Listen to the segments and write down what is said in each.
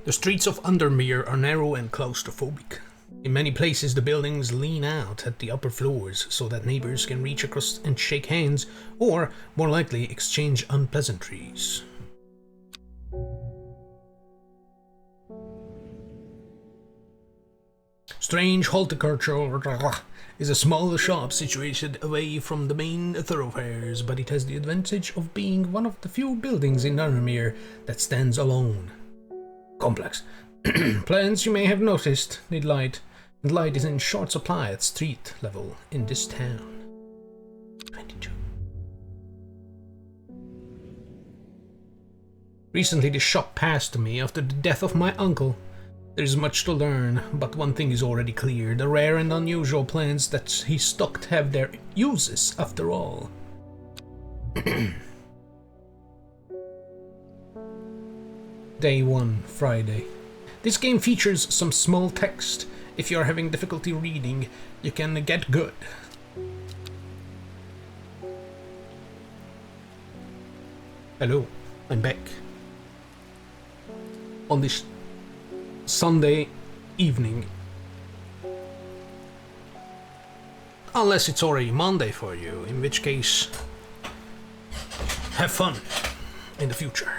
The streets of Undermere are narrow and claustrophobic. In many places, the buildings lean out at the upper floors so that neighbors can reach across and shake hands, or, more likely, exchange unpleasantries. Strange Horticulture is a small shop situated away from the main thoroughfares, but it has the advantage of being one of the few buildings in Undermere that stands alone. Complex. Plants you may have noticed need light, and light is in short supply at street level in this town. 22. Recently the shop passed me after the death of my uncle. There is much to learn, but one thing is already clear. The rare and unusual plants that he stocked have their uses after all. Day 1, Friday. This game features some small text. If you are having difficulty reading, you can get good. Hello, I'm back. On this Sunday evening. Unless it's already Monday for you, in which case, have fun in the future.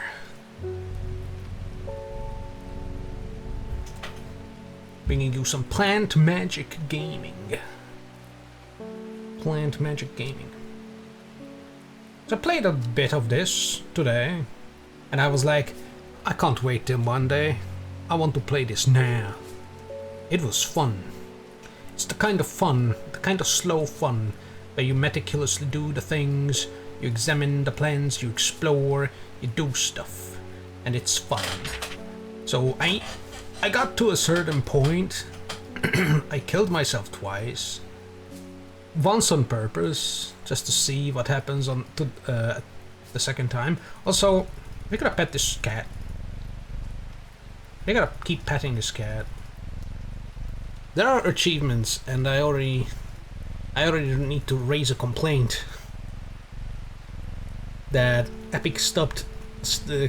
Bringing you some plant magic gaming. Plant magic gaming. So I played a bit of this today, and I was like, I can't wait till Monday. I want to play this now. It was fun. It's the kind of fun, the kind of slow fun, where you meticulously do the things, you examine the plants, you explore, you do stuff, and it's fun. So I got to a certain point. I killed myself twice. Once on purpose, just to see what happens on the second time. Also, we gotta pet this cat. We gotta keep petting this cat. There are achievements, and I already need to raise a complaint that Epic stopped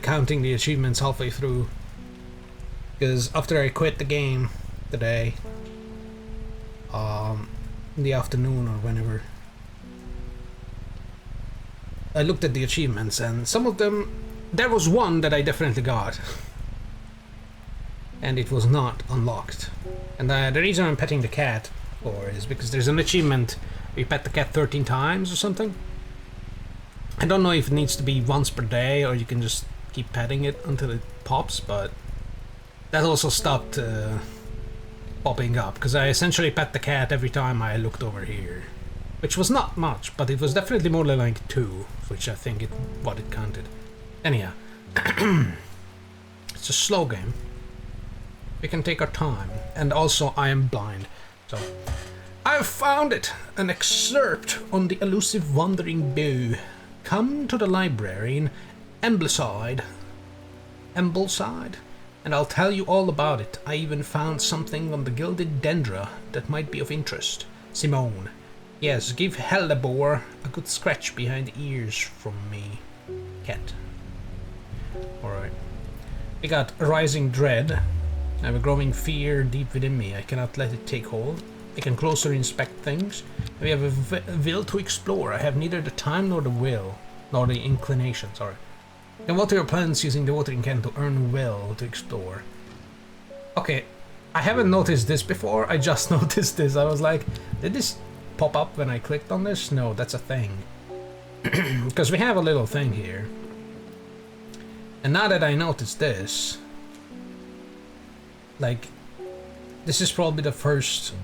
counting the achievements halfway through. Because after I quit the game today, in the afternoon or whenever, I looked at the achievements, and some of them, there was one that I definitely got, and it was not unlocked. And the reason I'm petting the cat for is because there's an achievement where you pet the cat 13 times or something. I don't know if it needs to be once per day or you can just keep petting it until it pops, but that also stopped popping up, because I essentially pet the cat every time I looked over here. Which was not much, but it was definitely more than like 2, which I think what it counted. Anyhow, it's a slow game. We can take our time, and also I am blind, so I've found it! An excerpt on the elusive wandering bow. Come to the library in Ambleside, and I'll tell you all about it. I even found something on the gilded dendra that might be of interest. Simone. Yes, give Hellebore a good scratch behind the ears from me. Cat. Alright. We got Rising Dread. I have a growing fear deep within me. I cannot let it take hold. I can closer inspect things. We have a will to explore. I have neither the time nor the will. Nor the inclination, sorry. You can water your plants using the watering can to earn will to explore. Okay, I haven't noticed this before. I just noticed this. I was like, did this pop up when I clicked on this? No, that's a thing. Because we have a little thing here. And now that I noticed this, like, this is probably the first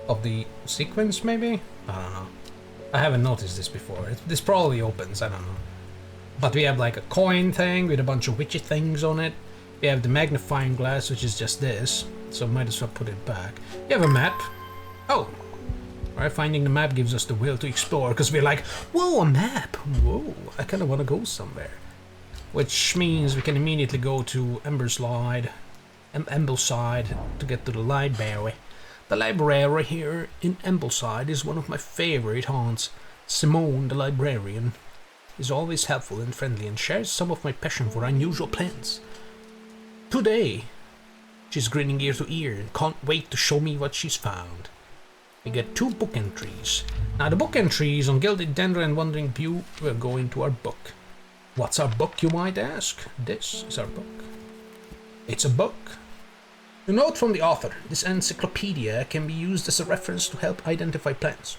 of the sequence, maybe? I don't know. I haven't noticed this before. This probably opens, I don't know. But we have like a coin thing with a bunch of witchy things on it. We have the magnifying glass, which is just this, so might as well put it back. We have a map. Oh! Alright, finding the map gives us the will to explore, because we're like, whoa, a map! Whoa, I kind of want to go somewhere. Which means we can immediately go to Ambleside to get to the library. The library here in Ambleside is one of my favorite haunts. Simone, the librarian. is always helpful and friendly and shares some of my passion for unusual plants. Today, she's grinning ear to ear and can't wait to show me what she's found. We get 2 book entries. Now the book entries on Gilded Dendron and Wandering View will go into our book. What's our book, you might ask? This is our book. It's a book. A note from the author. This encyclopedia can be used as a reference to help identify plants.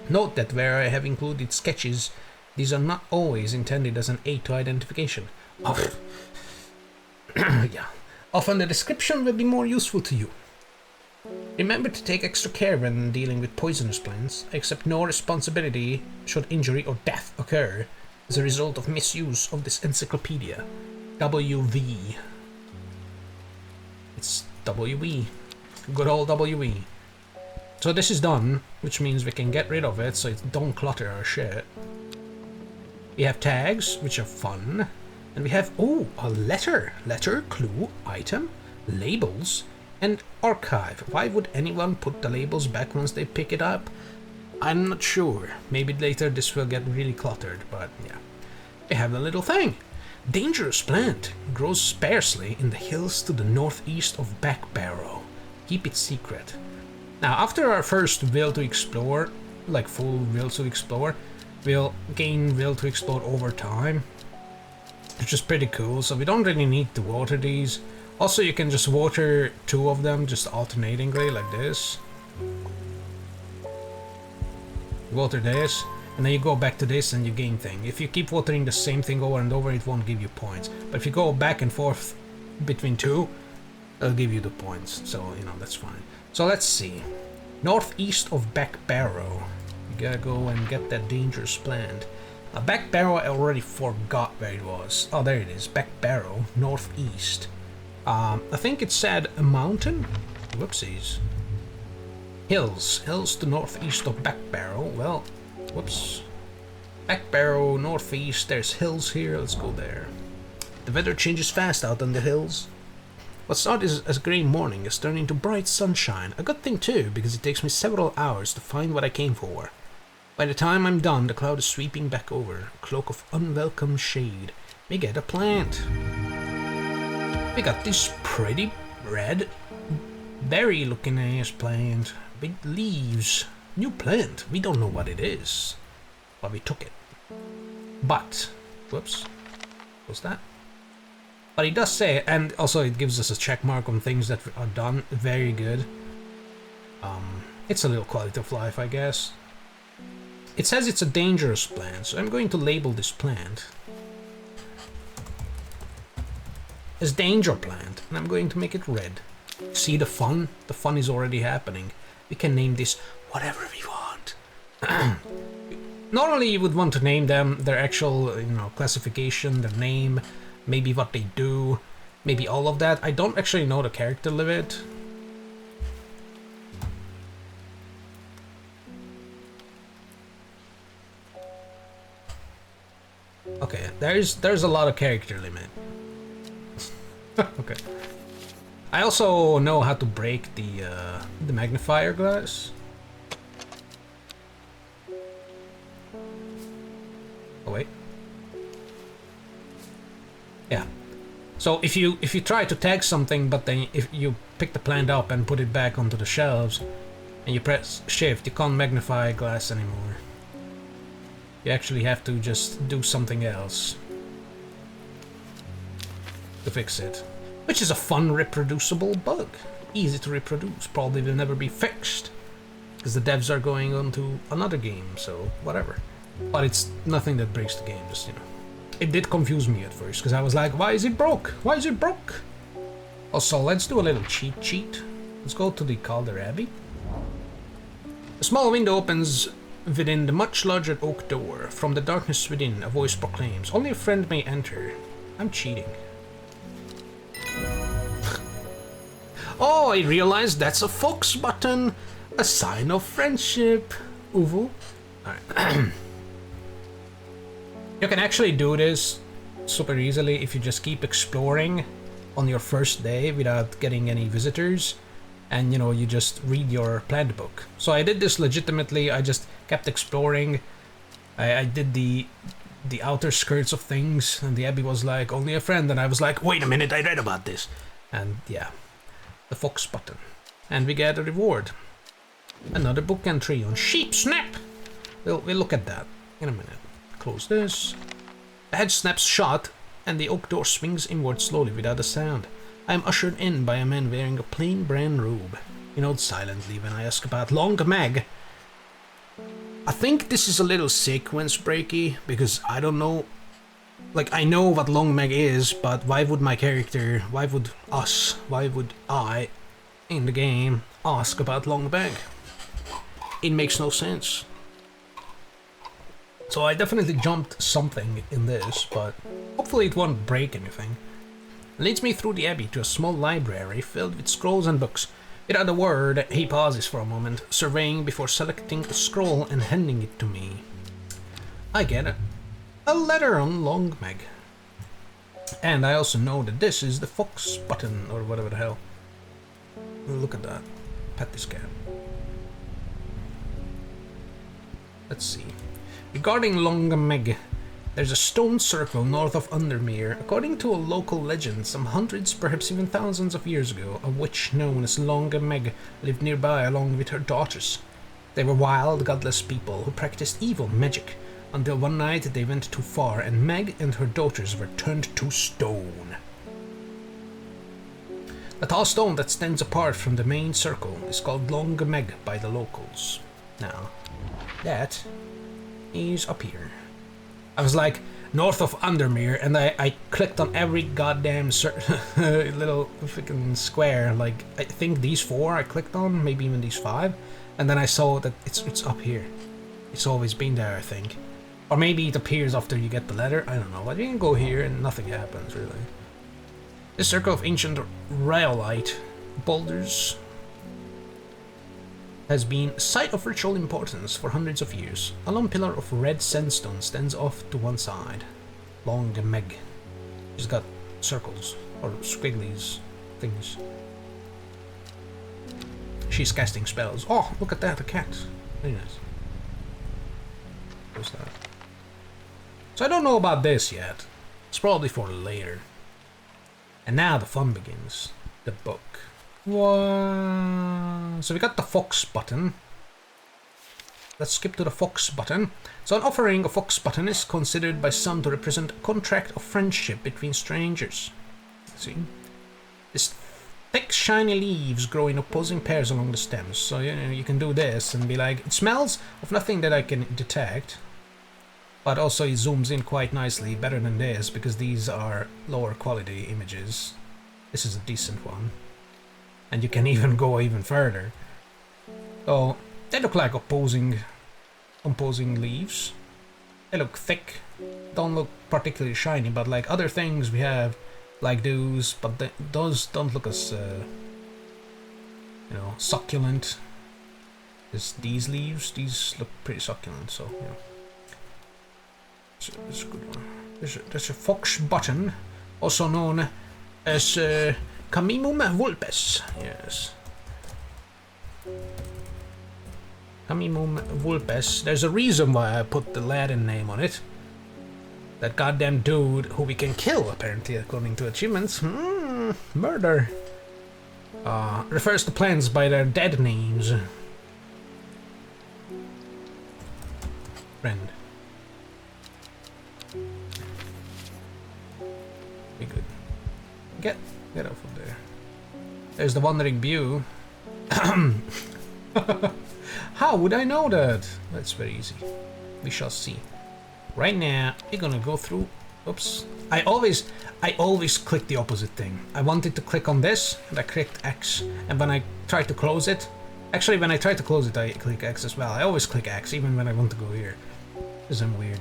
Note that where I have included sketches, these are not always intended as an aid to identification. Yeah. Often the description will be more useful to you. Remember to take extra care when dealing with poisonous plants. I accept no responsibility should injury or death occur as a result of misuse of this encyclopedia. WV. It's WE. Good old WE. So this is done, which means we can get rid of it so it don't clutter our shit. We have tags, which are fun. And we have, oh, a letter. Letter, clue, item, labels, and archive. Why would anyone put the labels back once they pick it up? I'm not sure. Maybe later this will get really cluttered, but yeah. We have a little thing. Dangerous plant. Grows sparsely in the hills to the northeast of Back Barrow. Keep it secret. Now, after our first will to explore, like full will to explore, we'll gain will to explore over time, which is pretty cool, so we don't really need to water these. Also, you can just water 2 of them, just alternatingly, like this. You water this, and then you go back to this and you gain thing. If you keep watering the same thing over and over, it won't give you points. But if you go back and forth between 2, it'll give you the points, so, you know, that's fine. So let's see. Northeast of Back Barrow. You gotta go and get that dangerous plant. Back Barrow, I already forgot where it was. Oh, there it is. Back Barrow, northeast. I think it said a mountain? Whoopsies. Hills. Hills to northeast of Back Barrow. Well, whoops. Back Barrow, northeast. There's hills here. Let's go there. The weather changes fast out on the hills. What started as a grey morning is turning into bright sunshine. A good thing too, because it takes me several hours to find what I came for. By the time I'm done, the cloud is sweeping back over, a cloak of unwelcome shade. We get a plant. We got this pretty red berry looking ass plant with leaves. New plant. We don't know what it is, but we took it. But, whoops, what's that? But it does say, and also it gives us a check mark on things that are done. Very good. It's a little quality of life, I guess. It says it's a dangerous plant, so I'm going to label this plant as danger plant, and I'm going to make it red. See the fun? The fun is already happening. We can name this whatever we want. Normally you would want to name them their actual, you know, classification, their name, maybe what they do, maybe all of that. I don't actually know the character limit. Okay, there's a lot of character limit. Okay. I also know how to break the magnifier glass. Oh wait. Yeah. So if you try to tag something, but then if you pick the plant up and put it back onto the shelves, and you press shift, you can't magnify glass anymore. You actually have to just do something else to fix it. Which is a fun reproducible bug. Easy to reproduce, probably will never be fixed. Because the devs are going on to another game, so whatever. But it's nothing that breaks the game, just, you know. It did confuse me at first, because I was like, why is it broke? Why is it broke? Also, let's do a little cheat sheet. Let's go to the Calder Abbey. A small window opens within the much larger oak door. From the darkness within, a voice proclaims, only a friend may enter. I'm cheating. Oh, I realized that's a fox button. A sign of friendship. Uvu. Alright. You can actually do this super easily if you just keep exploring on your first day without getting any visitors. And, you know, you just read your plant book. So I did this legitimately. I just kept exploring. I did the the outer skirts of things, and the Abbey was like, only a friend, and I was like, wait a minute, I read about this. And yeah, the fox button. And we get a reward. Another book entry on sheep snap. We'll look at that in a minute. Close this. The head snaps shut, and the oak door swings inward slowly without a sound. I am ushered in by a man wearing a plain brown robe. He nods silently when I ask about Long Meg. I think this is a little sequence breaky, because I don't know. Like, I know what Long Meg is, but why would my character, why would I, in the game, ask about Long Meg? It makes no sense. So I definitely jumped something in this, but hopefully it won't break anything. It leads me through the Abbey to a small library filled with scrolls and books. Without a word, he pauses for a moment, surveying before selecting a scroll and handing it to me. I get it. A letter on Long Meg. And I also know that this is the fox button, or whatever the hell. Look at that. Pet this cat. Let's see. Regarding Long Meg, there's a stone circle north of Undermere. According to a local legend, some hundreds, perhaps even thousands of years ago, a witch known as Long Meg lived nearby along with her daughters. They were wild, godless people who practiced evil magic, until one night they went too far and Meg and her daughters were turned to stone. The tall stone that stands apart from the main circle is called Long Meg by the locals. Now, that is up here. I was like, north of Undermere, and I clicked on every goddamn little freaking square. Like, I think these 4 I clicked on, maybe even these 5, and then I saw that it's up here. It's always been there, I think. Or maybe it appears after you get the letter, I don't know. But you can go here and nothing happens, really. This circle of ancient rhyolite boulders has been a site of ritual importance for hundreds of years. A lone pillar of red sandstone stands off to one side. Long Meg. She's got circles, or squigglies, things. She's casting spells. Oh, look at that, a cat. Very nice. What's that? So I don't know about this yet. It's probably for later. And now the fun begins. The book. What? So we got the fox button. Let's skip to the fox button. So an offering of fox button is considered by some to represent a contract of friendship between strangers. See? This thick shiny leaves grow in opposing pairs along the stems. So you can do this and be like, it smells of nothing that I can detect. But also it zooms in quite nicely, better than this, because these are lower quality images. This is a decent one. And you can even go even further. So they look like opposing leaves. They look thick. Don't look particularly shiny, but like other things we have, like those, but those don't look as succulent as these leaves. These look pretty succulent, so yeah. It's a good one. There's a fox button, also known as Camimum vulpes. Yes. Camimum vulpes. There's a reason why I put the Latin name on it. That goddamn dude who we can kill, apparently, according to achievements. Murder. Refers to plants by their dead names. Friend. Be good. Get off of there. There's the Wandering View. How would I know that? That's very easy. We shall see. Right now, we're gonna go through. Oops. I always click the opposite thing. I wanted to click on this, and I clicked X. And when I try to close it, actually when I try to close it, I click X as well. I always click X, even when I want to go here. This is weird.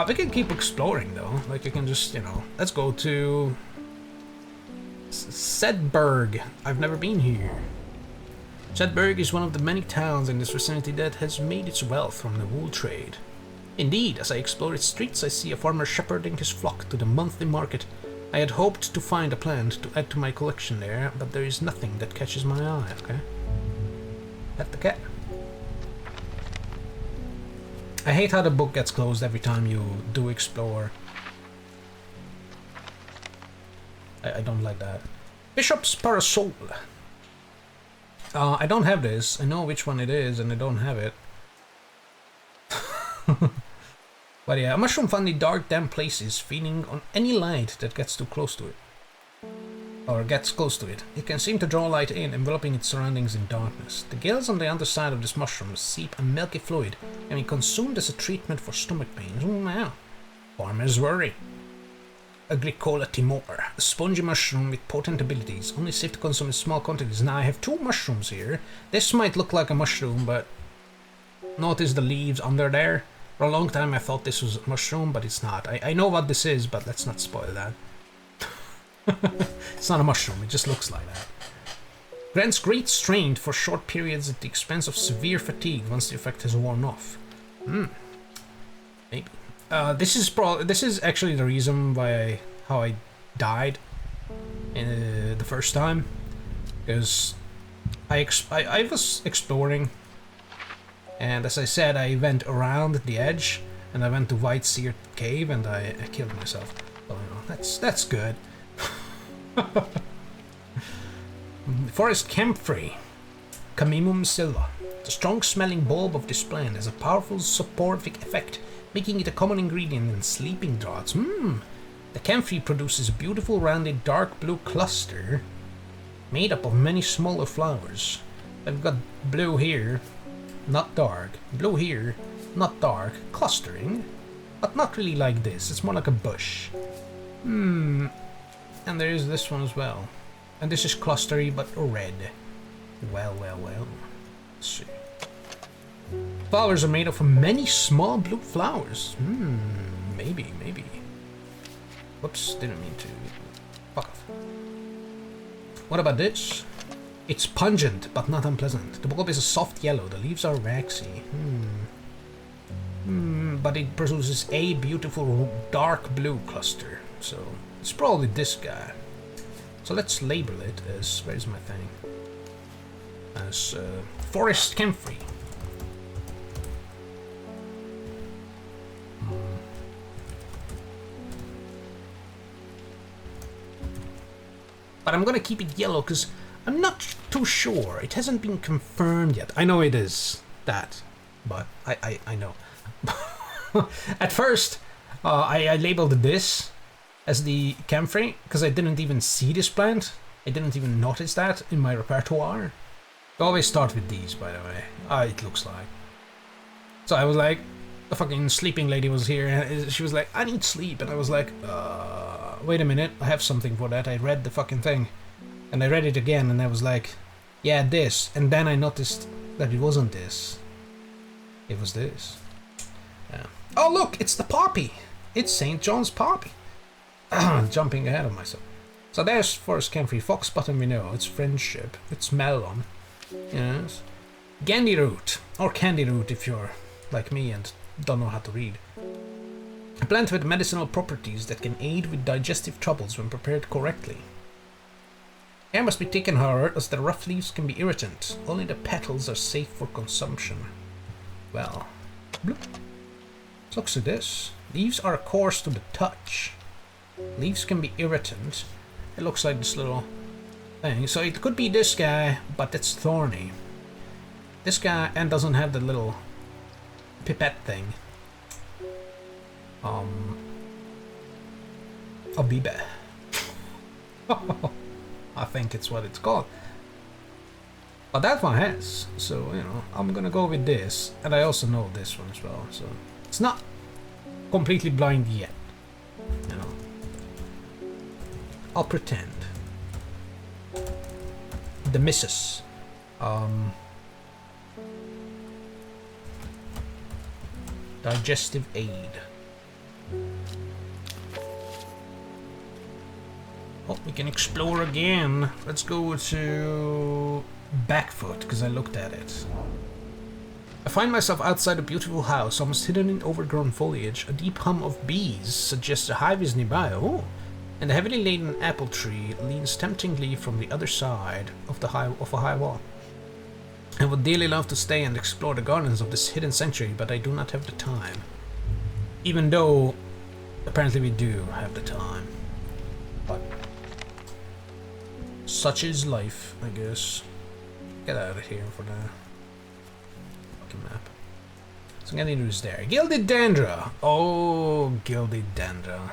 We can keep exploring though. Like you can just, let's go to Sedberg. I've never been here. Sedberg is one of the many towns in this vicinity that has made its wealth from the wool trade. Indeed, as I explore its streets, I see a farmer shepherding his flock to the monthly market. I had hoped to find a plant to add to my collection there, but there is nothing that catches my eye, okay? Pet the cat. I hate how the book gets closed every time you do explore. I don't like that. Bishop's Parasol. I don't have this. I know which one it is, and I don't have it. But yeah, a mushroom found in dark, damp places, feeding on any light that gets too close to it. Or gets close to it. It can seem to draw light in, enveloping its surroundings in darkness. The gills on the underside of this mushroom seep a milky fluid and be consumed as a treatment for stomach pains. Oh, wow. Farmer's worry. Agricola timor, a spongy mushroom with potent abilities, only safe to consume in small quantities. Now I have 2 mushrooms here. This might look like a mushroom, but notice the leaves under there. For a long time I thought this was a mushroom, but it's not. I know what this is, but let's not spoil that. It's not a mushroom, it just looks like that. Grants great strength for short periods at the expense of severe fatigue once the effect has worn off. Maybe. This is actually the reason why how I died in the first time, because I was exploring, and as I said, I went around the edge, and I went to White Seer Cave, and I killed myself. So, you know, that's good. Forest Camphor, Camimum silva. The strong-smelling bulb of this plant has a powerful soporific effect, making it a common ingredient in sleeping draughts. The camphor produces a beautiful rounded dark blue cluster made up of many smaller flowers. I've got blue here, not dark, blue here, not dark, clustering, but not really like this, it's more like a bush. And there is this one as well. And this is clustery but red. Well. Let's see. Flowers are made of many small blue flowers. Maybe. Whoops, didn't mean to. Fuck off. What about this? It's pungent but not unpleasant. The bulb is a soft yellow. The leaves are waxy. But it produces a beautiful dark blue cluster. So it's probably this guy. So let's label it as, where's my thing? As Forest Camphor. But I'm gonna keep it yellow because I'm not too sure. It hasn't been confirmed yet. I know it is that, but I know. At first, I labeled this as the camphor because I didn't even see this plant. I didn't even notice that in my repertoire. I always start with these, by the way. It looks like. So I was like, the fucking sleeping lady was here, and she was like, I need sleep, and I was like, wait a minute, I have something for that. I read the fucking thing, and I read it again, and I was like, yeah, this, and then I noticed that it wasn't this. It was this. Yeah. Oh look, it's the poppy. It's St. John's poppy. Jumping ahead of myself. So there's Forest Camphor, fox button we know, it's friendship, it's melon. Yes. Candy root, or candy root if you're like me and don't know how to read. A plant with medicinal properties that can aid with digestive troubles when prepared correctly. Care must be taken, however, as the rough leaves can be irritant. Only the petals are safe for consumption. Well, bloop. Looks like this. Leaves are coarse to the touch. Leaves can be irritant. It looks like this little thing. So it could be this guy, but it's thorny. This guy and doesn't have the little pipette thing. Abibe. I think it's what it's called. But that one has. So, you know, I'm gonna go with this. And I also know this one as well. So it's not completely blind yet. You know. I'll pretend. The missus. Digestive aid. Oh, we can explore again. Let's go to Backfoot, because I looked at it. I find myself outside a beautiful house, almost hidden in overgrown foliage. A deep hum of bees suggests a hive is nearby. Oh, and a heavily laden apple tree leans temptingly from the other side of a high wall. I would dearly love to stay and explore the gardens of this hidden sanctuary, but I do not have the time. Even though, apparently we do have the time. But such is life, I guess. Get out of here for now. Fucking map. So I'm gonna use there. Gilded Dendra! Oh, Gilded Dendra.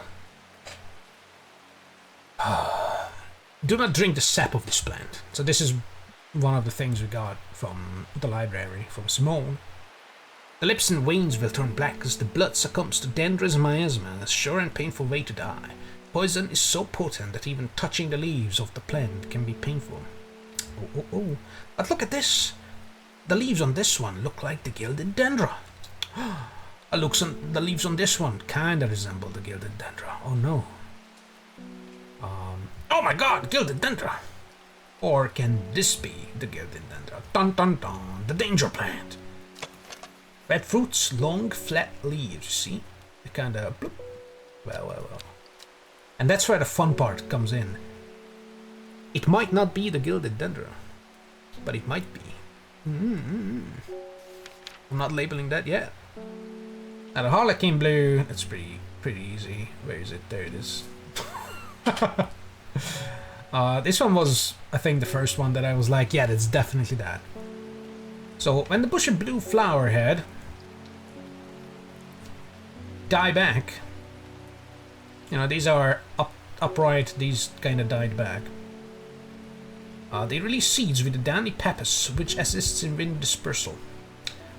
Do not drink the sap of this plant. So this is one of the things we got from the library, from Simone. The lips and veins will turn black as the blood succumbs to Dendra's miasma, a sure and painful way to die. Poison is so potent that even touching the leaves of the plant can be painful. Oh. But look at this! The leaves on this one look like the Gilded Dendra. The leaves on this one kinda resemble the Gilded Dendra. Oh no. Oh my god, Gilded Dendra! Or can this be the Gilded Dendra? Dun dun dun, the danger plant! Red fruits, long, flat leaves, see? They kinda bloop. Well. And that's where the fun part comes in. It might not be the Gilded Dendra, but it might be. I'm not labeling that yet. Now the Harlequin Blue, that's pretty easy. Where is it? There it is. This one was, I think, the first one that I was like, yeah, that's definitely that. So when the bushy blue flower head die back, you know, these are upright, these kind of died back. They release seeds with the downy pappus, which assists in wind dispersal.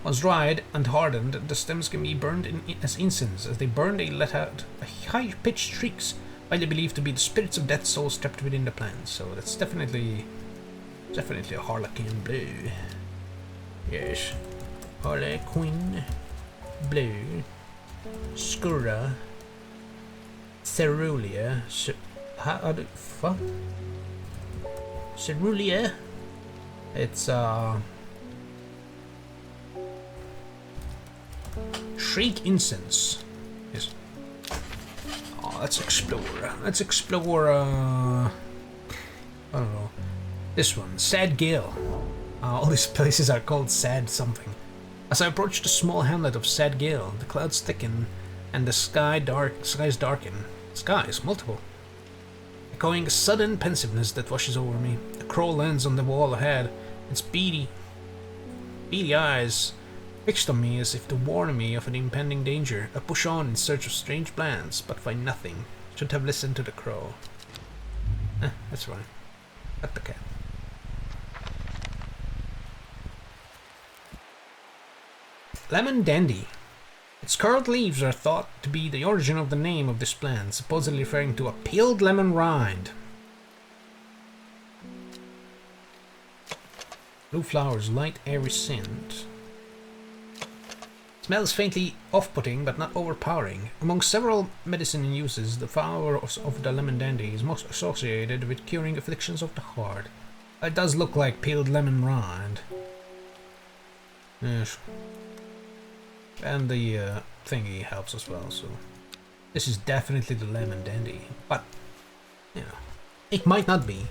Once dried and hardened, the stems can be burned as incense. As they burn, they let out high-pitched shrieks, widely believed to be the spirits of dead souls trapped within the plant. So that's definitely a Harlequin Blue. Yes, Harlequin Blue, Scura, Cerulean. How the fuck? Cerulean. It's Shriek Incense. Yes. Oh, let's explore. I don't know. This one, Sad Gale. All these places are called Sad something. As I approach the small hamlet of Sad Gale, the clouds thicken and the skies darken. Skies, multiple. Echoing a sudden pensiveness that washes over me. A crow lands on the wall ahead. Its beady eyes fixed on me as if to warn me of an impending danger. I push on in search of strange plants, but find nothing. Should have listened to the crow. That's fine. At the cat. Lemon Dandy. Its curled leaves are thought to be the origin of the name of this plant, supposedly referring to a peeled lemon rind. Blue flowers, light airy scent. Smells faintly off-putting but not overpowering. Among several medicine uses, the flower of the lemon dandy is most associated with curing afflictions of the heart. It does look like peeled lemon rind. Yes. And the thingy helps as well, so this is definitely the lemon dandy, but you know, it might not be.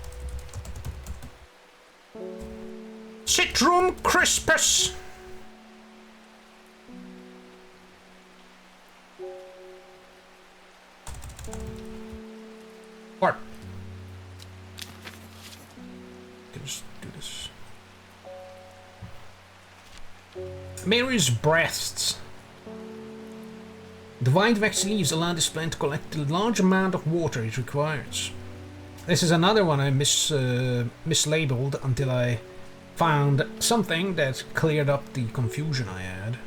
Citrum crispus. Or can just do this. Mary's breasts. The wide waxy leaves allow this plant to collect the large amount of water it requires. This is another one I mislabeled until I found something that cleared up the confusion I had.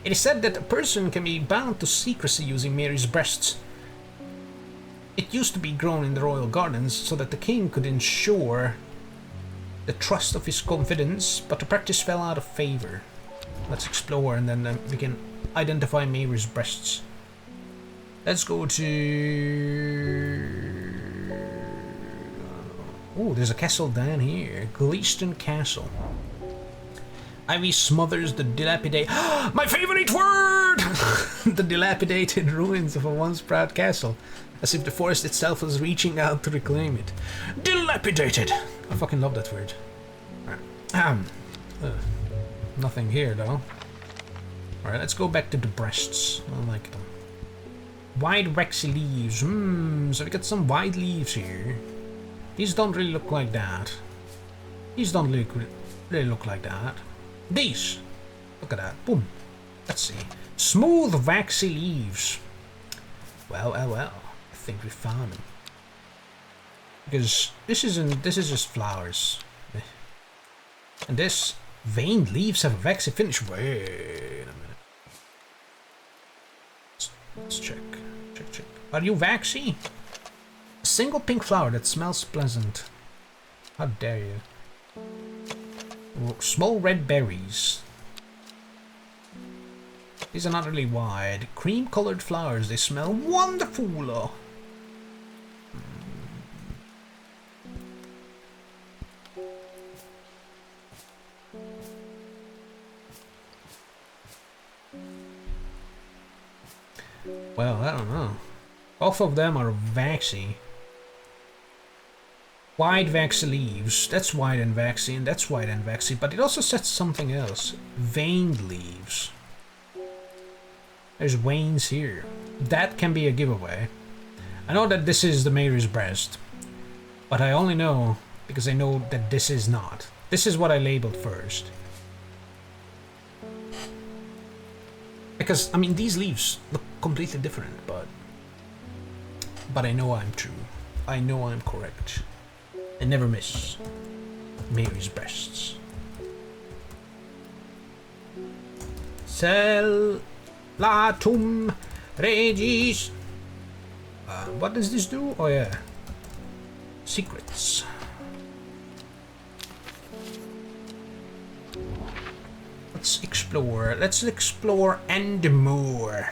It is said that a person can be bound to secrecy using Mary's breasts. It used to be grown in the royal gardens so that the king could ensure the trust of his confidence, but the practice fell out of favor. Let's explore and then we can identify Mary's breasts. Let's go to... Oh, there's a castle down here. Gleaston Castle. Ivy smothers the dilapidated... My favorite word! The dilapidated ruins of a once proud castle, as if the forest itself was reaching out to reclaim it. Dilapidated! I fucking love that word. Right. Nothing here though. Alright, let's go back to the breasts. I like them. Wide waxy leaves. So we got some wide leaves here. These don't really look like that. These don't really look like that. These! Look at that. Boom. Let's see. Smooth waxy leaves. Well. I think we found them. Because this is just flowers. And this veined leaves have a waxy finish. Wait a minute. Let's check. Check. Are you waxy? A single pink flower that smells pleasant. How dare you? Small red berries. These are not really wide. Cream-colored flowers. They smell wonderful. Well, I don't know. Both of them are waxy. Wide waxy leaves. That's wide and waxy, and that's wide and waxy. But it also says something else. Veined leaves. There's veins here. That can be a giveaway. I know that this is the Mary's breast, but I only know because I know that this is not. This is what I labeled first. Because, I mean, these leaves look completely different, but I know I'm true. I know I'm correct. I never miss Mary's breasts. Latum Regis. What does this do? Oh yeah. Secrets. Let's explore. Let's explore and more.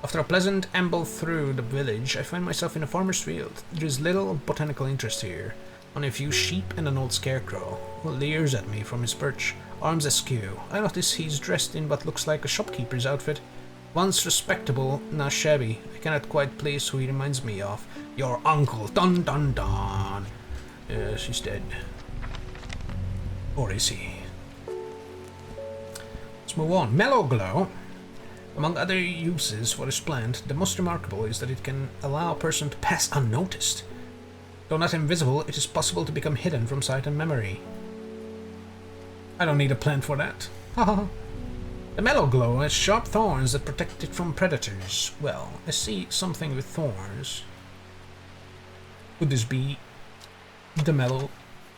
After a pleasant amble through the village, I find myself in a farmer's field. There is little botanical interest here. Only a few sheep and an old scarecrow, who leers at me from his perch, arms askew. I notice he's dressed in what looks like a shopkeeper's outfit. Once respectable, now shabby. I cannot quite place who he reminds me of. Your uncle, dun dun dun. Yes, he's dead. Or is he? Let's move on. Mellow glow. Among other uses for this plant, the most remarkable is that it can allow a person to pass unnoticed. Though not invisible, it is possible to become hidden from sight and memory. I don't need a plant for that. Haha. The mellow glow has sharp thorns that protect it from predators. Well, I see something with thorns. Could this be the mellow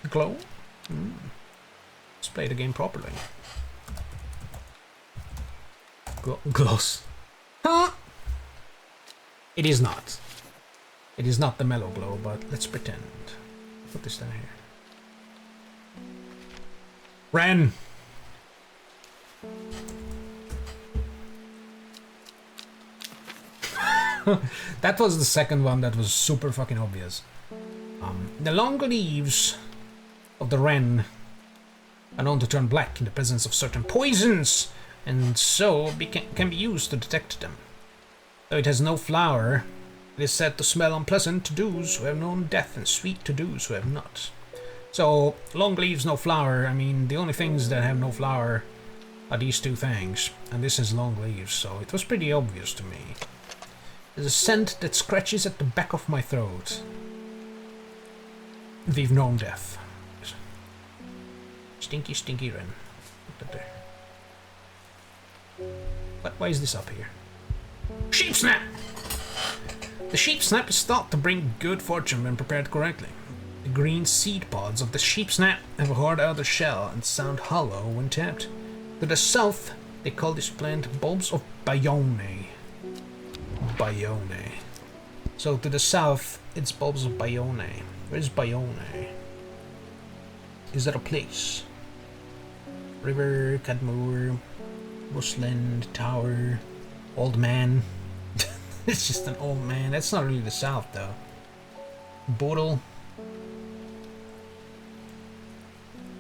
glow? Let's play the game properly. Gloss. Huh? It is not. It is not the mellow glow, but let's pretend. Put this down here. Ren! That was the second one that was super fucking obvious. The long leaves of the wren are known to turn black in the presence of certain poisons, and so can be used to detect them. Though it has no flower, it is said to smell unpleasant to those who have known death and sweet to those who have not. So, long leaves, no flower. I mean, the only things that have no flower are these two things, and this is long leaves, so it was pretty obvious to me. There's a scent that scratches at the back of my throat. We've known death. Stinky, stinky wren. Put that there. But why is this up here? Sheep snap! The sheep snap is thought to bring good fortune when prepared correctly. The green seed pods of the sheep snap have a hard outer shell and sound hollow when tapped. To the south, they call this plant bulbs of Bayonne. Bayonne. So to the south, it's bulbs of Bayonne. Where's Bayonne? Is that a place? River, Cadmore, Bushland, Tower, Old Man. It's just an old man. That's not really the south though. Bodle.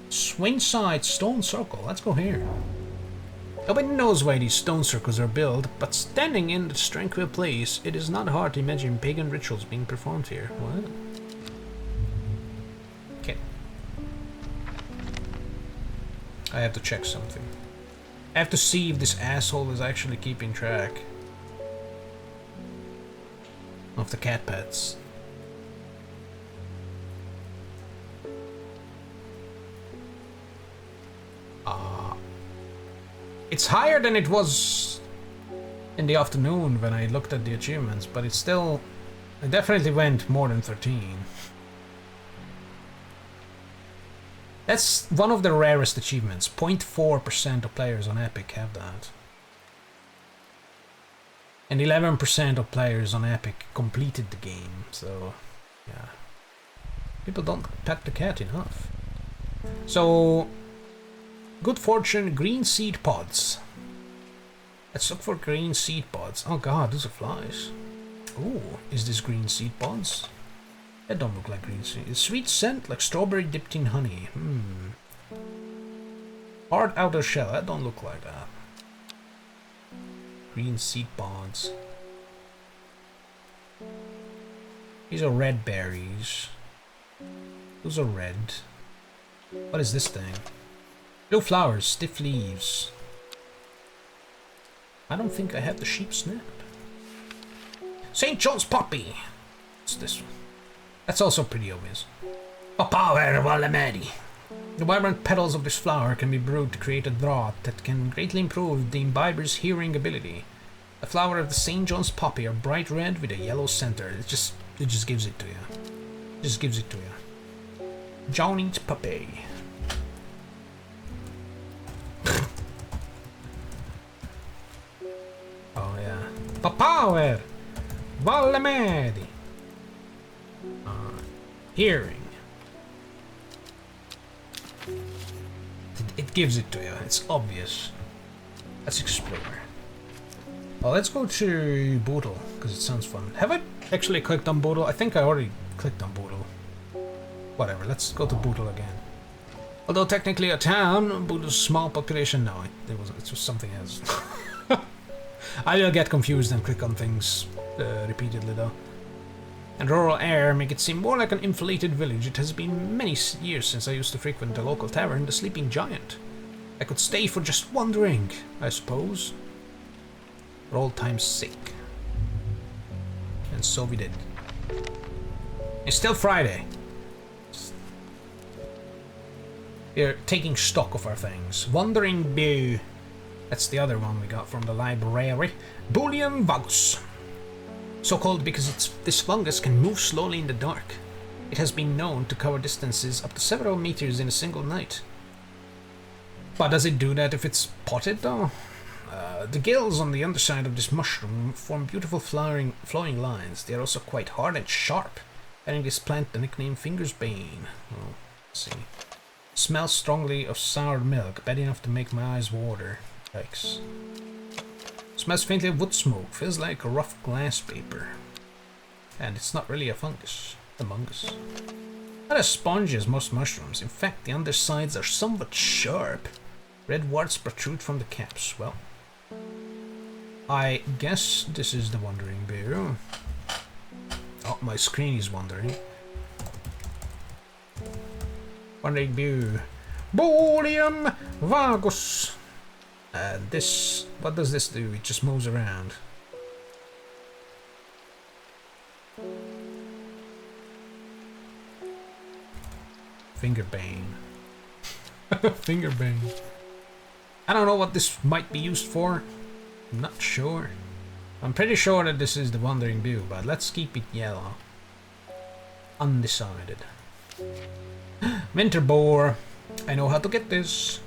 Swingside Stone Circle. Let's go here. Nobody knows why these stone circles are built, but standing in this tranquil place, it is not hard to imagine pagan rituals being performed here. What? Okay. I have to check something. I have to see if this asshole is actually keeping track of the cat pets. It's higher than it was in the afternoon when I looked at the achievements, but it's still... it definitely went more than 13. That's one of the rarest achievements. 0.4% of players on Epic have that. And 11% of players on Epic completed the game, so yeah. People don't pet the cat enough. So... good fortune, green seed pods. Let's look for green seed pods. Oh god, those are flies. Ooh, is this green seed pods? That don't look like green seed. Sweet scent like strawberry dipped in honey. Hard outer shell, that don't look like that. Green seed pods. These are red berries. Those are red. What is this thing? Blue flowers, stiff leaves. I don't think I have the sheep snap. St. John's poppy. What's this one? That's also pretty obvious. Power Walamedi. The vibrant petals of this flower can be brewed to create a draught that can greatly improve the imbiber's hearing ability. The flower of the St. John's poppy are bright red with a yellow center. It just gives it to you. Just gives it to you. Johnny's poppy. Oh yeah. Power! Valamedi! Hearing. It gives it to you. It's obvious. Let's explore. Well, let's go to Boodle, because it sounds fun. Have I actually clicked on Boodle? I think I already clicked on Boodle. Whatever, let's go to Boodle again. Although technically a town, Boodle's small population, no, it was something else. I will get confused and click on things repeatedly though. And rural air make it seem more like an inflated village. It has been many years since I used to frequent the local tavern, the Sleeping Giant. I could stay for just one drink, I suppose. For old time's sake. And so we did. It's still Friday. We're taking stock of our things. Wandering Bew. That's the other one we got from the library. Boolean Vagus. So called because this fungus can move slowly in the dark. It has been known to cover distances up to several meters in a single night. But does it do that if it's potted though? The gills on the underside of this mushroom form beautiful flowing lines. They are also quite hard and sharp, giving this plant the nickname Finger's Bane. Oh, let's see. Smells strongly of sour milk, bad enough to make my eyes water. Yikes. Smells faintly of wood smoke, feels like a rough glass paper. And it's not really a fungus, a mungus. Not as spongy as most mushrooms. In fact, the undersides are somewhat sharp. Red warts protrude from the caps. Well, I guess this is the Wandering Bear. Oh, my screen is wandering. Wandering Bear. Boolean Vagus. This, what does this do? It just moves around. Fingerbane. Fingerbane. I don't know what this might be used for. I'm not sure. I'm pretty sure that this is the Wandering Bew, but let's keep it yellow. Undecided. Winter Boar. I know how to get this.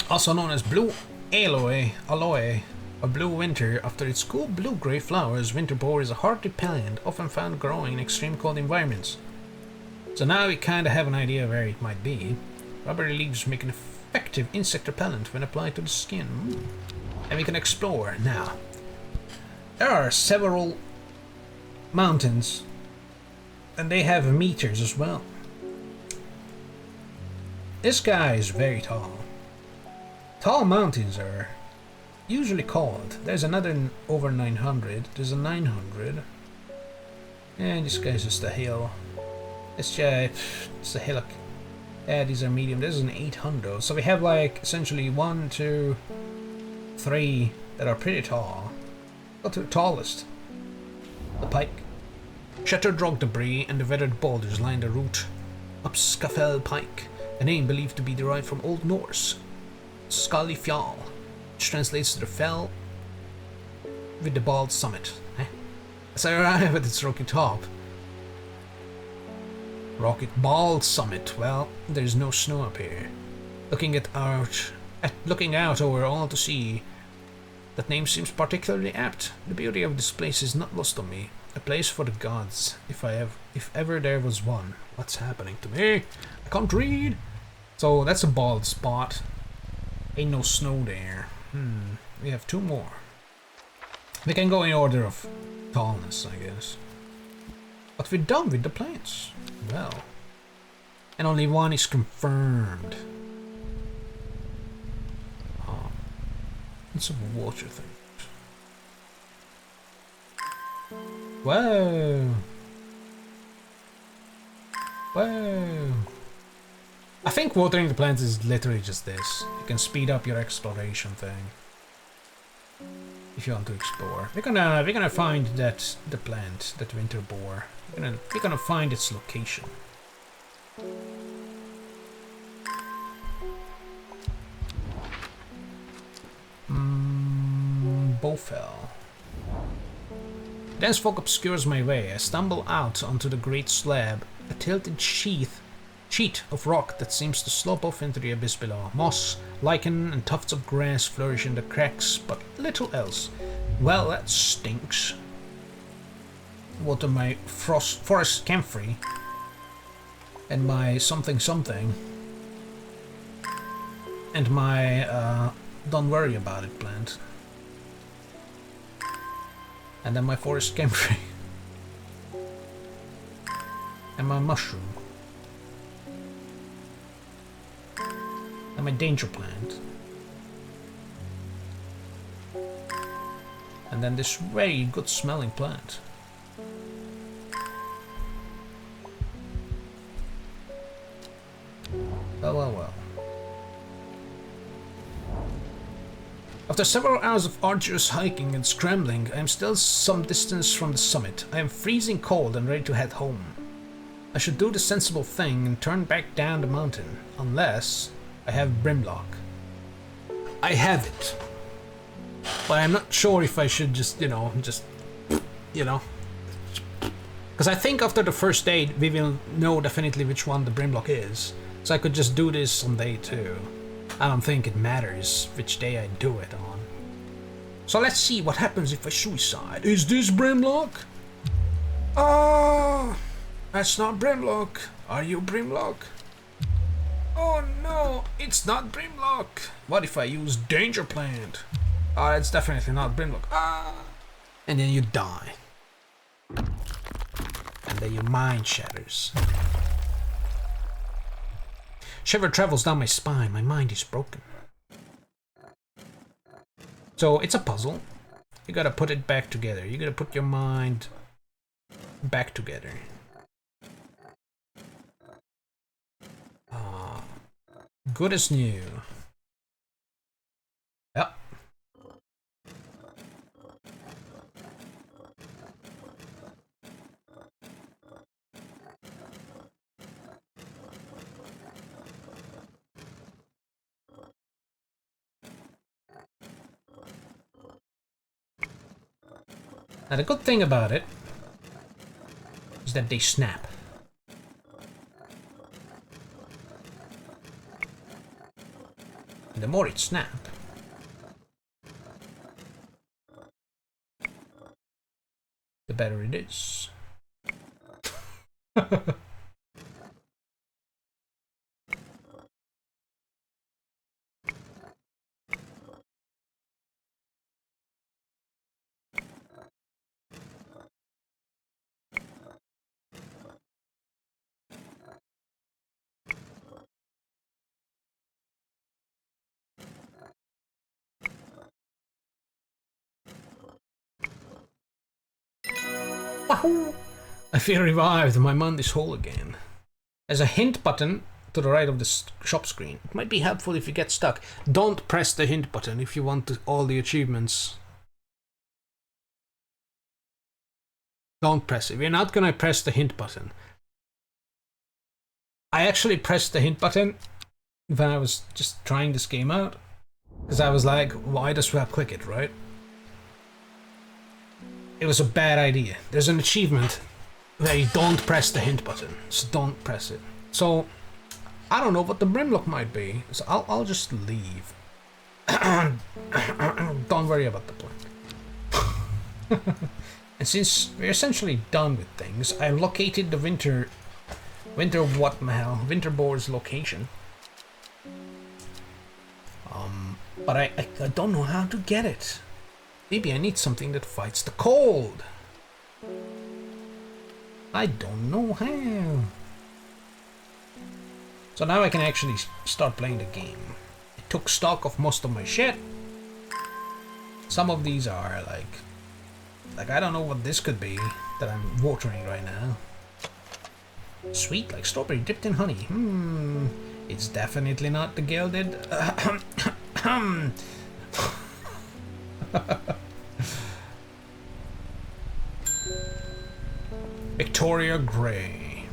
Also known as Blue Aloe, or Blue Winter. After its cool blue-gray flowers, Winter Boar is a hardy plant, often found growing in extreme cold environments. So now we kinda have an idea where it might be. Rubbery leaves make an effective insect repellent when applied to the skin. And we can explore. Now, there are several mountains, and they have meters as well. This guy is very tall. Tall mountains are usually called. There's another over 900. There's a 900. And this guy's just a hill. It's a hillock. Yeah, these are medium. This is an 800. So we have like essentially 1, 2, 3 that are pretty tall. Not the tallest. The pike. Shattered rock debris and the weathered boulders line the route up Scafell Pike, a name believed to be derived from Old Norse Skallifjall, which translates to the fell with the bald summit. As I arrive at its rocky top, bald summit. Well, there's no snow up here. Looking out over all to sea, that name seems particularly apt. The beauty of this place is not lost on me. A place for the gods, if ever there was one. What's happening to me? I can't read. So that's a bald spot. Ain't no snow there. We have 2 more. We can go in order of tallness, I guess. But we're done with the plants. Well. And only 1 is confirmed. Oh. It's a water thing. Whoa! Whoa! I think watering the plants is literally just this. You can speed up your exploration thing if you want to explore. We're gonna find the plant, that winter boar. We're gonna find its location. Bowfell. Dense fog obscures my way. I stumble out onto the great slab, a tilted sheet of rock that seems to slope off into the abyss below. Moss, lichen, and tufts of grass flourish in the cracks, but little else. Well, that stinks. Water my forest camphor and my something and my don't worry about it plant. And then my forest camphor. And my mushroom. And my danger plant. And then this very good smelling plant. Well. After several hours of arduous hiking and scrambling, I am still some distance from the summit. I am freezing cold and ready to head home. I should do the sensible thing and turn back down the mountain, unless I have Brimlock. I have it. But I'm not sure if I should just. Because I think after the first day we will know definitely which one the Brimlock is. So I could just do this on day 2. I don't think it matters which day I do it on. So let's see what happens if I suicide. Is this Brimlock? Oh, that's not Brimlock. Are you Brimlock? Oh no, it's not Brimlock. What if I use Danger Plant? Oh, it's definitely not Brimlock. And then you die. And then your mind shatters. Shiver travels down my spine. My mind is broken. So it's a puzzle. You gotta put it back together. You gotta put your mind back together. Good as new. Yep. Now the good thing about it is that they snap. And the more it snaps, the better it is. I feel revived. My mind is whole again. There's a hint button to the right of the shop screen. It might be helpful if you get stuck. Don't press the hint button if you want all the achievements. Don't press it. We're not gonna press the hint button. I actually pressed the hint button when I was just trying this game out. Because I was like, why does well click it, right? It was a bad idea. There's an achievement where you don't press the hint button. So don't press it. So, I don't know what the brimlock might be. So I'll just leave. Don't worry about the point. And since we're essentially done with things, I located the Winterboar's location. But I don't know how to get it. Maybe I need something that fights the cold. I don't know how. So now I can actually start playing the game. It took stock of most of my shit. Some of these are like I don't know what this could be that I'm watering right now. Sweet, like strawberry dipped in honey. It's definitely not the gilded. Victoria Grey.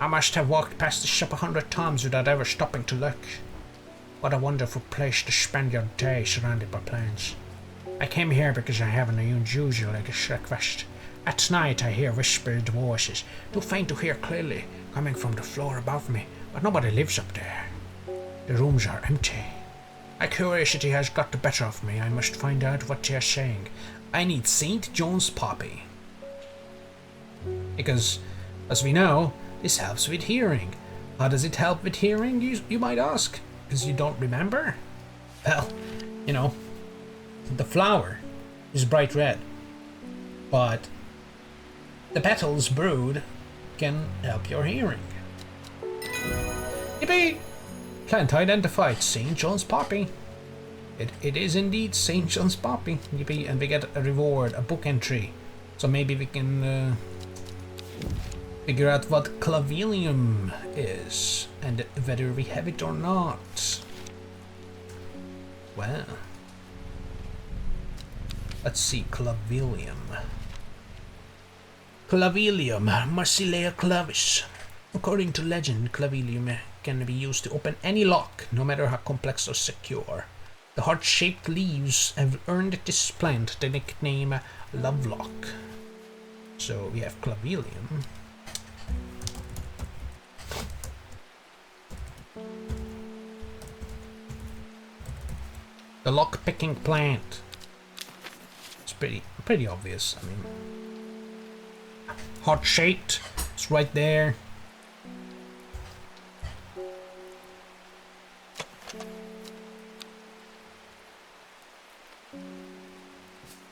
I must have walked past the shop 100 times without ever stopping to look. What a wonderful place to spend your day surrounded by plants. I came here because I have an unusual breakfast. At night I hear whispered voices, too faint to hear clearly, coming from the floor above me, but nobody lives up there. The rooms are empty. My curiosity has got the better of me. I must find out what they are saying. I need St. John's Poppy. Because, as we know, this helps with hearing. How does it help with hearing, you might ask? Because you don't remember? Well, you know, the flower is bright red, but the petals brewed can help your hearing. Yippee! Can't identify it. St. John's Poppy. It is indeed St. John's Poppy. Yippee! And we get a reward, a book entry. So maybe we can figure out what clavelium is and whether we have it or not. Well, let's see. Clavelium. Clavelium, Marsilea clavis. According to legend, clavelium can be used to open any lock, no matter how complex or secure. The heart-shaped leaves have earned this plant the nickname Lovelock. So we have clavelium. The lock-picking plant. It's pretty obvious. I mean, heart-shaped. It's right there.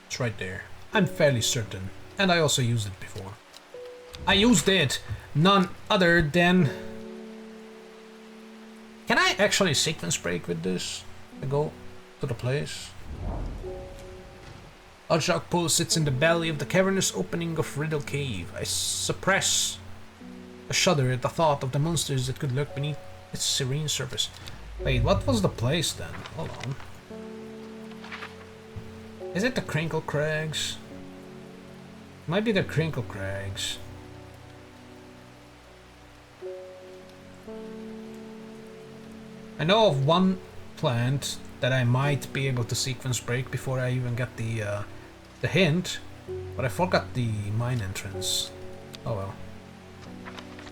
It's right there. I'm fairly certain. And I also used it before. I used it none other than... Can I actually sequence break with this? I go to the place. Oddjock Pool sits in the belly of the cavernous opening of Riddle Cave. I suppress a shudder at the thought of the monsters that could lurk beneath its serene surface. Wait, what was the place then? Hold on. Is it the Crinkle Crags? Might be the Crinkle Crags. I know of one plant that I might be able to sequence break before I even get the hint, but I forgot the mine entrance. Oh well.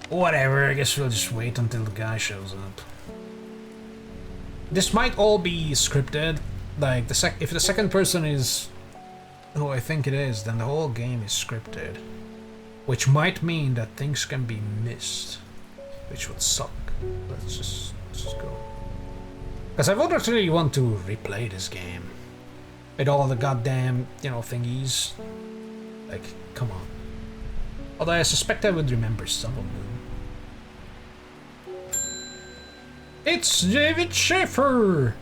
Whatever, I guess we'll just wait until the guy shows up. This might all be scripted. Like, if the second person is who I think it is, then the whole game is scripted. Which might mean that things can be missed. Which would suck. Let's just go. Because I would actually want to replay this game. With all the goddamn, you know, thingies. Like, come on. Although I suspect I would remember some of them. It's David Schaefer!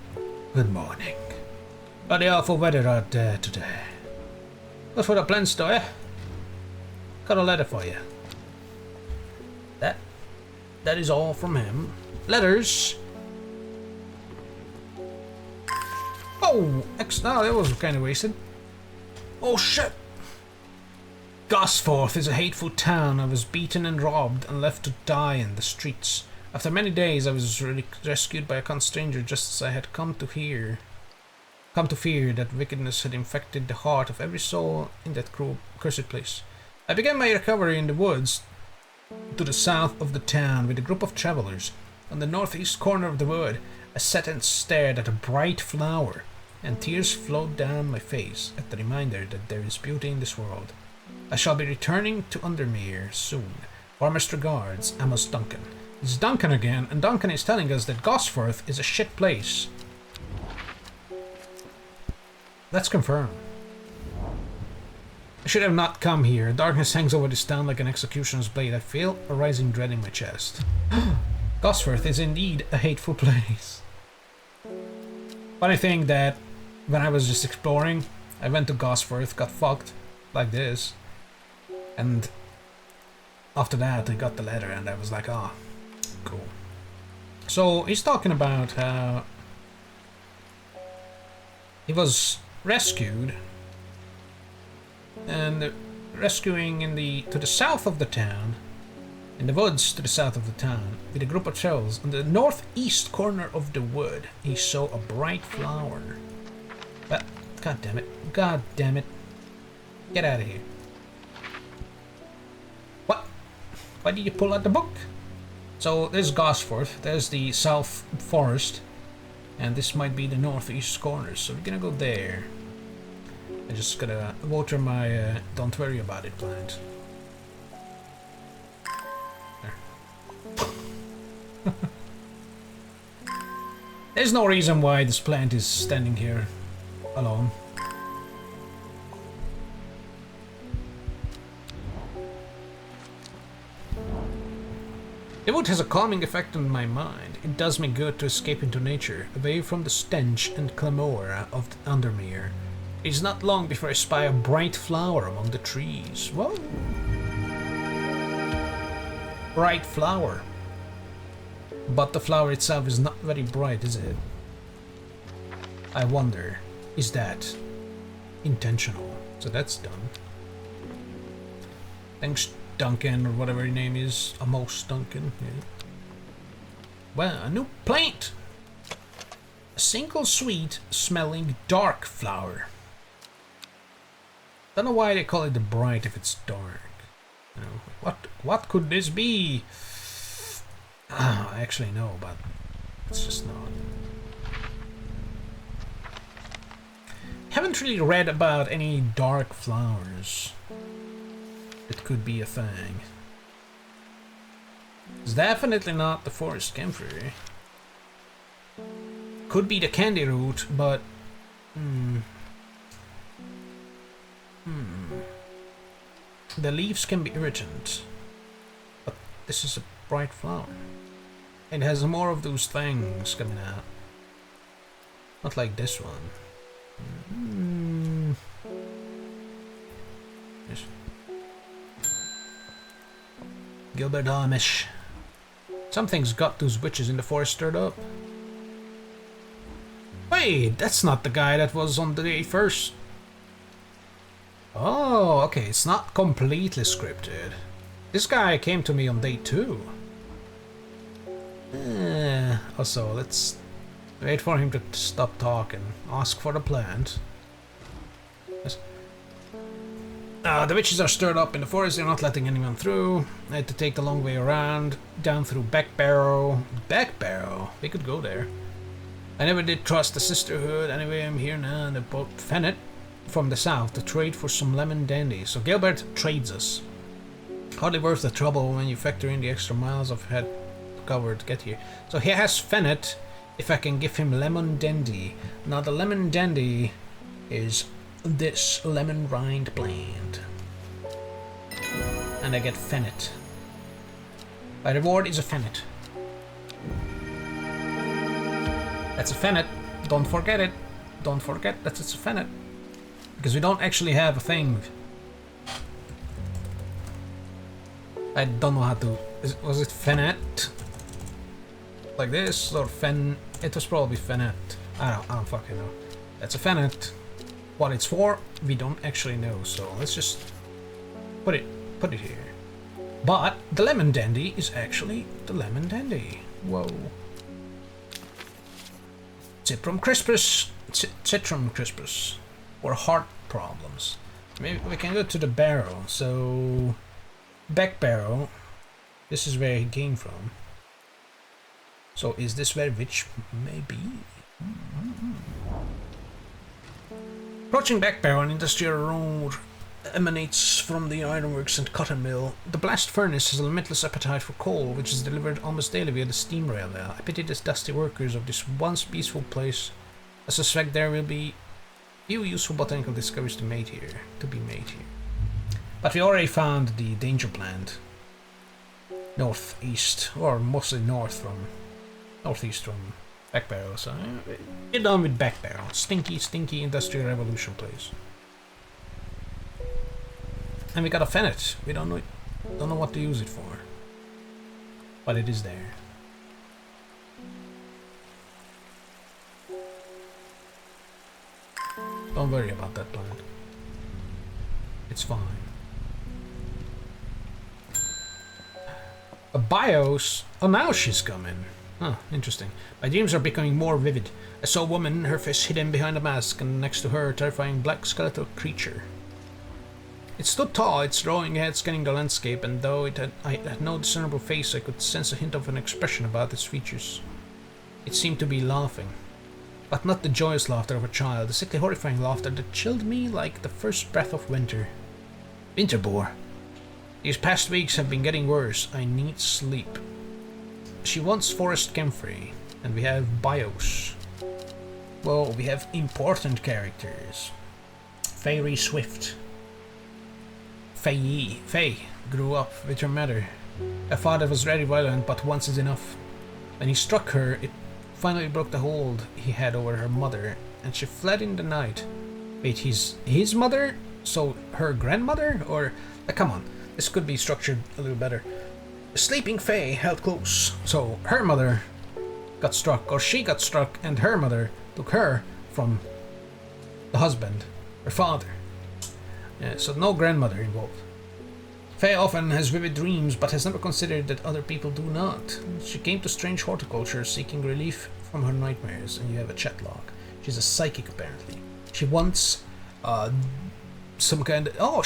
Good morning. Bloody awful weather out there today. What for the plants though, eh? Got a letter for you. That is all from him. Letters. Oh, no, that was kind of wasted. Oh shit. Gosforth is a hateful town. I was beaten and robbed and left to die in the streets. After many days, I was rescued by a kind stranger, just as I had come to fear that wickedness had infected the heart of every soul in that cursed place. I began my recovery in the woods to the south of the town with a group of travelers. On the northeast corner of the wood, I sat and stared at a bright flower, and tears flowed down my face at the reminder that there is beauty in this world. I shall be returning to Undermere soon. Warmest regards, Amos Duncan. It's Duncan again, and Duncan is telling us that Gosforth is a shit place. Let's confirm. I should have not come here. Darkness hangs over this town like an executioner's blade. I feel a rising dread in my chest. Gosforth is indeed a hateful place. Funny thing that when I was just exploring, I went to Gosforth, got fucked like this, and after that I got the letter and I was like, ah, cool. So he's talking about how he was rescued, and rescuing to the south of the town, in the woods to the south of the town, with a group of trolls. On the northeast corner of the wood, he saw a bright flower. But, god damn it, get out of here. What? Why did you pull out the book? So there's Gosforth, there's the south forest, and this might be the northeast corner, so we're gonna go there. I just gotta water my don't worry about it plant. There. There's no reason why this plant is standing here alone. The wood has a calming effect on my mind. It does me good to escape into nature, away from the stench and clamour of Undermere. It is not long before I spy a bright flower among the trees. Whoa! Bright flower. But the flower itself is not very bright, is it? I wonder, is that intentional? So that's done. Thanks, Duncan, or whatever your name is. Amos Duncan. Yeah. Well, a new plant! A single sweet smelling dark flower. Don't know why they call it the bright if it's dark. You know, what could this be? I actually know, but it's just not. Haven't really read about any dark flowers. It could be a thing. It's definitely not the forest camphor. Could be the candy root, but the leaves can be irritant. But this is a bright flower. It has more of those things coming out. Not like this one. Yes. Gilbert Amish. Something's got those witches in the forest stirred up. Wait, that's not the guy that was on the day first. Oh, okay, it's not completely scripted. This guy came to me on day 2. Also, let's wait for him to stop talking. Ask for the plant. Yes. The witches are stirred up in the forest. They're not letting anyone through. I had to take the long way around, down through Back Barrow. Back Barrow? We could go there. I never did trust the sisterhood. Anyway, I'm here now, and they brought Fennett from the south to trade for some lemon dandy. So Gilbert trades us. Hardly worth the trouble when you factor in the extra miles I've had covered to get here. So he has Fennett if I can give him lemon dandy. Now the lemon dandy is this lemon rind blend. And I get Fennett. My reward is a Fennett. That's a Fennett. Don't forget it. Don't forget that it's a Fennett. Because we don't actually have a thing. I don't know how to... Was it Fenet? Like this? Or Fen... It was probably Fenet. I don't fucking know. That's a Fenet. What it's for, we don't actually know, so let's just put it here. But the Lemon Dandy is actually the Lemon Dandy. Whoa. Citrum Crispus. Citrum Crispus. Or heart problems. Maybe we can go to the barrel. So, back barrel. This is where he came from. So is this where Witch may be? Approaching back barrel on Industrial Road emanates from the ironworks and cotton mill. The blast furnace has a limitless appetite for coal, which is delivered almost daily via the steam rail there. I pity the dusty workers of this once peaceful place. I suspect there will be few useful botanical discoveries to be made here. But we already found the danger plant. Northeast, or mostly northeast from back barrel. So get on with back barrel. Stinky industrial revolution place. And we got a Fenet. We don't know what to use it for, but it is there. Don't worry about that plant. It's fine. A BIOS. Oh, now she's coming. Huh, interesting. My dreams are becoming more vivid. I saw a woman, her face hidden behind a mask, and next to her a terrifying black skeletal creature. It stood tall, its drawing head scanning the landscape, and though I had no discernible face, I could sense a hint of an expression about its features. It seemed to be laughing. But not the joyous laughter of a child, the sickly horrifying laughter that chilled me like the first breath of winter. Winter bore. These past weeks have been getting worse. I need sleep. She wants forest camphor, and we have BIOS. Well, we have important characters. Fairy Swift. Faye grew up with her mother. Her father was very violent, but once is enough. When he struck her, it finally broke the hold he had over her mother, and she fled in the night. Wait, his mother? So her grandmother? Or come on, this could be structured a little better. The sleeping Faye held close, so her mother got struck, or she got struck, and her mother took her from the husband, her father. Yeah, so no grandmother involved. Faye often has vivid dreams, but has never considered that other people do not. She came to strange horticulture seeking relief from her nightmares, and you have a chat log. She's a psychic, apparently. She wants some kind of... Oh,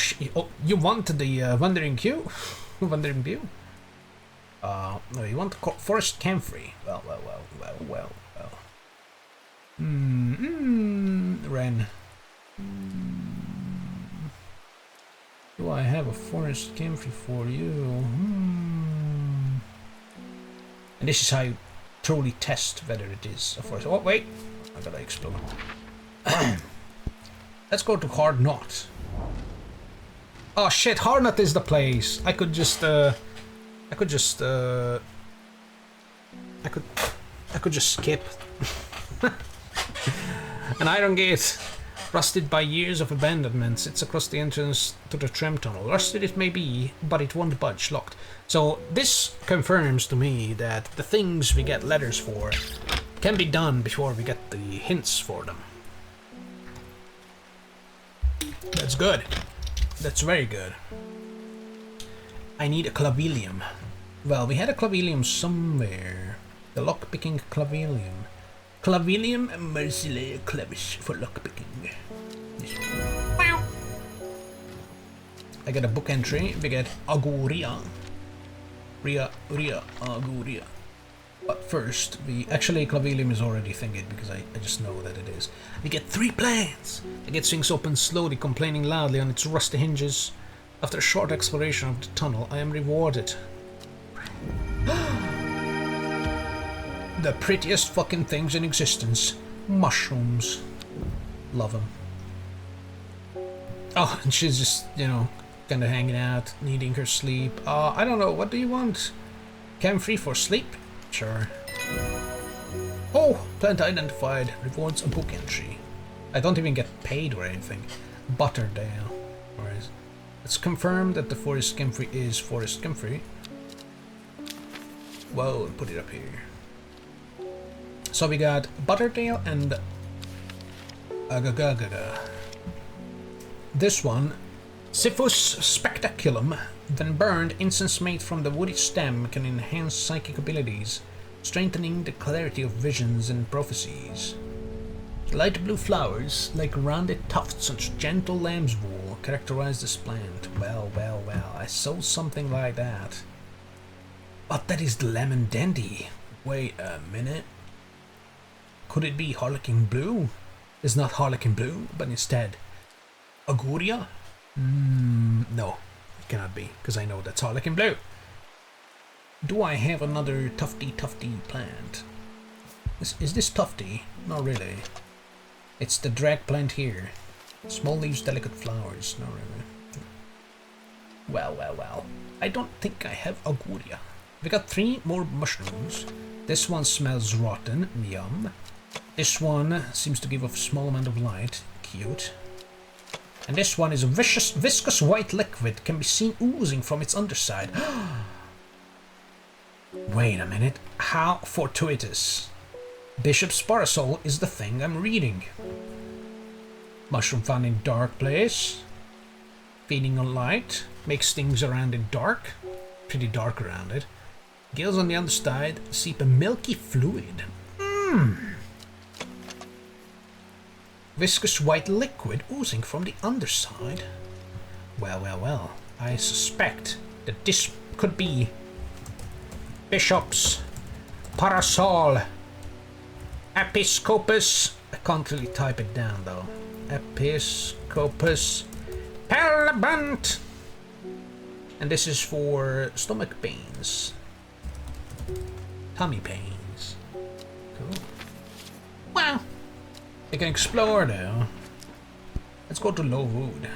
you want the Wandering Q? Wandering View? No, you want the forest camphor. Well. Ren. Do I have a forest camphor for you? And this is how you truly test whether it is a forest. Oh, wait. I gotta explode. Let's go to Hard Knot. Oh shit, Hard Knot is the place. I could just skip. An iron gate, rusted by years of abandonment, sits across the entrance to the tram tunnel. Rusted it may be, but it won't budge. Locked. So this confirms to me that the things we get letters for can be done before we get the hints for them. That's good. That's very good. I need a clavilium. Well, we had a clavilium somewhere. The lockpicking clavilium. Clavilium merciless clavish for lockpicking. I get a book entry. We get Aguria. Ria, Aguria. But first, actually clavilium is already thinking because I just know that it is. We get 3 plants. The gate swings open slowly, complaining loudly on its rusty hinges. After a short exploration of the tunnel, I am rewarded. The prettiest fucking things in existence. Mushrooms. Love them. Oh, and she's just, kind of hanging out, needing her sleep. I don't know, what do you want? Camphor for sleep? Sure. Oh, plant identified. Rewards a book entry. I don't even get paid or anything. Butterdale. Where is Let's confirm that the forest comfrey is forest comfrey. Whoa, put it up here. So we got Butterdale and this one, Siphus spectaculum, when burned, incense made from the woody stem can enhance psychic abilities, strengthening the clarity of visions and prophecies. Light blue flowers, like rounded tufts of gentle lamb's wool, characterize this plant. Well, well, well, I saw something like that. But that is the lemon dandy. Wait a minute. Could it be harlequin blue? It's not harlequin blue, but instead Auguria? No, it cannot be, because I know that's harlequin blue. Do I have another tufty plant? Is this tufty? Not really. It's the drag plant here. Small leaves, delicate flowers. Not really. Well, well, well. I don't think I have Auguria. We got 3 more mushrooms. This one smells rotten. Yum. This one seems to give off a small amount of light. Cute. And this one is a viscous white liquid, can be seen oozing from its underside. Wait a minute. How fortuitous. Bishop's parasol is the thing I'm reading. Mushroom found in dark place. Feeding on light. Makes things around it dark. Pretty dark around it. Gills on the underside seep a milky fluid. Viscous white liquid oozing from the underside. Well, well, well. I suspect that this could be Bishop's parasol. Episcopus. I can't really type it down though. Episcopus palabant. And this is for stomach pains. Tummy pains. Cool. Wow. We can explore though. Let's go to low wood.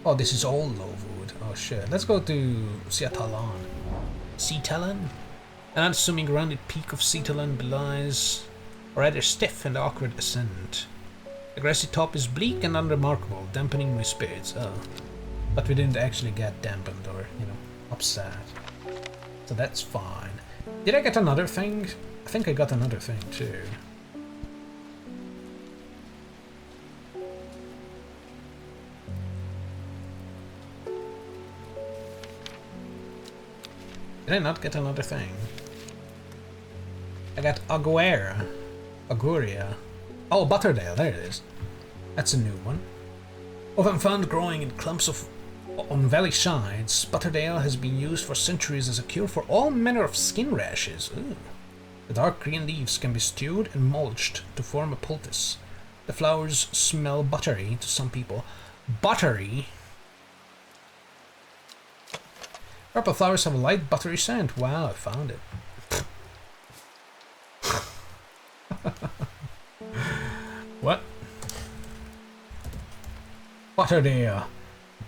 Oh, this is all low wood. Oh shit. Let's go to Ciatalan. Ciatalan? An unassuming rounded peak of Ciatalan belies a rather stiff and awkward ascent. The grassy top is bleak and unremarkable, dampening my spirits. Oh. But we didn't actually get dampened or, upset. So that's fine. Did I get another thing? I think I got another thing too. Did I not get another thing? I got Auguria. Oh, Butterdale, there it is. That's a new one. Often found growing in clumps on valley sides, Butterdale has been used for centuries as a cure for all manner of skin rashes. Ooh. The dark green leaves can be stewed and mulched to form a poultice. The flowers smell buttery to some people. Buttery? Purple flowers have a light buttery scent. Wow, I found it. What? Butterdale.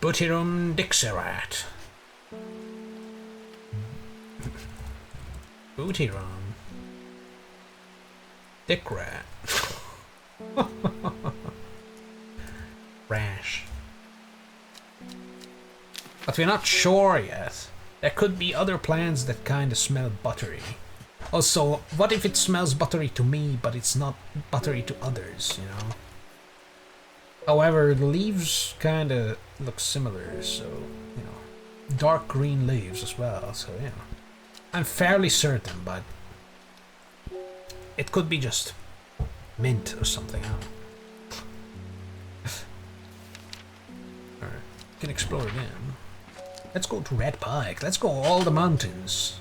Butirum dixerat. Butirum. Dickrat. Rash. But we're not sure yet. There could be other plants that kinda smell buttery. Also, what if it smells buttery to me, but it's not buttery to others, However, the leaves kinda look similar, so, dark green leaves as well, so, I'm fairly certain, but it could be just mint or something, Alright, we can explore again. Let's go to Red Pike, let's go all the mountains.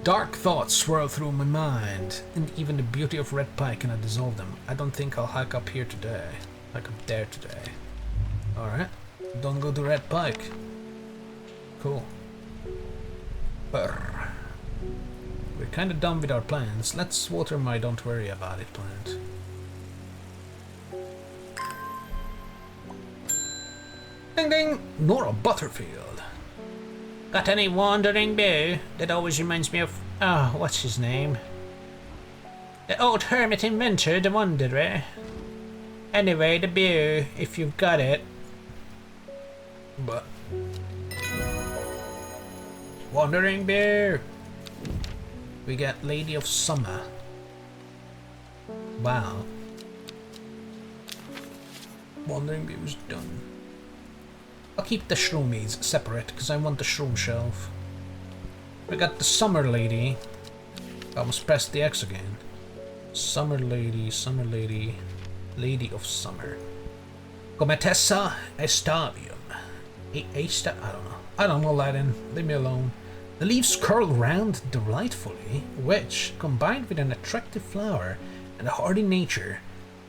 Dark thoughts swirl through my mind, and even the beauty of Red Pike cannot dissolve them. I don't think I'll hike up here today. Hike up there today. Alright. Don't go to Red Pike. Cool. Brr. We're kinda done with our plans. Let's water my don't worry about it plant. Ding ding! Nora Butterfield. Got any wandering bear? That always reminds me of... Oh, what's his name? The old hermit inventor, the Wanderer. Anyway, the beer, if you've got it. But Wandering Bear. We got Lady of Summer. Wow. Wandering Bear was done. I'll keep the shroomies separate because I want the shroom shelf. We got the Summer Lady. I almost pressed the X again. Summer Lady, Summer Lady, Lady of Summer. Cometessa Estavium. I don't know Latin. Leave me alone. The leaves curl round delightfully, which, combined with an attractive flower and a hardy nature,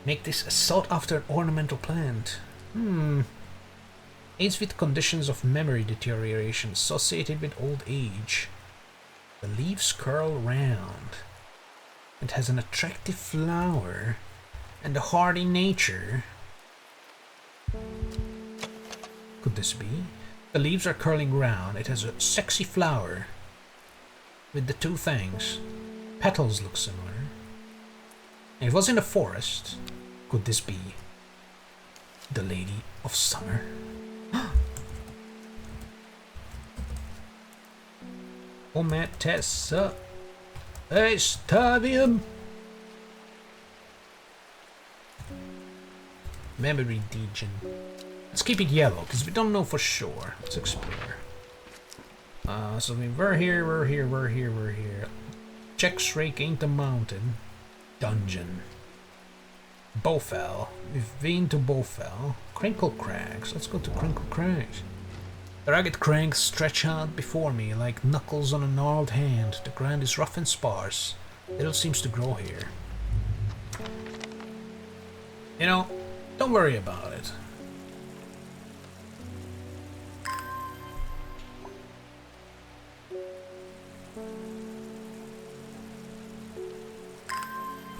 make this a sought-after ornamental plant. Aids with conditions of memory deterioration associated with old age. The leaves curl round. It has an attractive flower and a hardy nature. Could this be? The leaves are curling round. It has a sexy flower with the two things. Petals look similar. And it was in a forest. Could this be the Lady of Summer? Ometessa Estavium. Memory region. Let's keep it yellow, because we don't know for sure. Let's explore. So we're here. Checks Rake ain't a mountain. Dungeon. Bowfell. We've been to Bowfell. Crinkle Crags. Let's go to Crinkle Crags. The ragged crags stretch out before me like knuckles on a gnarled hand. The ground is rough and sparse. Little seems to grow here. You know, don't worry about it.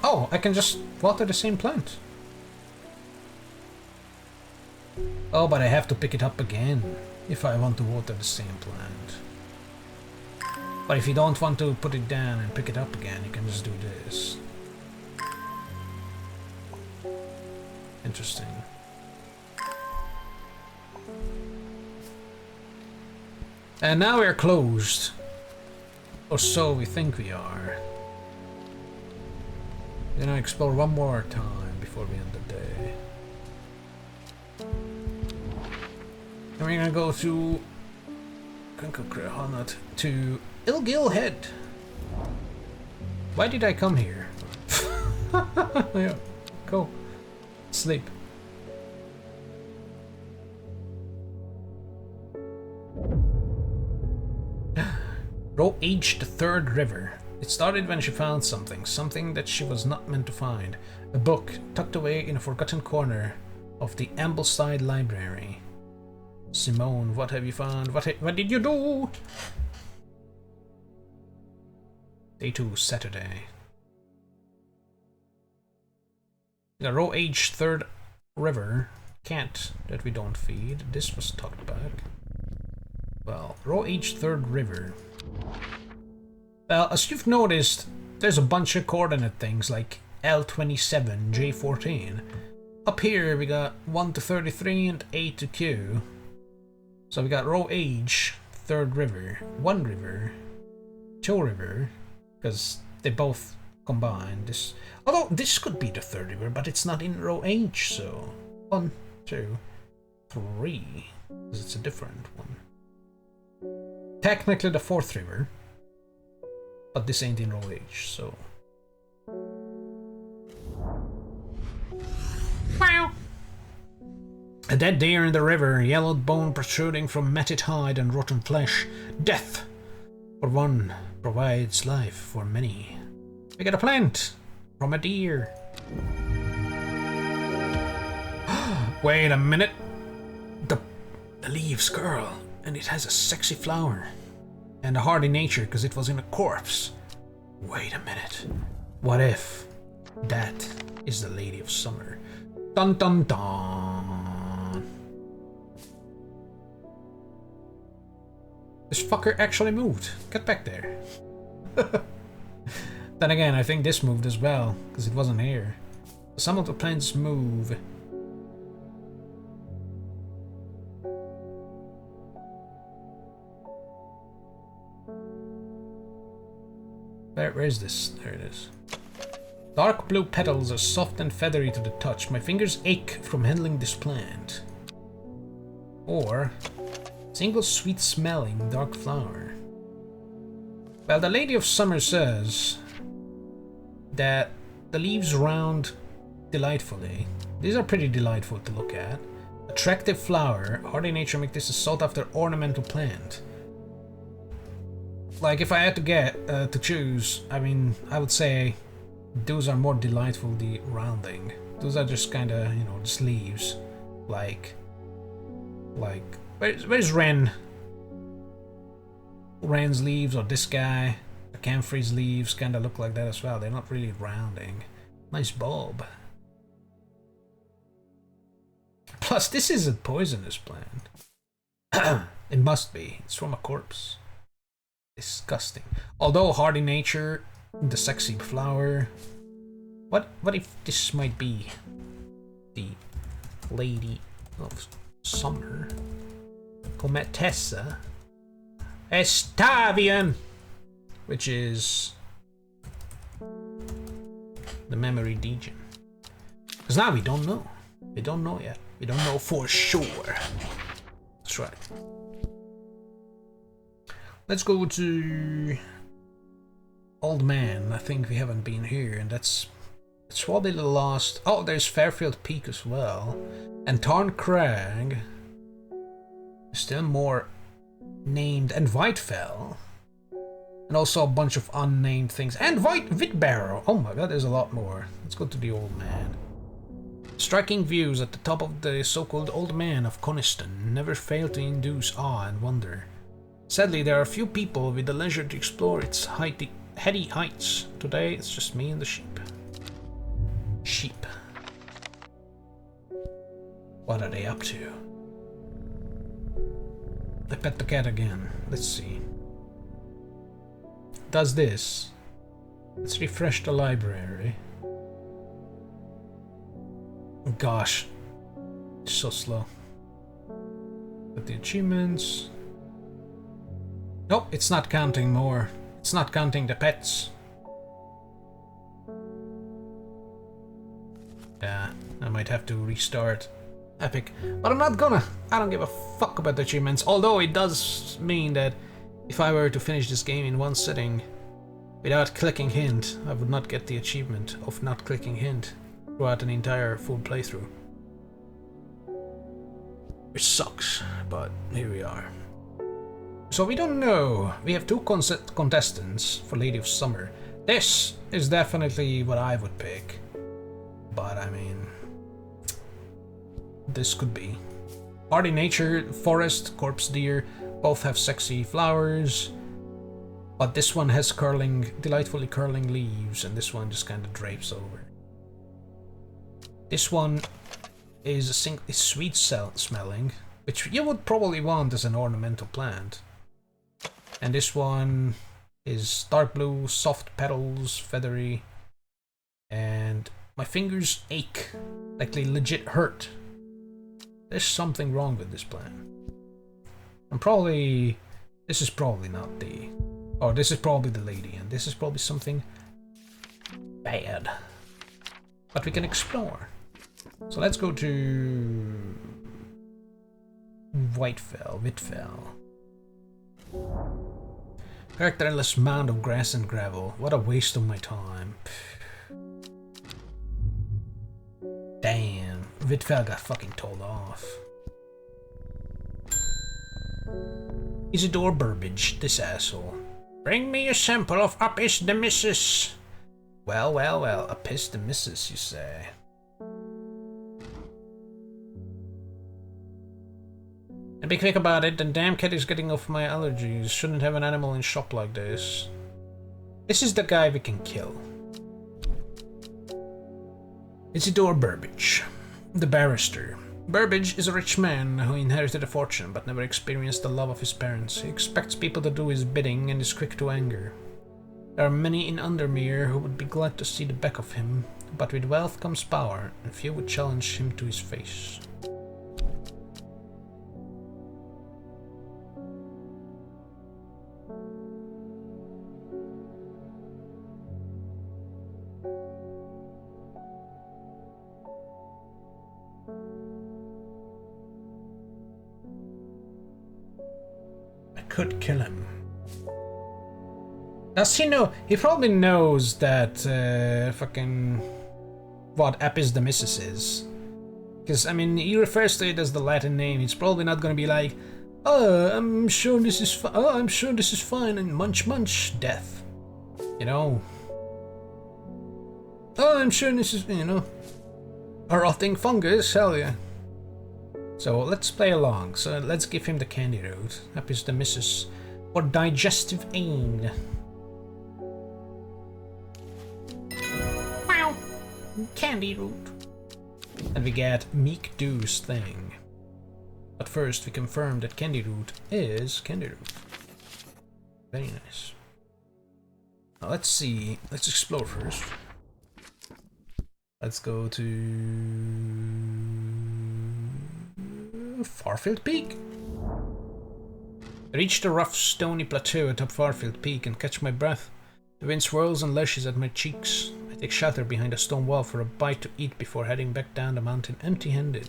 Oh, I can just water the same plant. Oh, but I have to pick it up again if I want to water the same plant. But if you don't want to put it down and pick it up again, you can just do this. Interesting. And now we're closed. Or so we think we are. We're gonna explore one more time before we end the day. And we're gonna go to to Ilgil Head. Why did I come here? Yeah, go. Sleep. Row H, the third river. It started when she found something that she was not meant to find. A book tucked away in a forgotten corner of the Ambleside Library. Simone, what have you found? What did you do? Day 2, Saturday. The Row H, third river. Cat that we don't feed. This was tucked back. Well, Row H, third river. Well, as you've noticed, there's a bunch of coordinate things like L27, J14. Up here we got 1 to 33 and A to Q. So we got Row H, third river, 1 river, 2 river, because they both combine. Although this could be the third river, but it's not in Row H, so 1, 2, 3, because it's a different one. Technically the fourth river. But this ain't in Row H, so... Wow. A dead deer in the river, yellowed bone protruding from matted hide and rotten flesh. Death for one provides life for many. We get a plant from a deer. Wait a minute. The leaves curl, and it has a sexy flower. And a hardy nature, because it was in a corpse. Wait a minute. What if that is the Lady of Summer? Dun dun dun. This fucker actually moved. Get back there. Then again, I think this moved as well, because it wasn't here. Some of the plants move. Where is this? There it is. Dark blue petals are soft and feathery to the touch. My fingers ache from handling this plant. Or, single sweet smelling dark flower. Well, the Lady of Summer says that the leaves round delightfully. These are pretty delightful to look at. Attractive flower. Hardy nature make this a sought after ornamental plant. Like, if I had to get to choose, I mean, I would say those are more delightful, the rounding. Those are just kind of, you know, just leaves. Like, where's Ren? Ren's leaves, or this guy. The Camphor's leaves kind of look like that as well. They're not really rounding. Nice bulb. Plus, this is a poisonous plant. It must be. It's from a corpse. Disgusting. Although hardy nature, the sexy flower. What if this might be the Lady of Summer? Cometessa Estavian, which is the memory degen. Because now we don't know. We don't know yet. We don't know for sure. That's right. Let's go to Old Man. I think we haven't been here, and it's probably the last. Oh, there's Fairfield Peak as well, and Tarn Crag. Still more named, and Whitefell, and also a bunch of unnamed things, and Whitbarrow. Oh my god, there's a lot more. Let's go to the Old Man. Striking views at the top of the so-called Old Man of Coniston never fail to induce awe and wonder. Sadly, there are few people with the leisure to explore its heady heights. Today, it's just me and the sheep. Sheep. What are they up to? I pet the cat again. Let's see. Does this. Let's refresh the library. Gosh. It's so slow. But the achievements. Nope, it's not counting more. It's not counting the pets. Yeah, I might have to restart Epic. But I'm not gonna. I don't give a fuck about the achievements. Although it does mean that if I were to finish this game in one sitting without clicking hint, I would not get the achievement of not clicking hint throughout an entire full playthrough. Which sucks, but here we are. So we don't know. We have two contestants for Lady of Summer. This is definitely what I would pick. But I mean, this could be. Hardy nature, forest, corpse deer, both have sexy flowers. But this one has delightfully curling leaves, and this one just kind of drapes over. This one is sweet smelling, which you would probably want as an ornamental plant. And this one is dark blue, soft petals, feathery, and my fingers ache, like they legit hurt. There's something wrong with this plant. This is probably not the, or this is probably the lady, and this is probably something bad. But we can explore. So let's go to Whitefell. Characterless mound of grass and gravel. What a waste of my time. Damn, Whitefell got fucking told off. Isidore Burbage, this asshole. Bring me a sample of Apis the Missus. Well, Apis the Missus, you say. And be quick about it, the damn cat is getting off my allergies. Shouldn't have an animal in shop like this. This is the guy we can kill. Isidore Burbage, the barrister. Burbage is a rich man who inherited a fortune but never experienced the love of his parents. He expects people to do his bidding and is quick to anger. There are many in Undermere who would be glad to see the back of him, but with wealth comes power, and few would challenge him to his face. could kill him. Does he know? He probably knows that fucking what Apis the Missus is. Because, I mean, he refers to it as the Latin name. He's probably not gonna be like, oh, I'm sure this is I'm sure this is fine, and munch munch, death. You know? Oh, I'm sure this is, you know, a rotting fungus, hell yeah. So let's play along. So let's give him the candy root. Apis the Missus for digestive aid. Wow, candy root. And we get Meek Dew's thing. But first we confirm that candy root is candy root. Very nice. Now let's see. Let's explore first. Let's go to Farfield Peak. I reach the rough stony plateau atop Farfield Peak and catch my breath. The wind swirls and lushes at my cheeks. I take shelter behind a stone wall for a bite to eat before heading back down the mountain empty-handed.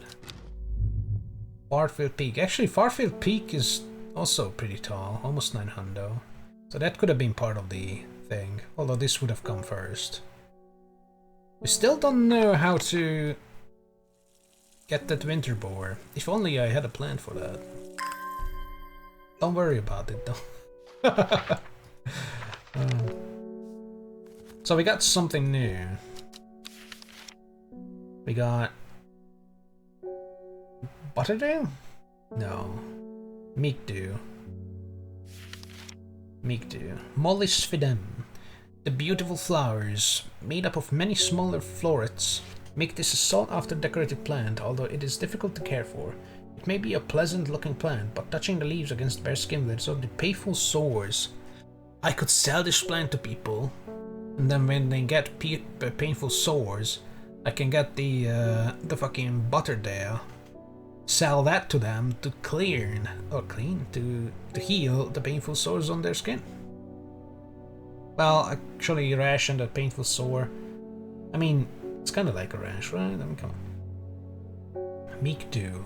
Farfield Peak. Actually, Farfield Peak is also pretty tall, almost 900. So that could have been part of the thing, although this would have come first. We still don't know how to get that winter boar. If only I had a plan for that. Don't worry about it though. So we got something new. We got Butterdew? No. Meek Dew. Meek Dew. Mollis Fidem. The beautiful flowers, made up of many smaller florets, make this a sought-after decorative plant, although it is difficult to care for. It may be a pleasant-looking plant, but touching the leaves against bare skin will result in painful sores. I could sell this plant to people, and then when they get painful sores, I can get the fucking butter there, sell that to them to to heal the painful sores on their skin. Well, actually, rash and a painful sore. I mean, it's kind of like a rash, right? I mean, come on. Meek Dew.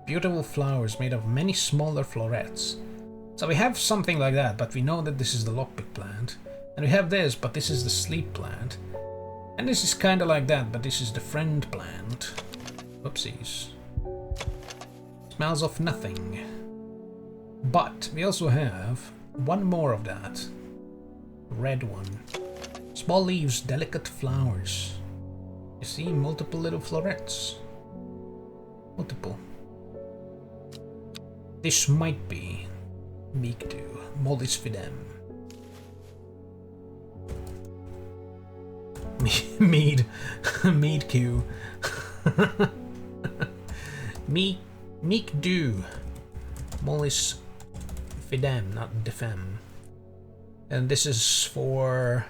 Beautiful flowers made of many smaller florets. So we have something like that, but we know that this is the lockpick plant. And we have this, but this is the sleep plant. And this is kind of like that, but this is the friend plant. Whoopsies. Smells of nothing. But we also have one more of that. Red one. Small leaves, delicate flowers. You see multiple little florets. Multiple. This might be Meek Dew. Mollis Fidem. Mead. Mead Q. Meek Dew. Mollis Fidem, not Defem. And this is for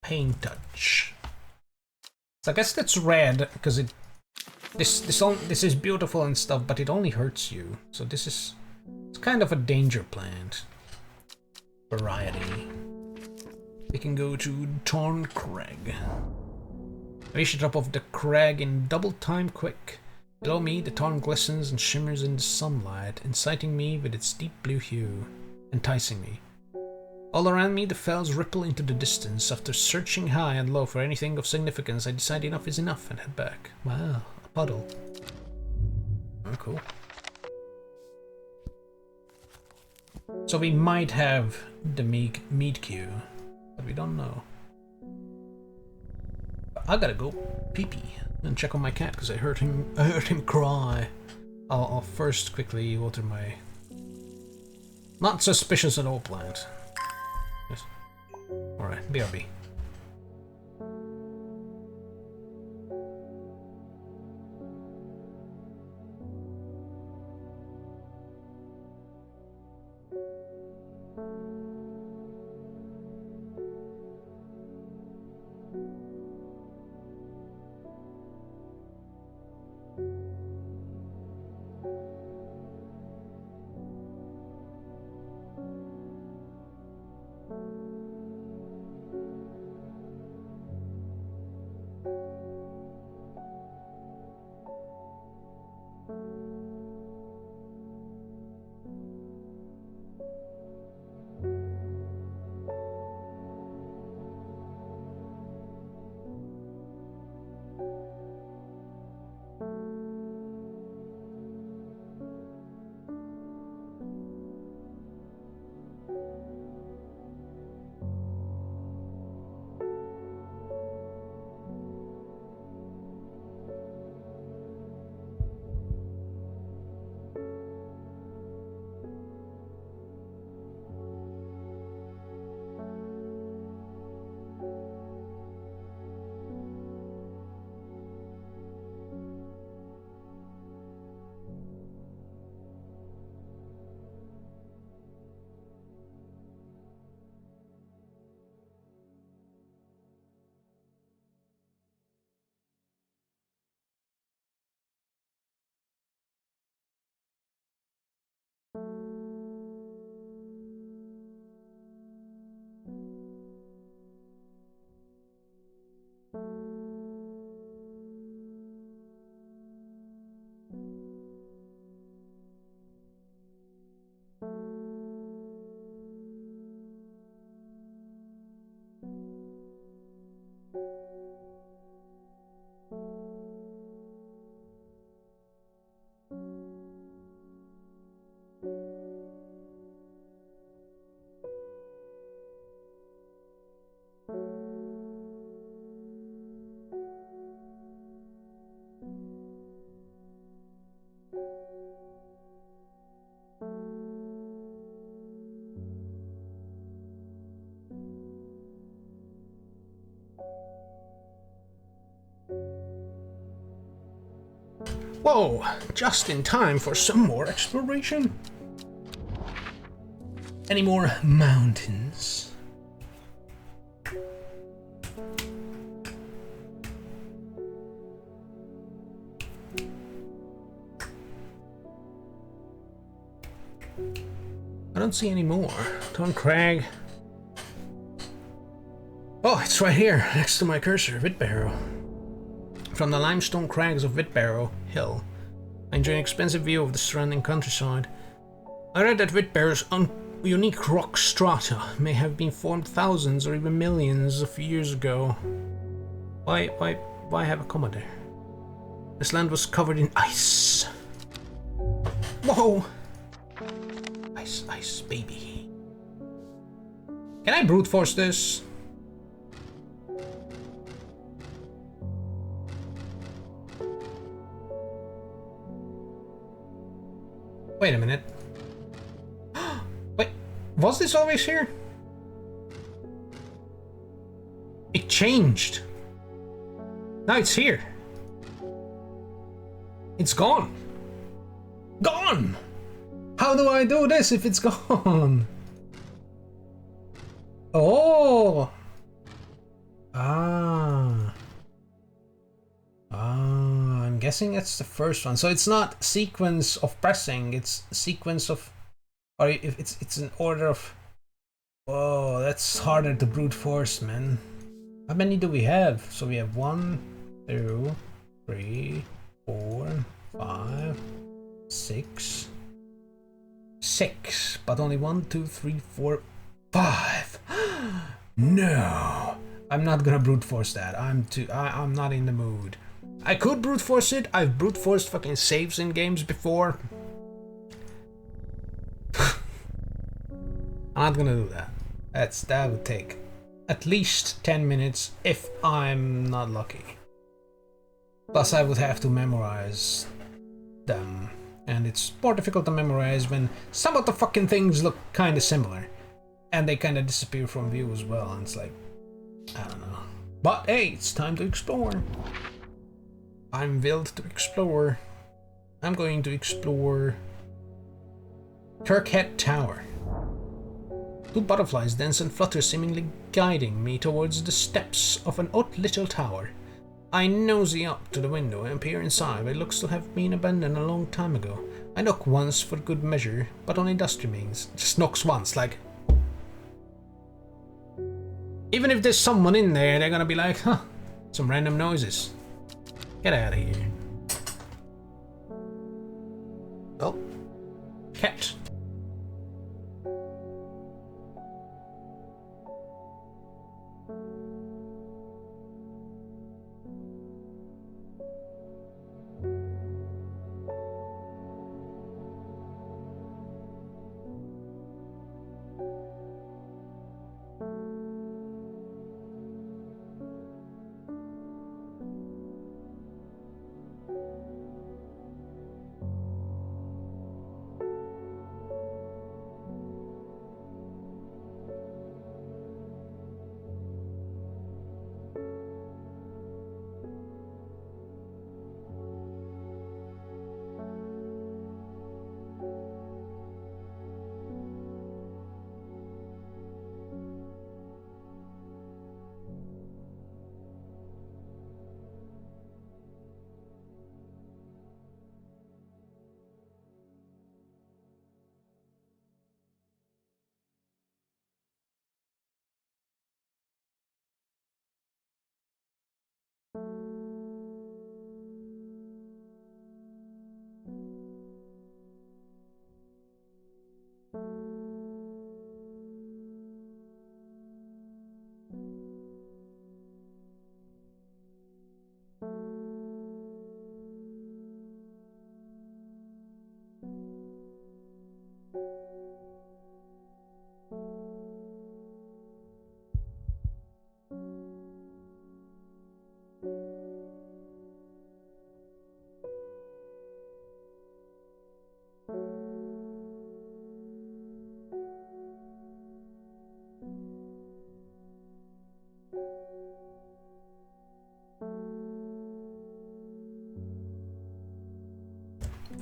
Paint Touch. So I guess that's red because this is beautiful and stuff, but it only hurts you. So it's kind of a danger plant variety. We can go to Torn Crag. Reach the top of the crag in double time quick. Below me, the tarn glistens and shimmers in the sunlight, inciting me with its deep blue hue, enticing me. All around me, the fells ripple into the distance. After searching high and low for anything of significance, I decide enough is enough and head back. Wow, a puddle. Oh, cool. So we might have the mead queue, but we don't know. I gotta go pee-pee and check on my cat because I heard him cry. I'll first quickly water my not suspicious at all plant. Yes. Alright, BRB. Whoa! Just in time for some more exploration. Any more mountains? I don't see any more. Tom Crag. Oh, it's right here, next to my cursor, Whitbarrow. From the limestone crags of Whitbarrow Hill, I enjoy an expansive view of the surrounding countryside. I read that Whitbarrow's unique rock strata may have been formed thousands or even millions of years ago. Why have a comma there? This land was covered in ice. Whoa! Ice, ice, baby. Can I brute force this? Wait a minute. Wait, was this always here? It changed. Now it's here. It's gone. Gone! How do I do this if it's gone? Oh! I'm guessing it's the first one. So it's not sequence of pressing, it's sequence of... Or if it's an order of... Whoa, that's harder to brute force, man. How many do we have? So we have 1, 2, 3, 4, 5, 6. 6, but only 1, 2, 3, 4, 5. No, I'm not gonna brute force that. I'm not in the mood. I could brute force it. I've brute forced fucking saves in games before. I'm not gonna do that. That would take at least 10 minutes if I'm not lucky. Plus I would have to memorize them. And it's more difficult to memorize when some of the fucking things look kind of similar. And they kind of disappear from view as well. And it's like, I don't know. But hey, it's time to explore. I'm willed to explore. I'm going to explore Kirkhead Tower. 2 butterflies dance and flutter, seemingly guiding me towards the steps of an odd little tower. I nosy up to the window and peer inside, but it looks to have been abandoned a long time ago. I knock once for good measure, but only dust remains. Just knocks once, like... Even if there's someone in there, they're gonna be like, huh, some random noises. Get out of here. Oh. Cat.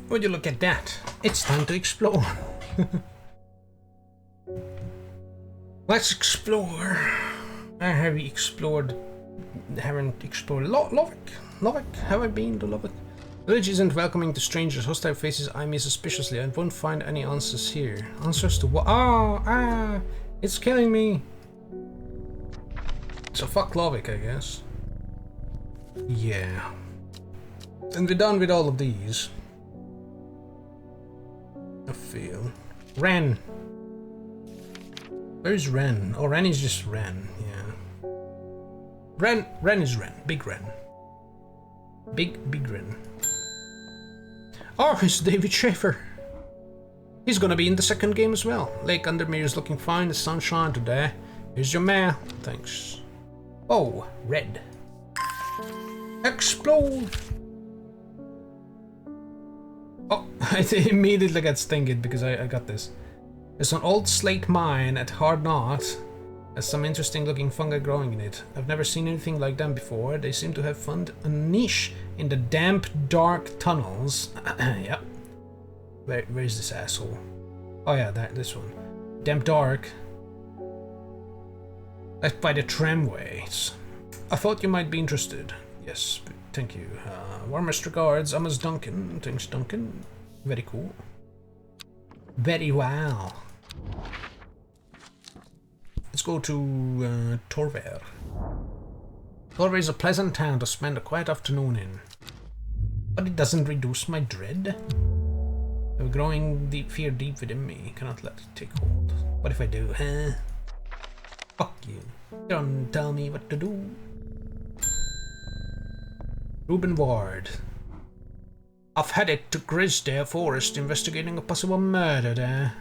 Would you look at that? It's time to explore. Let's explore. Have we explored? Haven't explored Lovick? Have I been to Lovick? Village isn't welcoming to strangers. Hostile faces eye me suspiciously. I won't find any answers here. Answers to what? It's killing me. So fuck Lovick, I guess. Yeah. And we're done with all of these. I feel. Ren. Where's Ren? Oh, Ren is just Ren, yeah. Ren is Ren. Big Ren. Big Ren. Oh, it's David Schaefer. He's gonna be in the second game as well. Lake Undermere is looking fine. The sunshine today. Here's your mare. Thanks. Oh, red. Explode! Oh, I immediately got stinged because I got this. There's an old slate mine at Hard Knot. There's some interesting looking fungi growing in it. I've never seen anything like them before. They seem to have found a niche in the damp, dark tunnels. Yep. Where's this asshole? Oh yeah, this one. Damp, dark. That's by the tramways. I thought you might be interested. Yes, thank you. Warmest regards, Amos Duncan. Thanks, Duncan. Very cool. Very wow. Let's go to Torver. Torver is a pleasant town to spend a quiet afternoon in. But it doesn't reduce my dread. A growing fear deep within me. Cannot let it take hold. What if I do, huh? Fuck you. Don't tell me what to do. Reuben Ward. I've headed to Grisdale Forest investigating a possible murder there.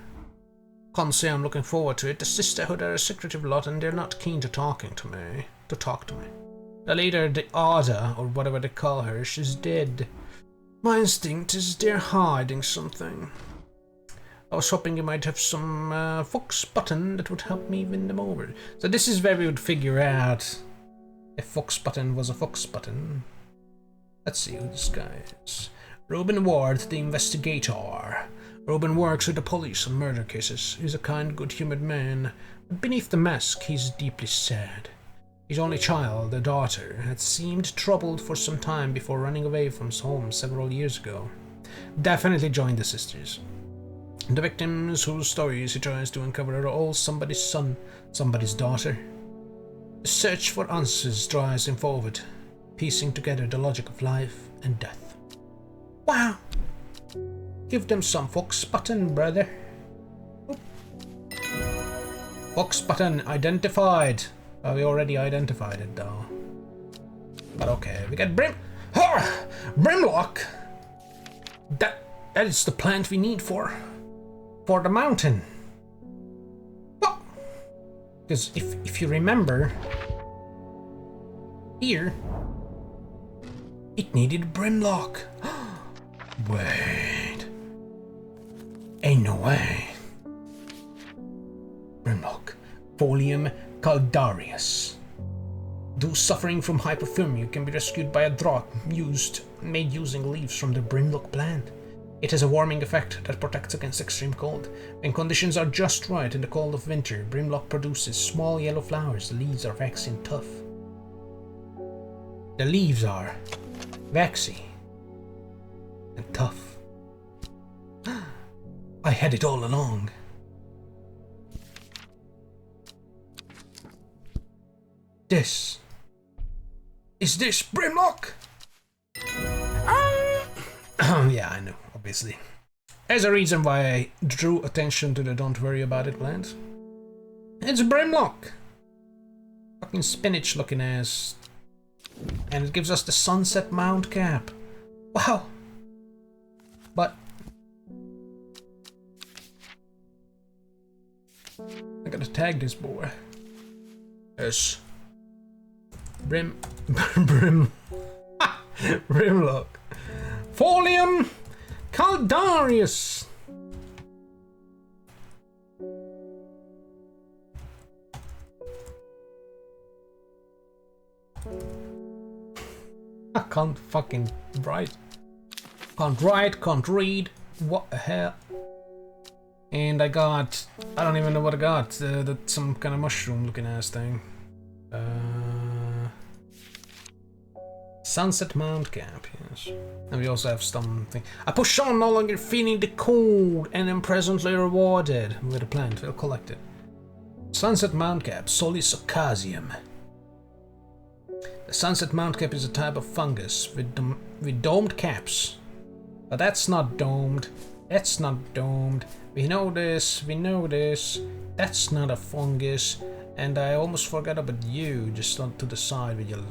Can't say I'm looking forward to it. The Sisterhood are a secretive lot and they're not keen to talk to me. The leader, the Ada, or whatever they call her, she's dead. My instinct is they're hiding something. I was hoping you might have some fox button that would help me win them over. So this is where we would figure out if fox button was a fox button. Let's see who this guy is. Reuben Ward, the investigator. Reuben works with the police on murder cases. He's a kind, good-humored man, but beneath the mask, he's deeply sad. His only child, a daughter, had seemed troubled for some time before running away from home several years ago. Definitely joined the sisters. The victims whose stories he tries to uncover are all somebody's son, somebody's daughter. The search for answers drives him forward, piecing together the logic of life and death. Wow! Give them some fox button, brother. Oop. Fox button identified. Oh, we already identified it though. But okay, we got Brimlock. That is the plant we need for the mountain. Well, because if you remember, here it needed Brimlock. Wait, ain't no way. Brimlock, Folium Caldarius. Those suffering from hypothermia can be rescued by a draught made using leaves from the Brimlock plant. It has a warming effect that protects against extreme cold. When conditions are just right in the cold of winter, Brimlock produces small yellow flowers. The leaves are waxy and tough. The leaves are waxy and tough. I had it all along. Is this Brimlock? Yeah, I know, obviously. There's a reason why I drew attention to the don't worry about it plant. It's Brimlock! Fucking spinach looking ass. And it gives us the sunset mount cap. Wow! But I gotta tag this boy. Yes. Brimlock. Folium Caldarius. I can't fucking write. Can't write, can't read. What the hell? And I got... I don't even know what I got. That's some kind of mushroom looking ass thing. Sunset Mount Cap, yes. And we also have something. I push on, no longer feeling the cold, and am presently rewarded with a plant. We'll collect it. Sunset Mount Cap, Solis ocasium. The Sunset Mount Cap is a type of fungus with domed caps. But that's not domed. That's not domed. We know this. We know this. That's not a fungus. And I almost forgot about you, just on to the side with your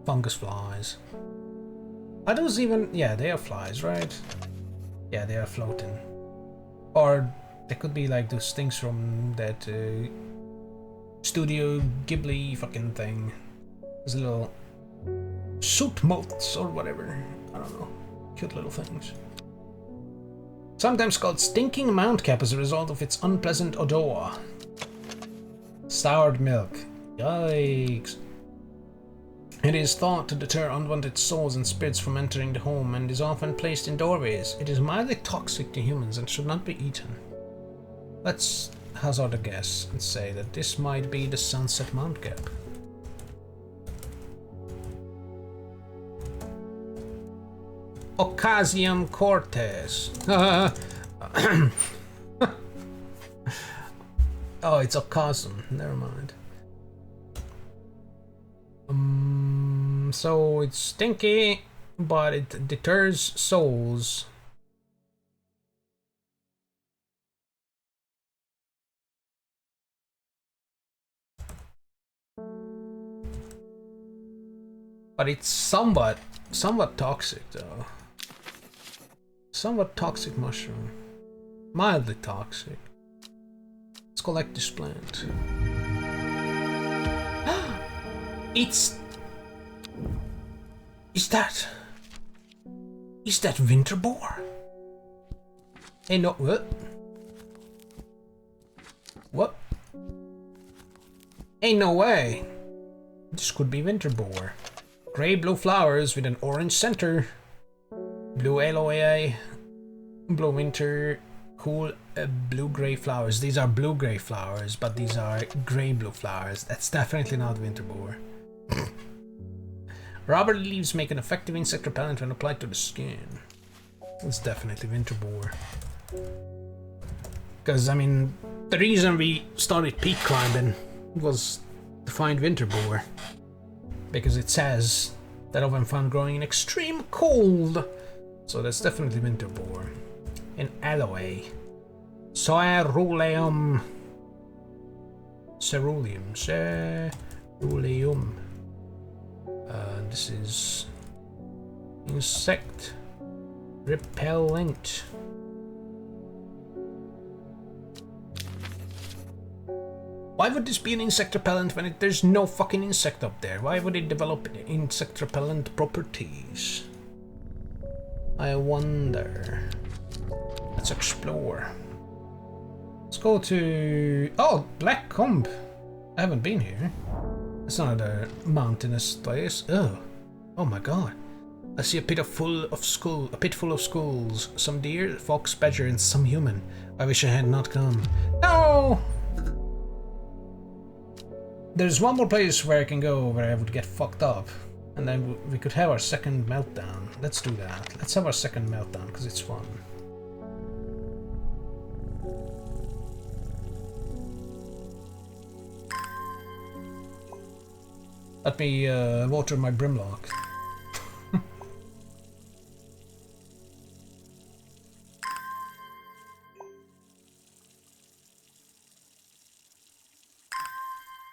fungus flies. Are those even... yeah, they are flies, right? Yeah, they are floating. Or they could be like those things from that Studio Ghibli fucking thing. Those little soot moths or whatever. I don't know. Cute little things. Sometimes called stinking mount cap as a result of its unpleasant odor. Soured milk. Yikes. It is thought to deter unwanted souls and spirits from entering the home and is often placed in doorways. It is mildly toxic to humans and should not be eaten. Let's hazard a guess and say that this might be the Sunset Mount Cap. Ocasium Cortez. Oh, it's Ocasum. Never mind. So it's stinky, but it deters souls. But it's somewhat toxic though. Somewhat toxic mushroom. Mildly toxic. Let's collect this plant. It's... Is that winter boar? Hey, no, what? What? Ain't no way. This could be winter boar. Gray blue flowers with an orange center. Blue LOA. Blue winter. Cool blue gray flowers. These are blue gray flowers, but these are gray blue flowers. That's definitely not winter boar. Rubber leaves make an effective insect repellent when applied to the skin. That's definitely winter boar. Because, I mean, the reason we started peak climbing was to find winter boar. Because it says that often found growing in extreme cold. So that's definitely winter boar. And aloe. Ceruleum. Ceruleum. This is insect repellent. Why would this be an insect repellent when there's no fucking insect up there? Why would it develop insect repellent properties? I wonder. Let's explore. Let's go to... oh, Black Comb. I haven't been here. It's not a mountainous place. Oh my god. I see a pit full of skulls. Some deer, fox, badger, and some human. I wish I had not come. No! There's one more place where I can go where I would get fucked up. And then we could have our second meltdown. Let's do that. Let's have our second meltdown, because it's fun. Let me water my brimlock.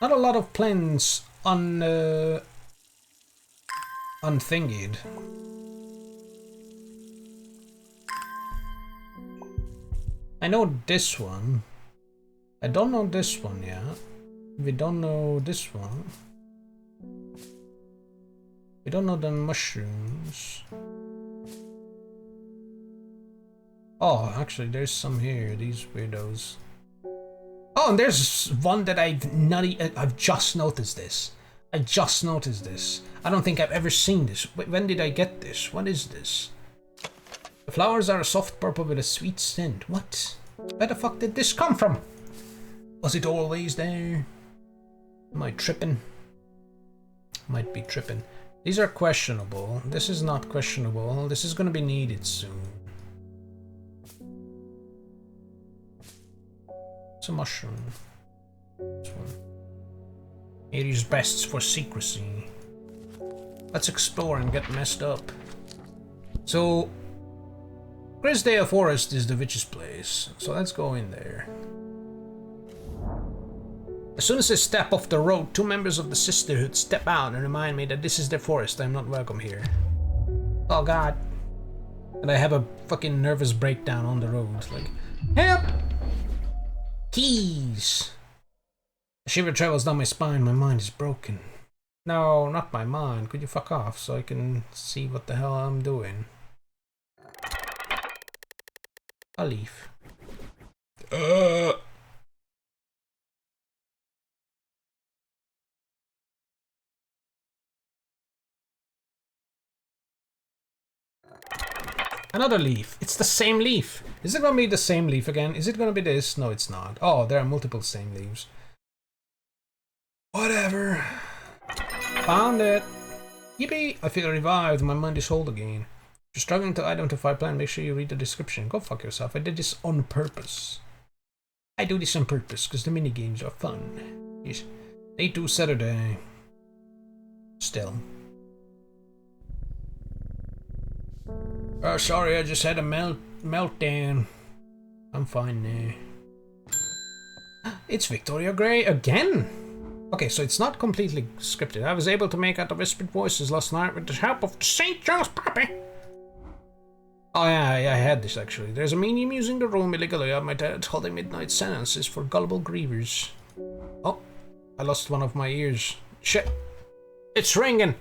Not a lot of plants unthingied. I know this one. I don't know this one yet. We don't know this one. We don't know the mushrooms. Oh, actually, there's some here. These weirdos. Oh, and there's one that I've just noticed this. I just noticed this. I don't think I've ever seen this. When did I get this? What is this? The flowers are a soft purple with a sweet scent. What? Where the fuck did this come from? Was it always there? Am I tripping? Might be tripping. These are questionable. This is not questionable. This is gonna be needed soon. It's a mushroom. This one. Aries bests for secrecy. Let's explore and get messed up. So, Grisdale Forest is the witch's place, so let's go in there. As soon as I step off the road, 2 members of the Sisterhood step out and remind me that this is their forest. I'm not welcome here. Oh god. And I have a fucking nervous breakdown on the road. Like, help! Keys! A shiver travels down my spine. My mind is broken. No, not my mind. Could you fuck off so I can see what the hell I'm doing? A leaf. Another leaf. It's the same leaf. Is it gonna be the same leaf again? Is it gonna be this? No, it's not. Oh, there are multiple same leaves. Whatever. Found it. Yippee! I feel revived. My mind is whole again. If you're struggling to identify a plant, make sure you read the description. Go fuck yourself. I did this on purpose. I do this on purpose because the minigames are fun. Yes. Day 2 Saturday. Still. Oh, sorry, I just had a meltdown. I'm fine now. It's Victoria Gray again! Okay, so it's not completely scripted. I was able to make out the whispered voices last night with the help of St. John's puppy. Oh yeah, I had this actually. There's a medium using the room illegally. My dad holding midnight sentences for gullible grievers. Oh, I lost one of my ears. Shit. It's ringing!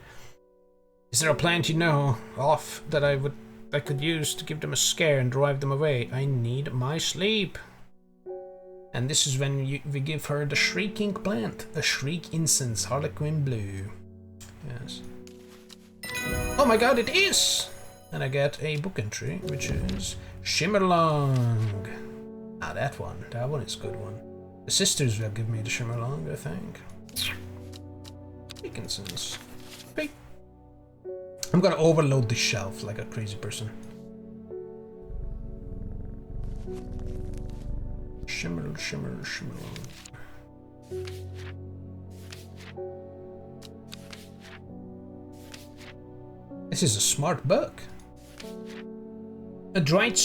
Is there a plant you know of that I could use to give them a scare and drive them away? I need my sleep. And this is when we give her the shrieking plant, a shriek incense, harlequin blue. Yes. Oh my god, it is! And I get a book entry, which is Shimmerlong. Ah, that one is a good one. The sisters will give me the Shimmerlong, I think. Shriek incense. Hey. I'm gonna overload the shelf like a crazy person. Shimmer, shimmer, shimmer. This is a smart book. The dried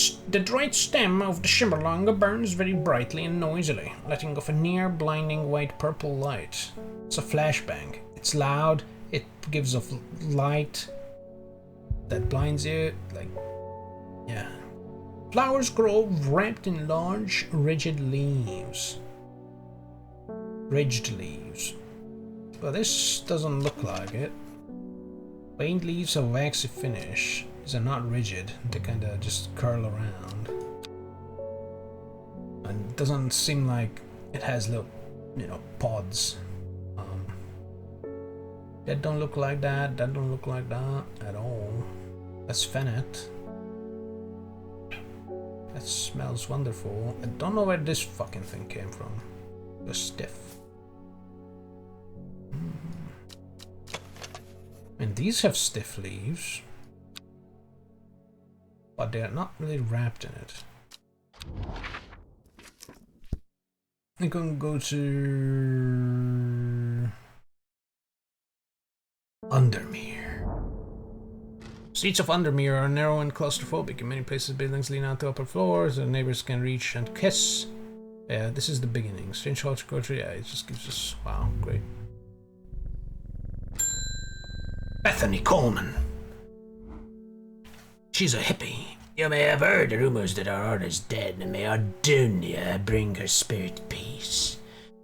stem of the Shimmerlong burns very brightly and noisily, letting off a near blinding white purple light. It's a flashbang. It's loud. It gives off light that blinds you. Like, yeah. Flowers grow wrapped in large, rigid leaves. Ridged leaves. Well, this doesn't look like it. Veined leaves have waxy finish. These are not rigid. They kind of just curl around. And it doesn't seem like it has little, pods. That don't look like that. That don't look like that at all. That's Fennec. That smells wonderful. I don't know where this fucking thing came from. It was stiff. And these have stiff leaves. But they're not really wrapped in it. I'm gonna go to Undermere. Streets of Undermere are narrow and claustrophobic. In many places, buildings lean out to upper floors, and neighbors can reach and kiss. Yeah, this is the beginning. Strange horticulture, yeah, it just gives us... Wow, great. Bethany Coleman. She's a hippie. You may have heard the rumors that our art is dead, and may Ardunia bring her spirit peace.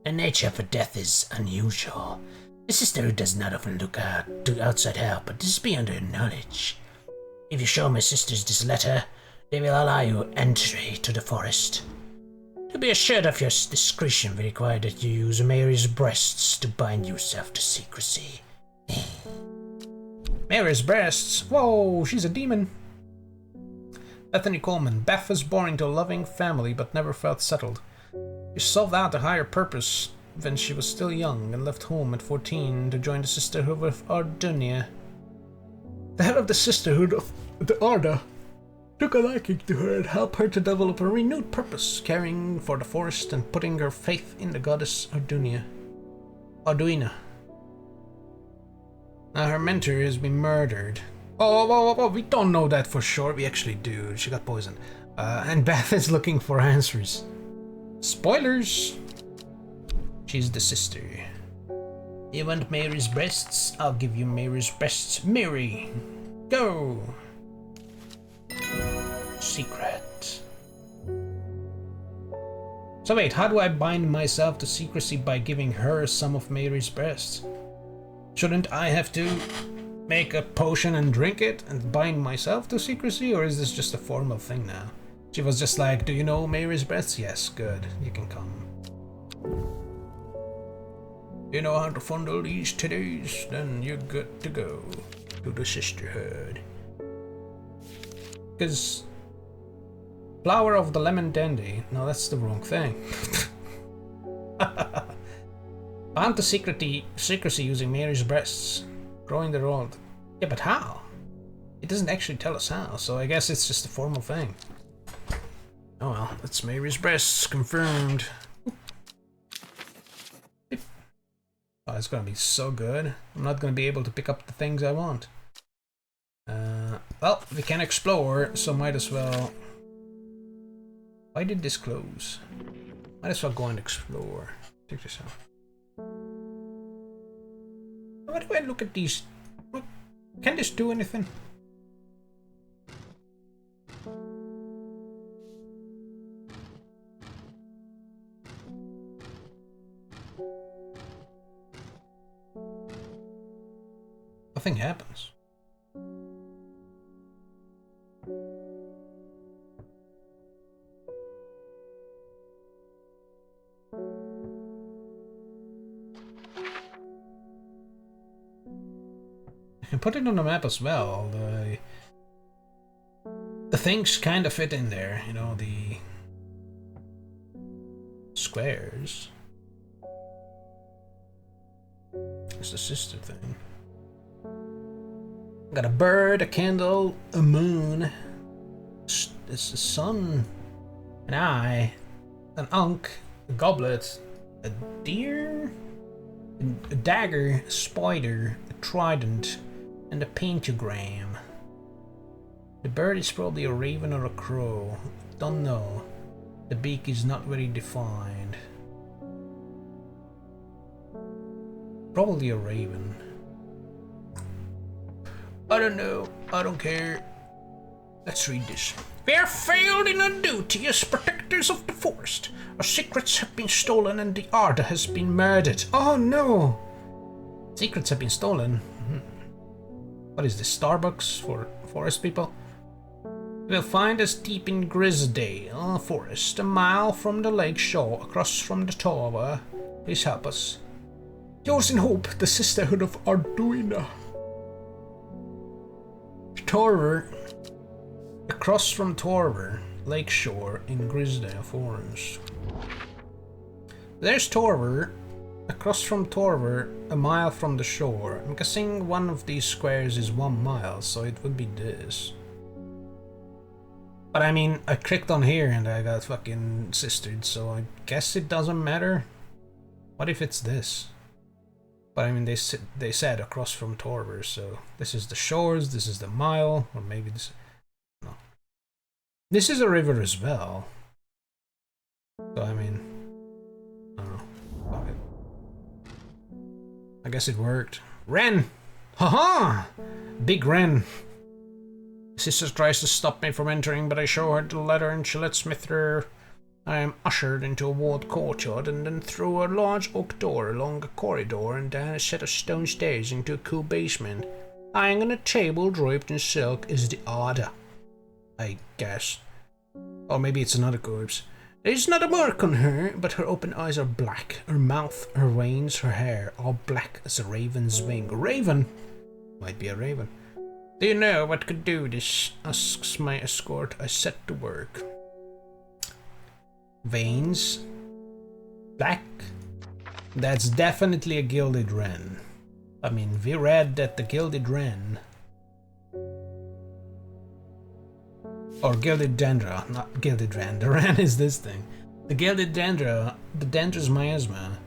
The nature of her death is unusual. The sisterhood does not often look out to outside help, but this is beyond her knowledge. If you show my sisters this letter, they will allow you entry to the forest. To be assured of your discretion, we require that you use Mary's breasts to bind yourself to secrecy. Mary's breasts? Whoa, she's a demon. Bethany Coleman. Beth was born into a loving family but never felt settled. She sought out a higher purpose when she was still young and left home at 14 to join the Sisterhood of Ardunia. The head of the Sisterhood of the Arda took a liking to her and helped her to develop a renewed purpose, caring for the forest and putting her faith in the goddess Arduina. Now her mentor has been murdered. Oh, we don't know that for sure. We actually do. She got poisoned. And Beth is looking for answers. Spoilers! She's the sister. You want Mary's breasts? I'll give you Mary's breasts. Mary! Go! Secret. So wait, how do I bind myself to secrecy by giving her some of Mary's breasts? Shouldn't I have to make a potion and drink it and bind myself to secrecy, or is this just a formal thing now? She was just like, do you know Mary's breasts? Yes, good, you can come. You know how to fondle these titties? Then you're good to go to the sisterhood. Because flower of the lemon dandy. No, that's the wrong thing. Bound to secrecy using Mary's breasts. Growing the road. Yeah, but how? It doesn't actually tell us how, so I guess it's just a formal thing. Oh well, that's Mary's breasts, confirmed. Oh, it's gonna be so good. I'm not gonna be able to pick up the things I want. Well, we can explore, so might as well... Why did this close? Might as well go and explore. Check this out. Why do I look at these? What? Can this do anything? Nothing happens. I can put it on the map as well. The things kind of fit in there, you know, the squares. It's the sister thing. Got a bird, a candle, a moon. It's the sun, an eye, an ankh, a goblet, a deer, a dagger, a spider, a trident, and a pentagram. The bird is probably a raven or a crow. Don't know. The beak is not very defined. Probably a raven. I don't know. I don't care. Let's read this. We have failed in our duty as protectors of the forest. Our secrets have been stolen and the Arda has been murdered. Oh no! Secrets have been stolen? What is this, Starbucks for forest people? You will find us deep in Grisdale Forest, a mile from the lake shore, across from the tower. Please help us. Yours in hope, the Sisterhood of Arduina. Torver, across from Torver, Lakeshore in Grisdale Forest. There's Torver, across from Torver, a mile from the shore. I'm guessing one of these squares is 1 mile, so it would be this. But I mean, I clicked on here and I got fucking sistered, so I guess it doesn't matter. What if it's this? But I mean, they said across from Torver, so this is the shores, this is the mile, or maybe this... No. This is a river as well. So I mean... I don't know. Fuck it. I guess it worked. Ren! Haha! Big Ren! Sister tries to stop me from entering, but I show her the letter and she lets me through. I am ushered into a walled courtyard and then through a large oak door along a corridor and down a set of stone stairs into a cool basement. Lying on a table draped in silk is the Arda, I guess. Or maybe it's another corpse. There is not a mark on her, but her open eyes are black. Her mouth, her veins, her hair, all black as a raven's wing. A raven? Might be a raven. Do you know what could do this? Asks my escort. I set to work. Veins. Black. That's definitely a gilded wren. I mean, we read that the gilded wren... Or gilded dendra, not gilded wren. The wren is this thing. The gilded dendra, the dendra's miasma.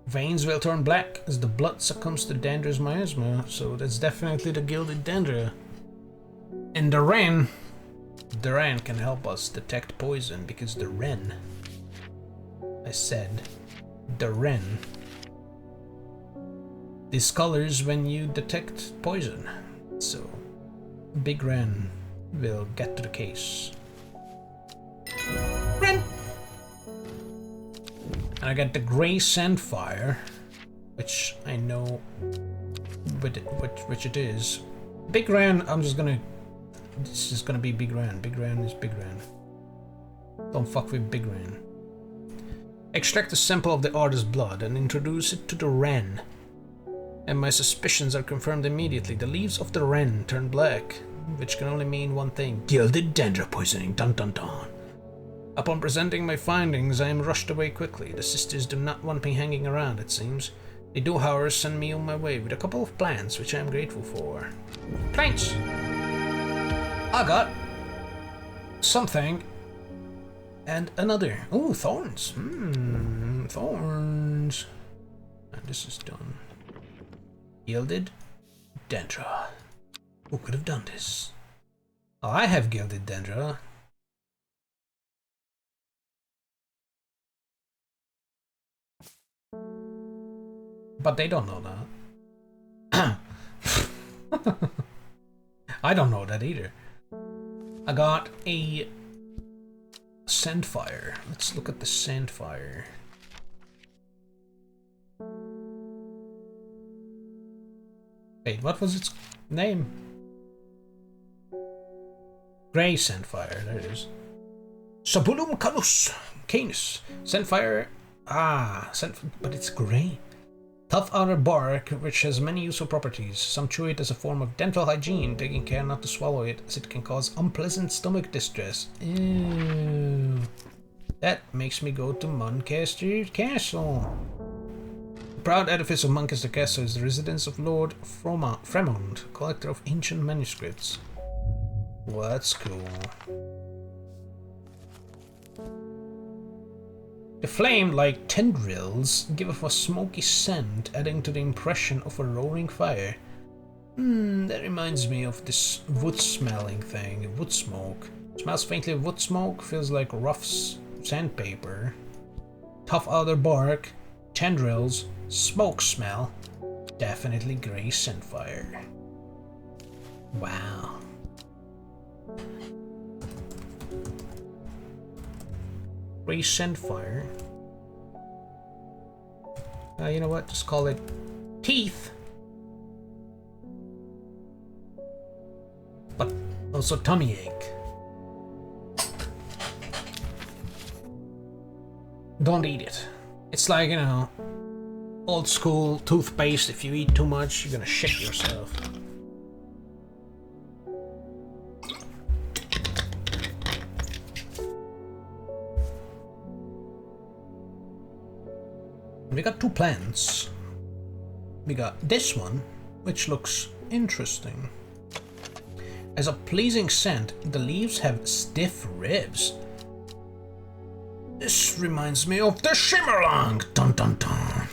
Veins will turn black as the blood succumbs to dendra's miasma, so that's definitely the gilded dendra. And the wren can help us detect poison because the wren, I said, the wren discolors when you detect poison, so Big Wren will get to the case. Wren! And I got the Grey Sandfire, which I know which it is. Big Wren, I'm just gonna... This is gonna be Big Wren. Big Wren is Big Wren. Don't fuck with Big Wren. Extract a sample of the artist's blood and introduce it to the wren. And my suspicions are confirmed immediately. The leaves of the wren turn black, which can only mean one thing. Gilded dendra poisoning. Dun dun dun. Upon presenting my findings, I am rushed away quickly. The sisters do not want me hanging around, it seems. They do, however, send me on my way with a couple of plants, which I am grateful for. Plants! I got something and another. Oh, thorns. Thorns. And this is done. Gilded dendra. Who could have done this? Oh, I have gilded dendra. But they don't know that. I don't know that either. I got a Sandfire. Let's look at the Sandfire. Wait, what was its name? Grey Sandfire, there it is. Sabulum Canis. Sandfire. But it's grey. Tough outer bark, which has many useful properties. Some chew it as a form of dental hygiene, taking care not to swallow it, as it can cause unpleasant stomach distress. Ew. That makes me go to Muncaster Castle. The proud edifice of Muncaster Castle is the residence of Lord Fremont, collector of ancient manuscripts. Well, that's cool. The flame-like tendrils give off a smoky scent, adding to the impression of a roaring fire. That reminds me of this wood-smelling thing, wood smoke. Smells faintly of wood smoke, feels like rough sandpaper. Tough outer bark, tendrils, smoke smell. Definitely grey Sandfire. Wow. Grey Sandfire. You know what? Just call it teeth. But also tummy ache. Don't eat it. It's like, you know, old school toothpaste. If you eat too much, you're gonna shit yourself. We got two plants. We got this one, which looks interesting. As a pleasing scent, the leaves have stiff ribs. This reminds me of the Shimmerlang! Dun dun dun!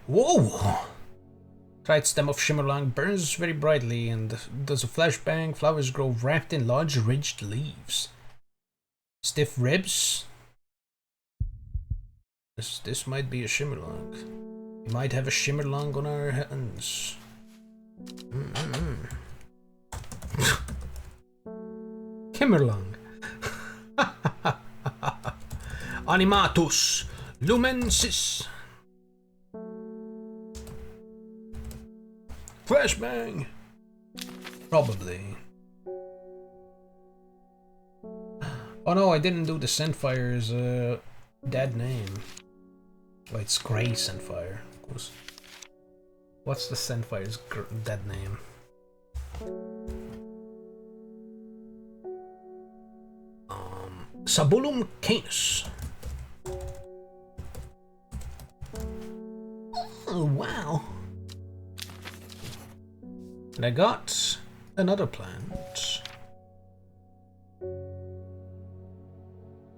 Whoa! Dried stem of Shimmerlang burns very brightly and does a flashbang. Flowers grow wrapped in large ridged leaves. Stiff ribs. This might be a Shimmerlang. We might have a Shimmerlang on our hands. Shimmerlang. Animatus lumensis. Flashbang. Probably. Oh no, I didn't do the Sandfire's dead name. Oh, it's Grey Sandfire, of course. What's the Sandfire's dead name? Sabulum Canis. Oh, wow. And I got another plant.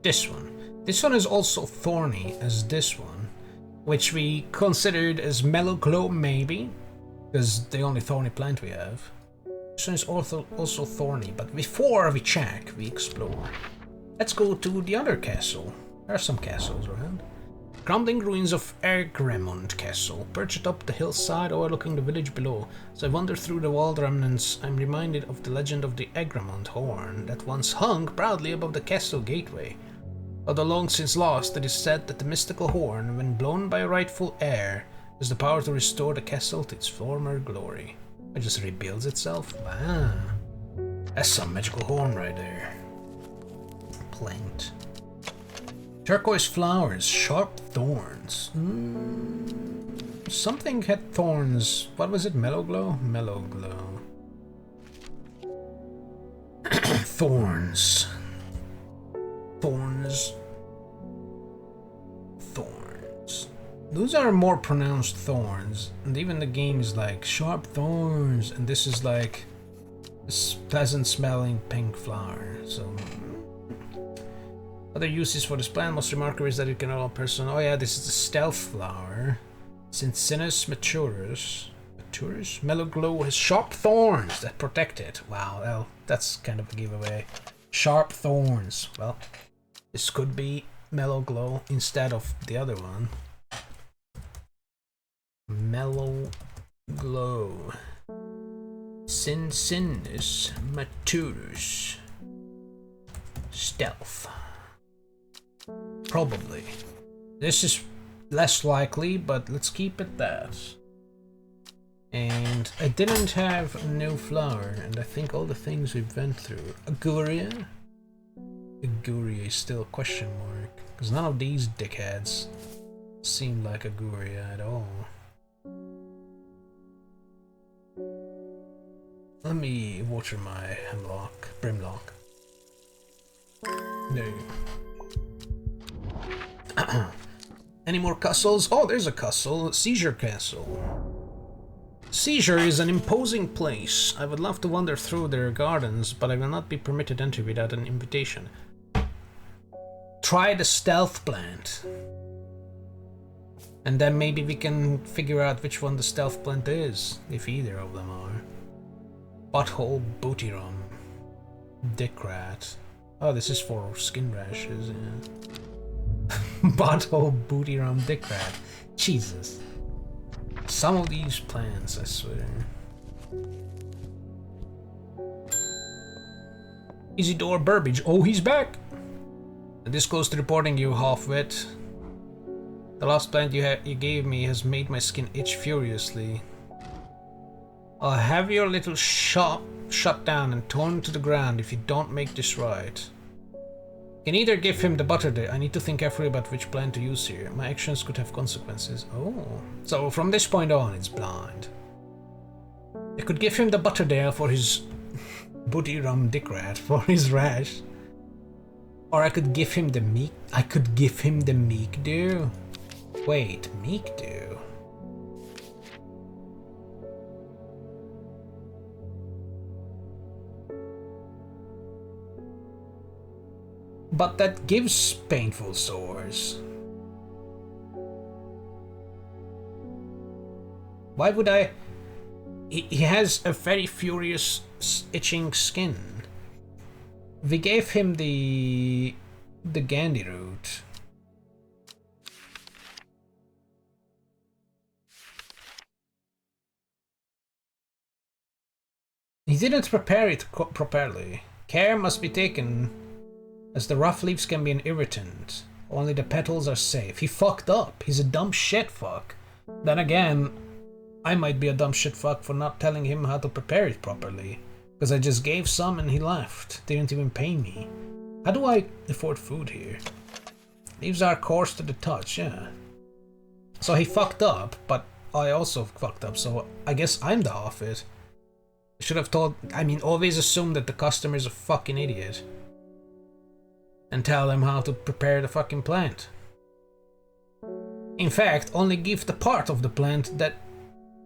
This one. This one is also thorny as this one, which we considered as Mellow Glow maybe, because the only thorny plant we have. This one is also thorny, but before we check, we explore. Let's go to the other castle. There are some castles around. Crumbling ruins of Egremont Castle, perched up the hillside overlooking the village below. As I wander through the walled remnants, I'm reminded of the legend of the Egremont horn that once hung proudly above the castle gateway. Although long since lost, it is said that the mystical horn, when blown by a rightful heir, has the power to restore the castle to its former glory. It just rebuilds itself? Wow. That's some magical horn right there. Plant. Turquoise flowers, sharp thorns. Something had thorns. What was it? Mellow Glow? Mellow Glow. Thorns. Thorns. Thorns. Those are more pronounced thorns. And even the game is like sharp thorns. And this is like this pleasant smelling pink flower. So other uses for this plant, most remarkable is that it can allow a person. Oh yeah, this is the stealth flower. Cincinus maturus. Maturus? Mellow Glow has sharp thorns that protect it. Wow, well, that's kind of a giveaway. Sharp thorns. Well, this could be Mellow Glow instead of the other one. Mellow Glow. Cincinus maturus. Stealth. Probably. This is less likely, but let's keep it that. And I didn't have a new flower, and I think all the things we went through. Aguria? Aguria is still a question mark, because none of these dickheads seem like Aguria at all. Let me water my hemlock, brimlock. There you go. Any more castles? Oh, there's a castle. Seizure Castle. Seizure is an imposing place. I would love to wander through their gardens, but I will not be permitted entry without an invitation. Try the stealth plant. And then maybe we can figure out which one the stealth plant is, if either of them are. Butthole Booty Rum. Dick Rat. Oh, this is for skin rashes, yeah. Butthole Booty Rum Dick Rat. Jesus. Some of these plants, I swear. Isidore Burbage. Oh, he's back! This goes to reporting you, half-wit. The last plant you gave me has made my skin itch furiously. I'll have your little shop shut down and torn to the ground if you don't make this right. You can either give him the butter day. I need to think carefully about which plant to use here. My actions could have consequences. Oh. So from this point on, it's blind. I could give him the butterdale for his booty rum dick rat, for his rash. Or I could give him the meek. I could give him the meek dew. Wait, meek dew. But that gives painful sores. Why would I? He has a very furious itching skin. We gave him the Gandhi root. He didn't prepare it properly. Care must be taken, as the rough leaves can be an irritant. Only the petals are safe. He fucked up. He's a dumb shit fuck. Then again, I might be a dumb shit fuck for not telling him how to prepare it properly. Because I just gave some and he left. Didn't even pay me. How do I afford food here? Leaves are coarse to the touch, yeah. So he fucked up, but I also fucked up, so I guess I'm the half-it. Should have told, I mean, always assume that the customer's a fucking idiot. And tell them how to prepare the fucking plant. In fact, only give the part of the plant that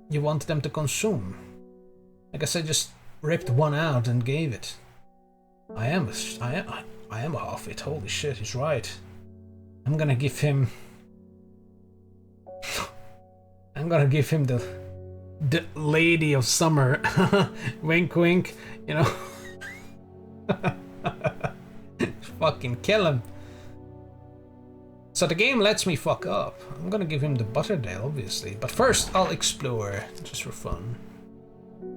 you want them to consume. I guess I just ripped one out and gave it. I am a half-it, holy shit, he's right. I'm gonna give him the Lady of Summer. Wink wink, you know. Fucking kill him. So the game lets me fuck up. I'm gonna give him the Butterdale, obviously. But first, I'll explore, just for fun.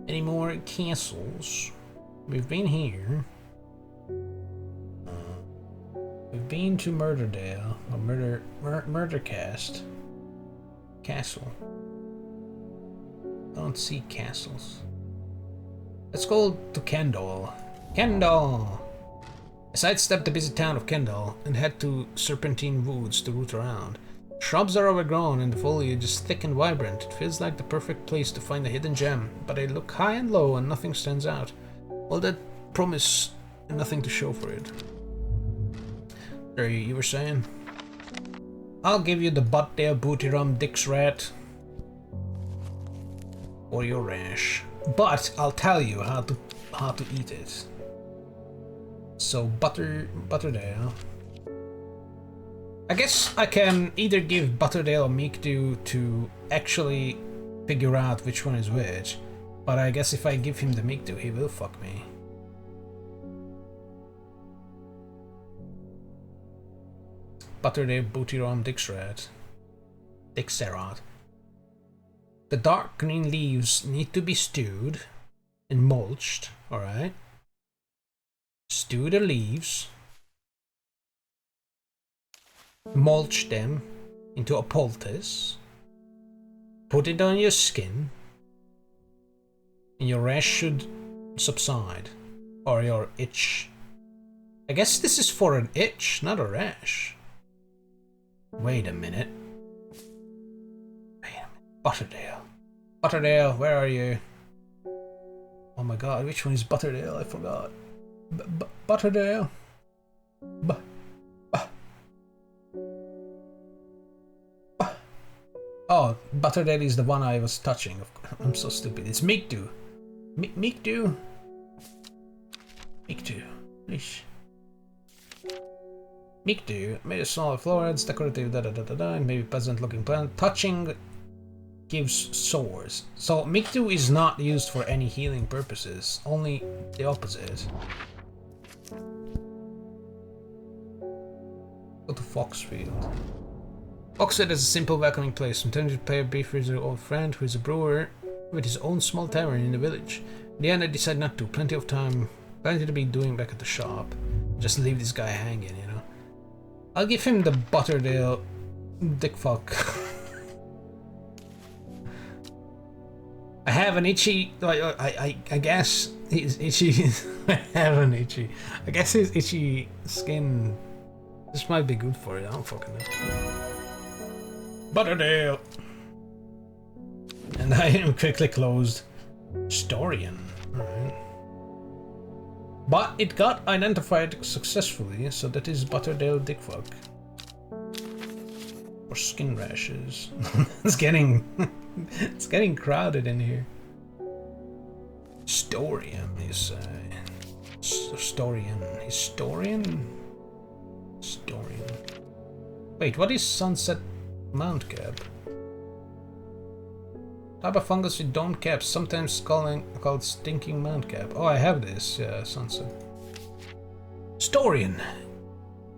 Any more castles? We've been here. We've been to Murderdale, or Murdercast. Castle. I don't see castles. Let's go to Kendall. Kendall! I sidestepped the busy town of Kendall and head to Serpentine Woods to root around. Shrubs are overgrown and the foliage is thick and vibrant. It feels like the perfect place to find a hidden gem, but I look high and low and nothing stands out. All that promise and nothing to show for it. Sorry, you were saying? I'll give you the Buttdale Booty Rum Dick's Rat. Or your rash. But I'll tell you how to eat it. So Butterdale. I guess I can either give Butterdale or Meekdew to actually figure out which one is which. But I guess if I give him the Meekdew, he will fuck me. Butterdale Booty Rum Dixrat. Dixerat. The dark green leaves need to be stewed and mulched, alright? Stew the leaves. Mulch them into a poultice. Put it on your skin. And your rash should subside. Or your itch. I guess this is for an itch, not a rash. Wait a minute. Butterdale. Butterdale, where are you? Oh my god, which one is Butterdale? I forgot. Butterdale. Oh, Butterdale is the one I was touching. I'm so stupid. It's Meekdew. Meekdew? Meekdew. Please. Meekdew. Made of smaller florets, decorative, and maybe pleasant looking plant. Touching gives sores. So Meekdew is not used for any healing purposes. Only the opposite. Go to Foxfield. Foxfield is a simple welcoming place. Sometimes you play a brief with your old friend who is a brewer with his own small tavern in the village. In the end I decided not to. Plenty of time. Plenty to be doing back at the shop. Just leave this guy hanging, you know. I'll give him the Butterdale dickfuck. I have an itchy. I guess his itchy. I have an itchy. I guess his itchy skin. This might be good for it. I don't fucking know. Butterdale. And I am quickly closed. Storian. Alright. But it got identified successfully, so that is Butterdale dickfuck. Or skin rashes. It's getting crowded in here. Storian is Historian. Wait, what is Sunset Mount Cap? Type of fungus with domed caps, sometimes called stinking mount cap. Oh, I have this. Yeah, Sunset. Storian.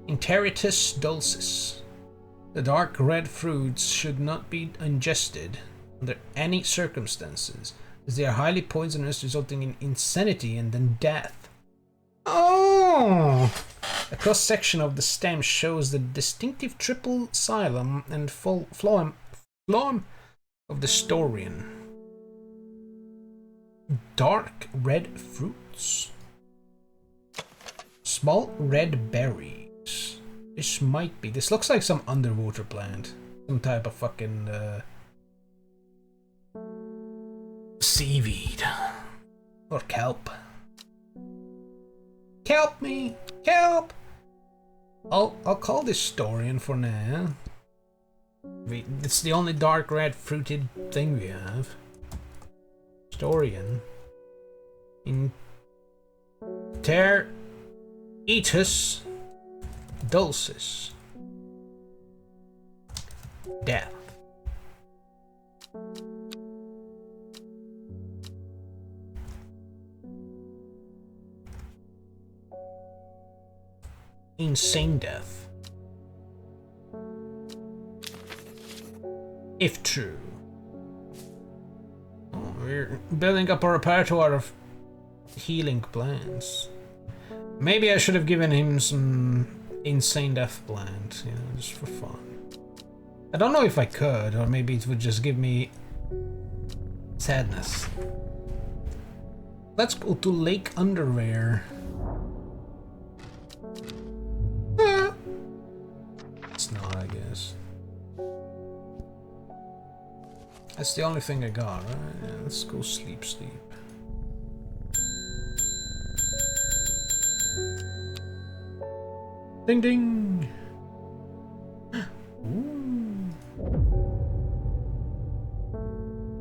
Interitus dulcis. The dark red fruits should not be ingested under any circumstances, as they are highly poisonous, resulting in insanity and then death. Oh! A cross-section of the stem shows the distinctive triple xylem and phloem of the Storian. Dark red fruits. Small red berries. This looks like some underwater plant. some type of fucking seaweed or kelp. Kelp me, kelp. I'll call this Storian for now. It's the only dark red fruited thing we have. Storian. Inter Etus Dulcis. Death. Insane death. If true. Oh, we're building up a repertoire of healing plants. Maybe I should have given him some insane death plant, you know, just for fun. I don't know if I could, or maybe it would just give me sadness. Let's go to Lake Underwear. It's not, I guess. That's the only thing I got, right? Yeah, let's go sleep. Ding ding! Ooh.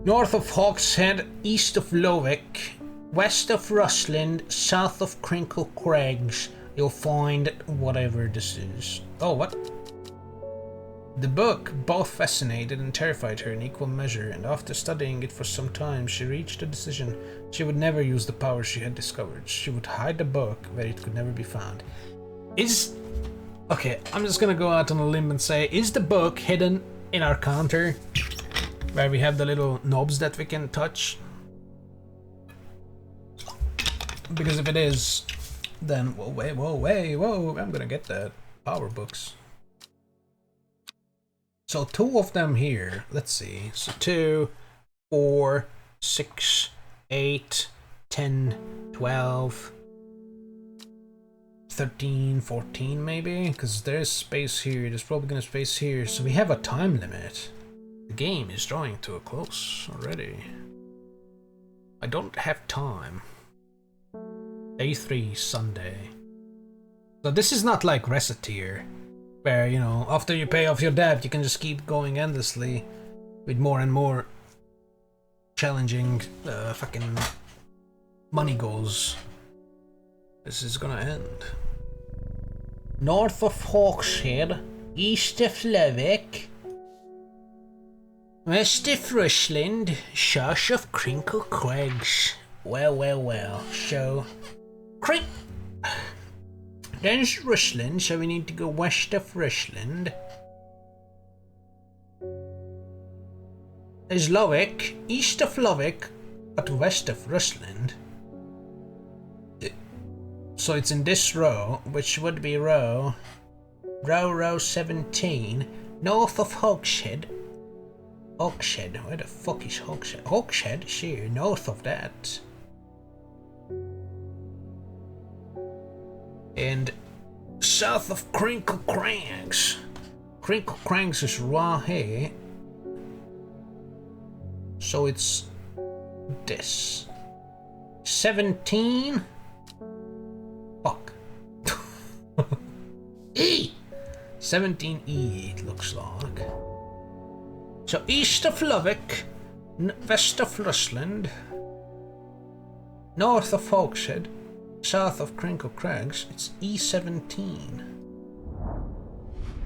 North of Hawkshead, east of Lowick, west of Rusland, south of Crinkle Crags, you'll find whatever this is. Oh, what? The book both fascinated and terrified her in equal measure, and after studying it for some time, she reached a decision. She would never use the power she had discovered. She would hide the book where it could never be found. Okay, I'm just gonna go out on a limb and say, is the book hidden in our counter? Where we have the little knobs that we can touch? Because if it is, then whoa, I'm gonna get that. Power books. So 2 of them here, let's see. So 2, 4, 6, 8, 10, 12, 13, 14 maybe? Because there's space here, there's probably gonna be space here. So we have a time limit. The game is drawing to a close already. I don't have time. Day 3, Sunday. So this is not like Recettear, where, you know, after you pay off your debt, you can just keep going endlessly with more and more challenging fucking money goals. This is gonna end. North of Hawkshead, east of Lowick, west of Rusland, south of Crinkle Crags. Well. So, there's Rusland, so we need to go west of Rusland. There's Lowick, east of Lowick, but west of Rusland. So it's in this row, which would be row 17, north of Hawkshead. Hawkshead, where the fuck is Hawkshead? Hawkshead, sure, north of that. And south of Crinkle Crags. Crinkle Crags is right here. So it's this. 17. Fuck. E! 17E it looks like. So east of Lowick, west of Rusland, north of Hawkshead, south of Crinkle Crags, it's E17.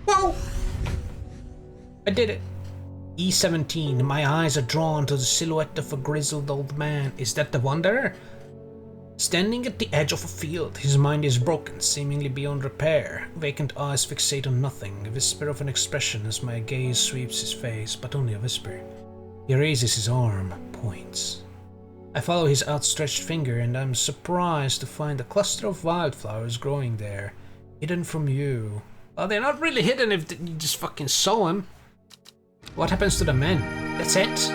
Whoa! I did it. E17, my eyes are drawn to the silhouette of a grizzled old man. Is that the Wanderer? Standing at the edge of a field, his mind is broken, seemingly beyond repair. Vacant eyes fixate on nothing, a whisper of an expression as my gaze sweeps his face, but only a whisper. He raises his arm, points. I follow his outstretched finger, and I'm surprised to find a cluster of wildflowers growing there, hidden from you. Well, they're not really hidden if you just fucking sow them. What happens to the men? That's it?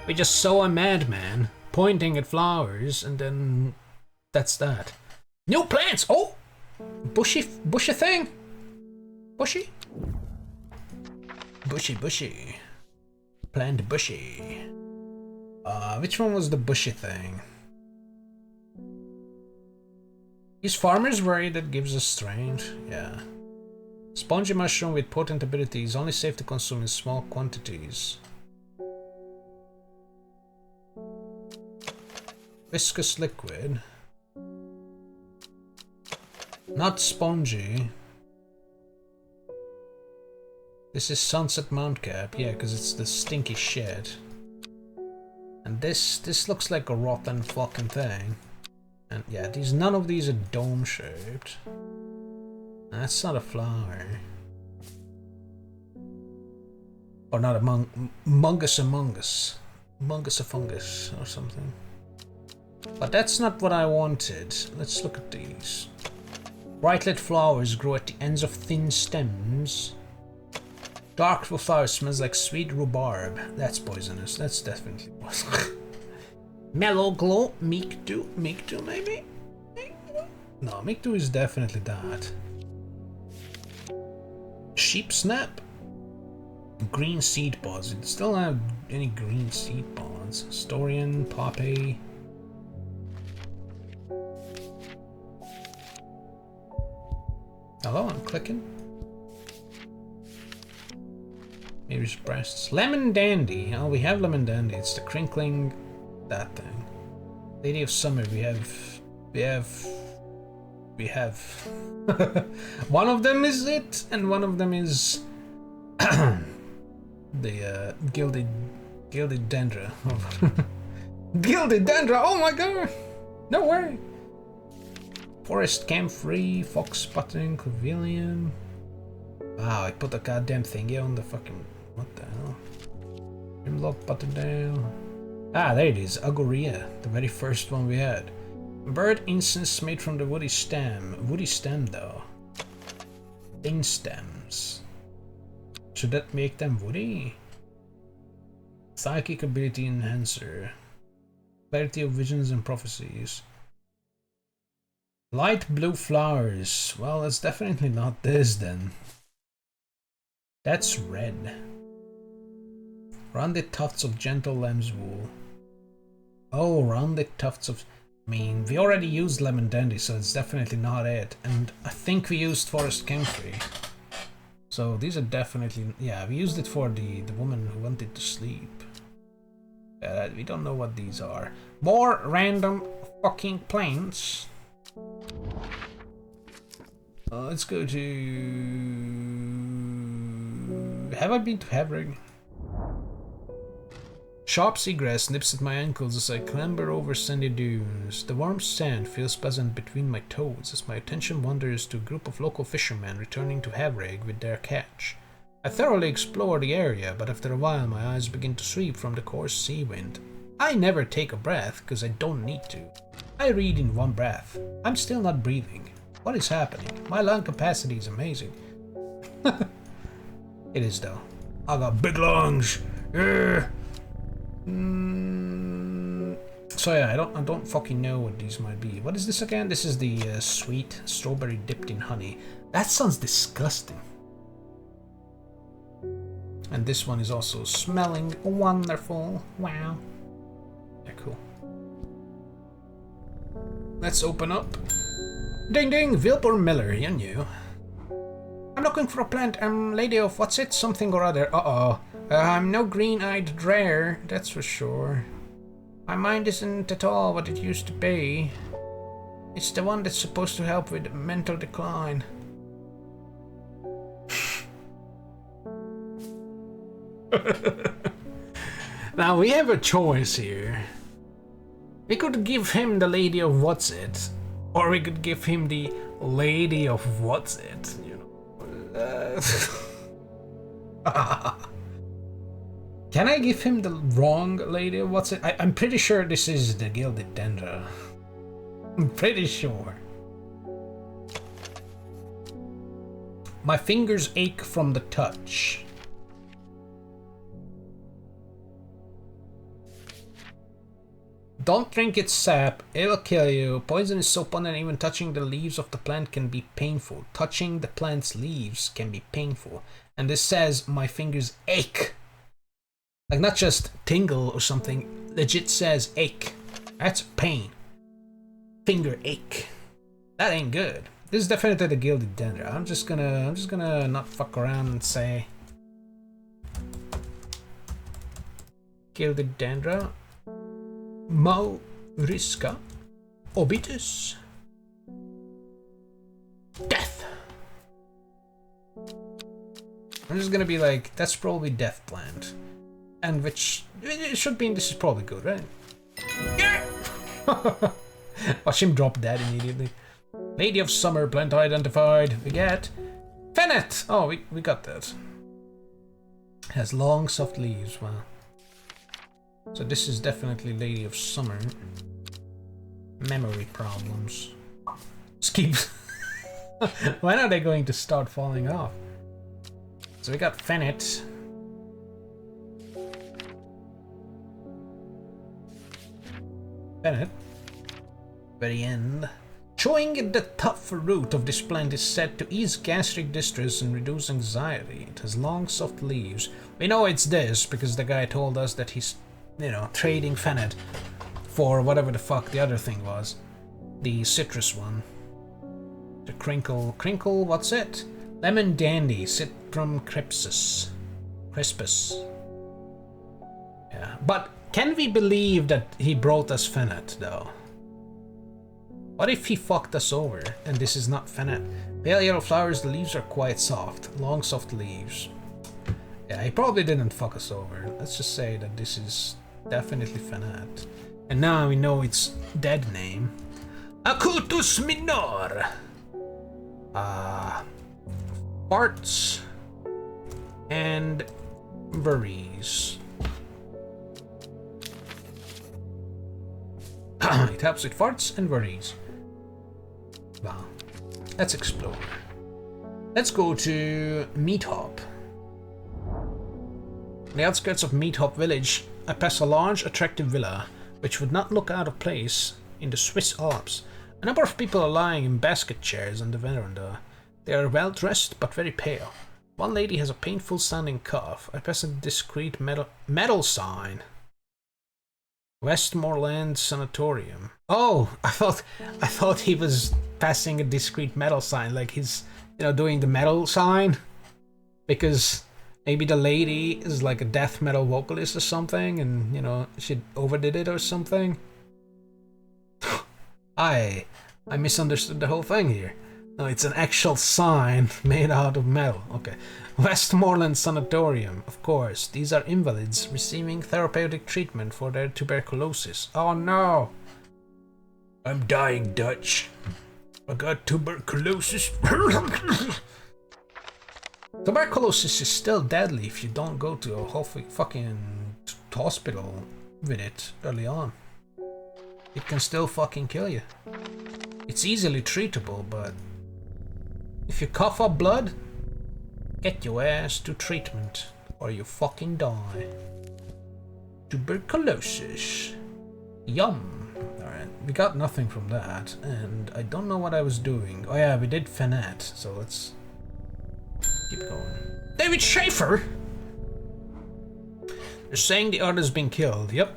We just saw a madman pointing at flowers, and then that's that. New plants! Oh! Bushy thing? Bushy? Bushy, bushy. Plant bushy. Which one was the bushy thing? Is farmers worried that gives us strength? Yeah. Spongy mushroom with potent abilities, only safe to consume in small quantities. Viscous liquid. Not spongy. This is Sunset Mountcap, yeah, because it's the stinky shit. And this looks like a rotten fucking thing. And yeah, none of these are dome shaped. That's not a flower. Or not a Mungus among us. Mungus a fungus or something. But that's not what I wanted. Let's look at these. Bright lit flowers grow at the ends of thin stems. Dark flower smells like sweet rhubarb. That's poisonous. That's definitely poisonous. Mellow glow. Meek 2 maybe? No, Meek 2 is definitely that. Sheep snap. Green seed pods. It still don't have any green seed pods. Storian, poppy. Hello, I'm clicking. Here's breasts. Lemon Dandy. Oh, we have Lemon Dandy. It's the crinkling... that thing. Lady of Summer. We have... one of them is it, and one of them is... the gilded dendra. Gilded dendra! Oh my god! No way! Forest Camphor, Fox Spotting, Clavilium. Wow, I put a goddamn thingy on the fucking... what the hell? Grimlock Butterdale. Ah, there it is, Agoria, the very first one we had. Bird incense made from the woody stem. Woody stem though. Thin stems. Should that make them woody? Psychic ability enhancer. Clarity of visions and prophecies. Light blue flowers. Well, that's definitely not this then. That's red. Rounded tufts of gentle lamb's wool. Oh, rounded tufts of... I mean, we already used Lemon Dandy, so it's definitely not it. And I think we used Forest Camphor. So these are definitely... yeah, we used it for the woman who wanted to sleep. We don't know what these are. More random fucking plants. Let's go to... have I been to Havrig? Sharp seagrass nips at my ankles as I clamber over sandy dunes. The warm sand feels pleasant between my toes as my attention wanders to a group of local fishermen returning to Havrig with their catch. I thoroughly explore the area, but after a while my eyes begin to sweep from the coarse sea wind. I never take a breath, because I don't need to. I read in one breath. I'm still not breathing. What is happening? My lung capacity is amazing. It is though. I got big lungs. Yeah. So yeah, I don't fucking know what these might be. What is this again? This is the sweet strawberry dipped in honey. That sounds disgusting. And this one is also smelling wonderful. Wow. Yeah, cool. Let's open up. Ding ding, Wilbur Miller, you knew. I'm looking for a plant, lady of what's it, something or other. I'm no green-eyed dreyer, that's for sure. My mind isn't at all what it used to be. It's the one that's supposed to help with mental decline. Now we have a choice here. We could give him the lady of what's it, or we could give him the lady of what's it, you know. Can I give him the wrong lady of what's it? I'm pretty sure this is the Gilded Dendra. I'm pretty sure. My fingers ache from the touch. Don't drink its sap, it'll kill you. Poison is so potent even touching the leaves of the plant can be painful. Touching the plant's leaves can be painful. And this says my fingers ache. Like not just tingle or something, legit says ache. That's pain. Finger ache. That ain't good. This is definitely the gilded dendra. I'm just gonna not fuck around and say gilded dendra. Mauriska Obitus. Death. I'm just gonna be like, that's probably death plant. And which, it should be, this is probably good, right? Yeah! Watch him drop that immediately. Lady of Summer plant identified. We get Fennett! Oh, we got that. Has long soft leaves, wow. So this is definitely Lady of Summer. Memory problems. Skip. When are they going to start falling off? So we got Fennett. Fennett. Very end. Chewing the tough root of this plant is said to ease gastric distress and reduce anxiety. It has long soft leaves. We know it's this because the guy told us that he's, you know, trading Fennett for whatever the fuck the other thing was. The citrus one. The crinkle, what's it? Lemon dandy, Citrum crispus. Yeah, but can we believe that he brought us Fennett though? What if he fucked us over and this is not Fennett? Pale yellow flowers, the leaves are quite soft. Long soft leaves. Yeah, he probably didn't fuck us over. Let's just say that this is definitely Fennett. And now we know its dead name. Acutus minor. Farts and worries. It helps with farts and worries. Wow. Let's explore. Let's go to Meat Hop. On the outskirts of Meat Hop village, I pass a large, attractive villa, which would not look out of place in the Swiss Alps. A number of people are lying in basket chairs on the veranda. They are well dressed but very pale. One lady has a painful sounding cough. I pass a discreet metal sign. Westmoreland Sanatorium. Oh, I thought he was passing a discreet metal sign, like he's, you know, doing the metal sign, because maybe the lady is like a death metal vocalist or something, and you know she overdid it or something. I misunderstood the whole thing here. No, it's an actual sign made out of metal. Okay. Westmoreland Sanatorium, of course. These are invalids receiving therapeutic treatment for their tuberculosis. Oh no! I'm dying, Dutch. I got tuberculosis. Tuberculosis is still deadly if you don't go to a fucking hospital with it early on. It can still fucking kill you. It's easily treatable, but if you cough up blood, get your ass to treatment or you fucking die. Tuberculosis. Yum. Alright, we got nothing from that, and I don't know what I was doing. Oh yeah, we did Fennett, so let's keep going. David Schaefer! They're saying the artist's been killed, yep.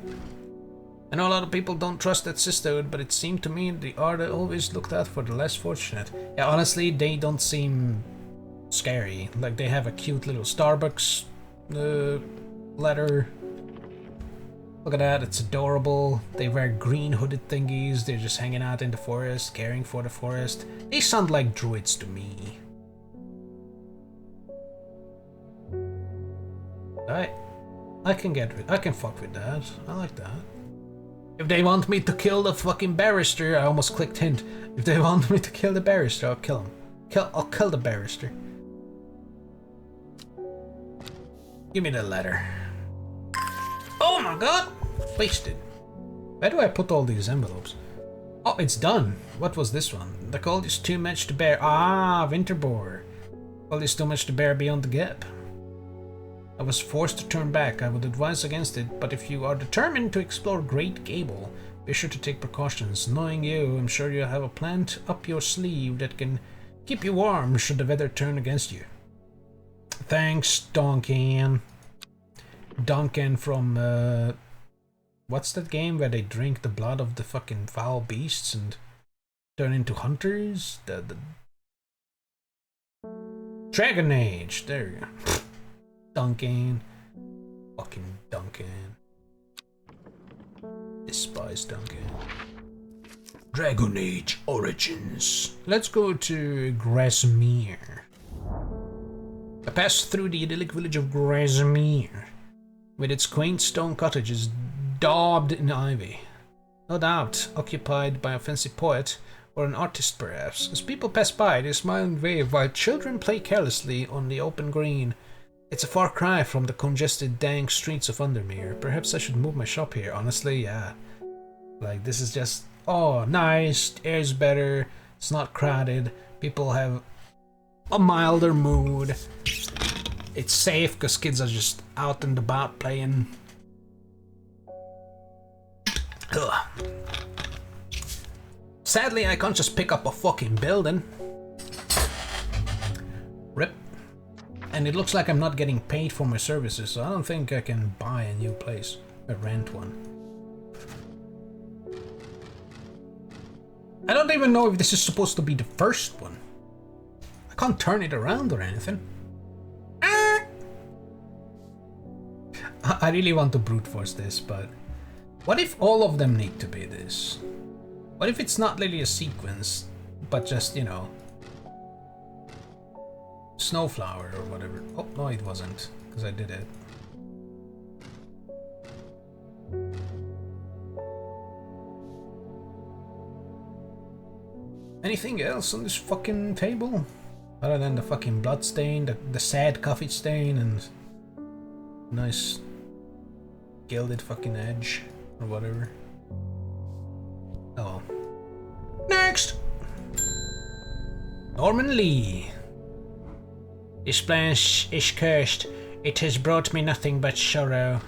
I know a lot of people don't trust that sisterhood, but it seemed to me the Arda always looked out for the less fortunate. Yeah, honestly, they don't seem scary. Like, they have a cute little Starbucks letter. Look at that, it's adorable. They wear green hooded thingies. They're just hanging out in the forest, caring for the forest. They sound like druids to me. I can fuck with that. I like that. If they want me to kill the fucking barrister, I almost clicked hint. If they want me to kill the barrister, I'll kill him. I'll kill the barrister. Give me the letter. Oh my god! Wasted. Where do I put all these envelopes? Oh, it's done. What was this one? The cold is too much to bear. Ah, Winterboar. Cold is too much to bear beyond the gap. I was forced to turn back. I would advise against it, but if you are determined to explore Great Gable, Be sure to take precautions. Knowing you, I'm sure you have a plant up your sleeve that can keep you warm should the weather turn against you. Thanks, Duncan. Duncan from, what's that game where they drink the blood of the fucking foul beasts and turn into hunters? The Dragon Age. There you go. Duncan. Fucking Duncan. Despise Duncan. Dragon Age Origins. Let's go to Grasmere. I passed through the idyllic village of Grasmere, with its quaint stone cottages daubed in ivy. No doubt occupied by a fancy poet or an artist perhaps. As people pass by, they smile and wave while children play carelessly on the open green. It's a far cry from the congested, dank streets of Undermere. Perhaps I should move my shop here. Honestly, yeah. Like, this is just, oh, nice, the air's better, it's not crowded, people have a milder mood. It's safe because kids are just out and about playing. Ugh. Sadly, I can't just pick up a fucking building. Rip. And it looks like I'm not getting paid for my services, so I don't think I can buy a new place or rent one. I don't even know if this is supposed to be the first one. I can't turn it around or anything. I really want to brute force this, but what if all of them need to be this? What if it's not really a sequence, but just, you know, Snowflower or whatever. Oh, no, it wasn't, because I did it. Anything else on this fucking table? Other than the fucking blood stain, the sad coffee stain, and nice gilded fucking edge, or whatever. Oh. Next! Norman Lee. This plant is cursed. It has brought me nothing but sorrow.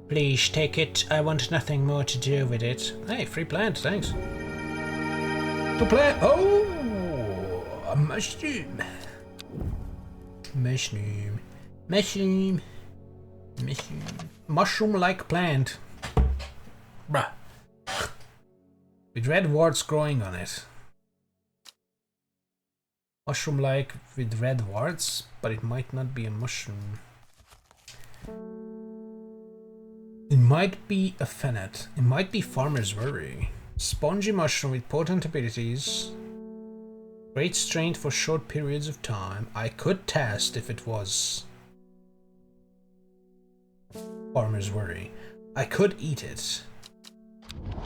Please take it. I want nothing more to do with it. Hey, free plant, thanks. To plant. Oh, a mushroom. Mushroom. Mushroom. Mushroom. Mushroom-like plant. Bruh. With red warts growing on it. Mushroom-like with red warts, but it might not be a mushroom. It might be a fennel. It might be farmer's worry. Spongy mushroom with potent abilities. Great strength for short periods of time. I could test if it was farmer's worry. I could eat it.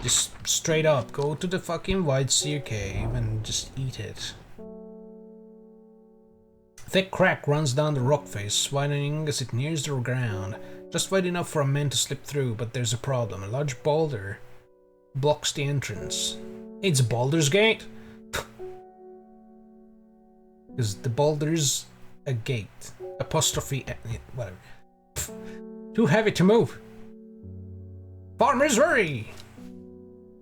Just straight up, go to the fucking White Seer Cave and just eat it. Thick crack runs down the rock face, widening as it nears the ground. Just wide enough for a man to slip through, but there's a problem. A large boulder blocks the entrance. It's Baldur's Gate! Because the boulder's a gate. Apostrophe, whatever. Too heavy to move. Farmer's worry!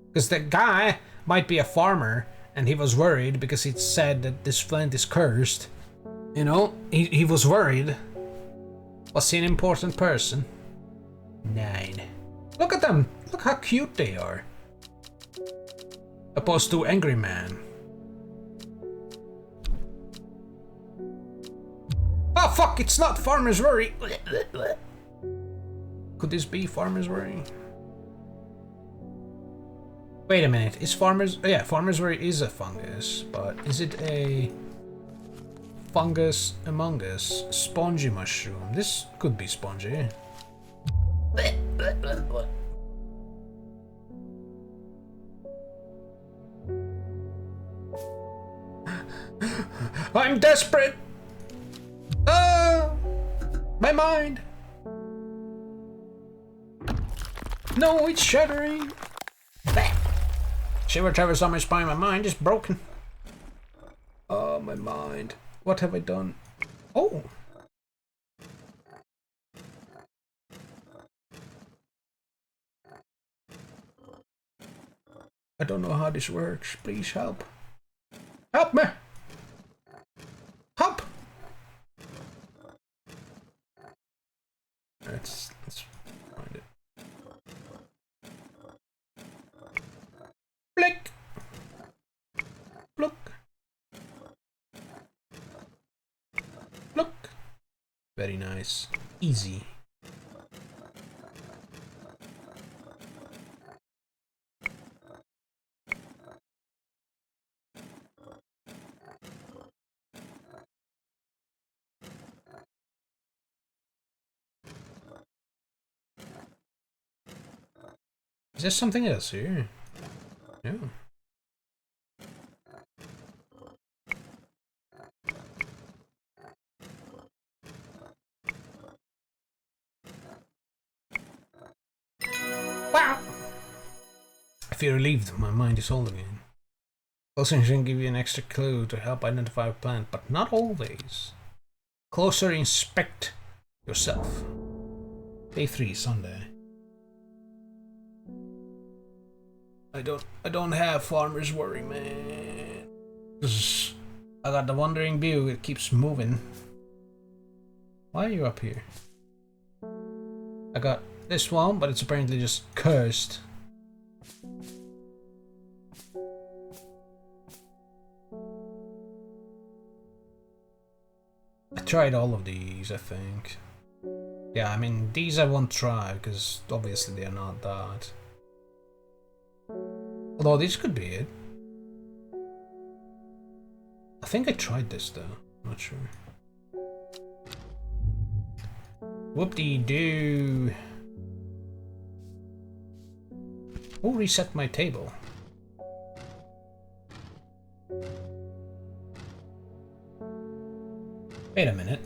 Because the guy might be a farmer, and he was worried because it said that this plant is cursed. You know, he was worried. Was he an important person? 9. Look at them! Look how cute they are. Opposed to Angry Man. Oh fuck, it's not Farmer's Worry! Could this be Farmer's Worry? Wait a minute, is Farmer's... Oh yeah, Farmer's Worry is a fungus, but is it a... fungus among us? Spongy mushroom. This could be spongy. I'm desperate! My mind! No, it's shattering! Shiver travels on my spine, my mind is broken. Oh, my mind. What have I done? Oh! I don't know how this works. Please help. Help me! Help! Let's find it. Blick! Look! Look! Very nice. Easy. Is there something else here? No. Wow! I feel relieved. My mind is whole again. Closer can give you an extra clue to help identify a plant, but not always. Closer, inspect yourself. Day 3, Sunday. I don't have farmer's worry, man. 'Cause I got the wandering view, it keeps moving. Why are you up here? I got this one, but it's apparently just cursed. I tried all of these, I think. Yeah, I mean, these I won't try, because obviously they're not that. Although this could be it. I think I tried this though, not sure. Whoop-de-doo. Who reset my table? Wait a minute.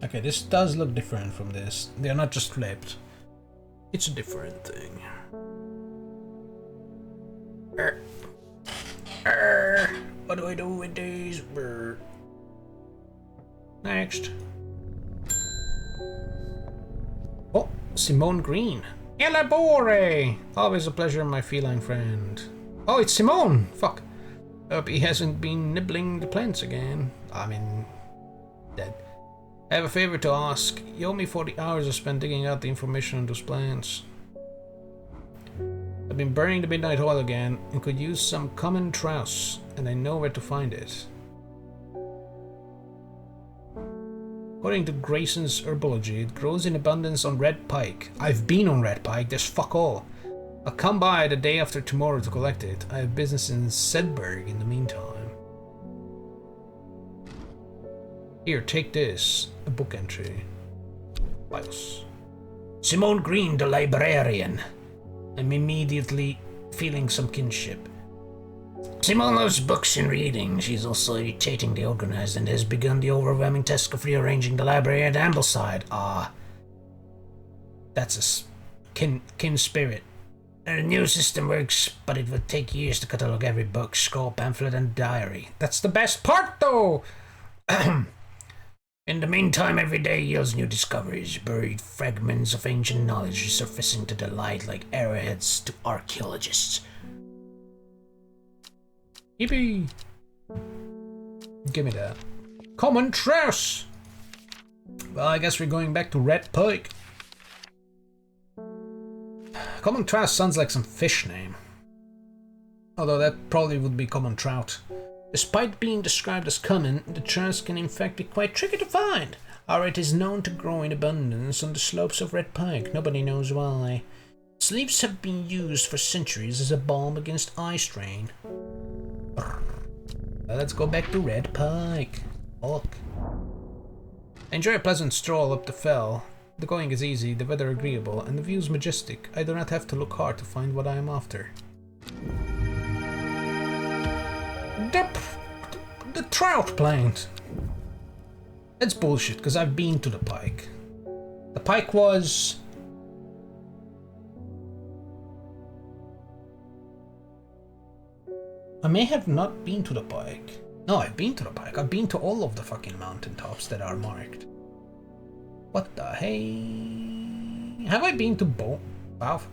Okay, this does look different from this. They're not just flipped. It's a different thing. What do I do with these? Next. Oh, Simone Green. Elabore! Always a pleasure, my feline friend. Oh, it's Simone! Fuck. Hope he hasn't been nibbling the plants again. I mean, dead. I have a favor to ask. You owe me 40 hours I spent digging out the information on those plants. I've been burning the midnight oil again and could use some common trouse, and I know where to find it. According to Grayson's herbology, it grows in abundance on red pike. I've been on red pike, there's fuck all. I'll come by the day after tomorrow to collect it. I have business in Sedberg in the meantime. Here, take this. A book entry. Bios. Simone Green, the librarian. I'm immediately feeling some kinship. Simone loves books and reading. She's also irritatingly organized and has begun the overwhelming task of rearranging the library at Ambleside. Ah. That's a kin spirit. The new system works, but it would take years to catalog every book, scroll, pamphlet, and diary. That's the best part, though! In the meantime, every day yields new discoveries, buried fragments of ancient knowledge surfacing to the light like arrowheads to archaeologists. Yippee! Give me that. Common trouse! Well, I guess we're going back to Red Pike. Common trout sounds like some fish name. Although that probably would be common trout. Despite being described as common, the trout can in fact be quite tricky to find. Or it is known to grow in abundance on the slopes of Red Pike. Nobody knows why. Its leaves have been used for centuries as a balm against eye strain. Well, let's go back to Red Pike. Look. Enjoy a pleasant stroll up the fell. The going is easy, the weather agreeable, and the views majestic. I do not have to look hard to find what I am after. The trout plant! That's bullshit, because I've been to the pike. The pike was... I may have not been to the pike. No, I've been to the pike. I've been to all of the fucking mountaintops that are marked. What the hey? Have I been to both?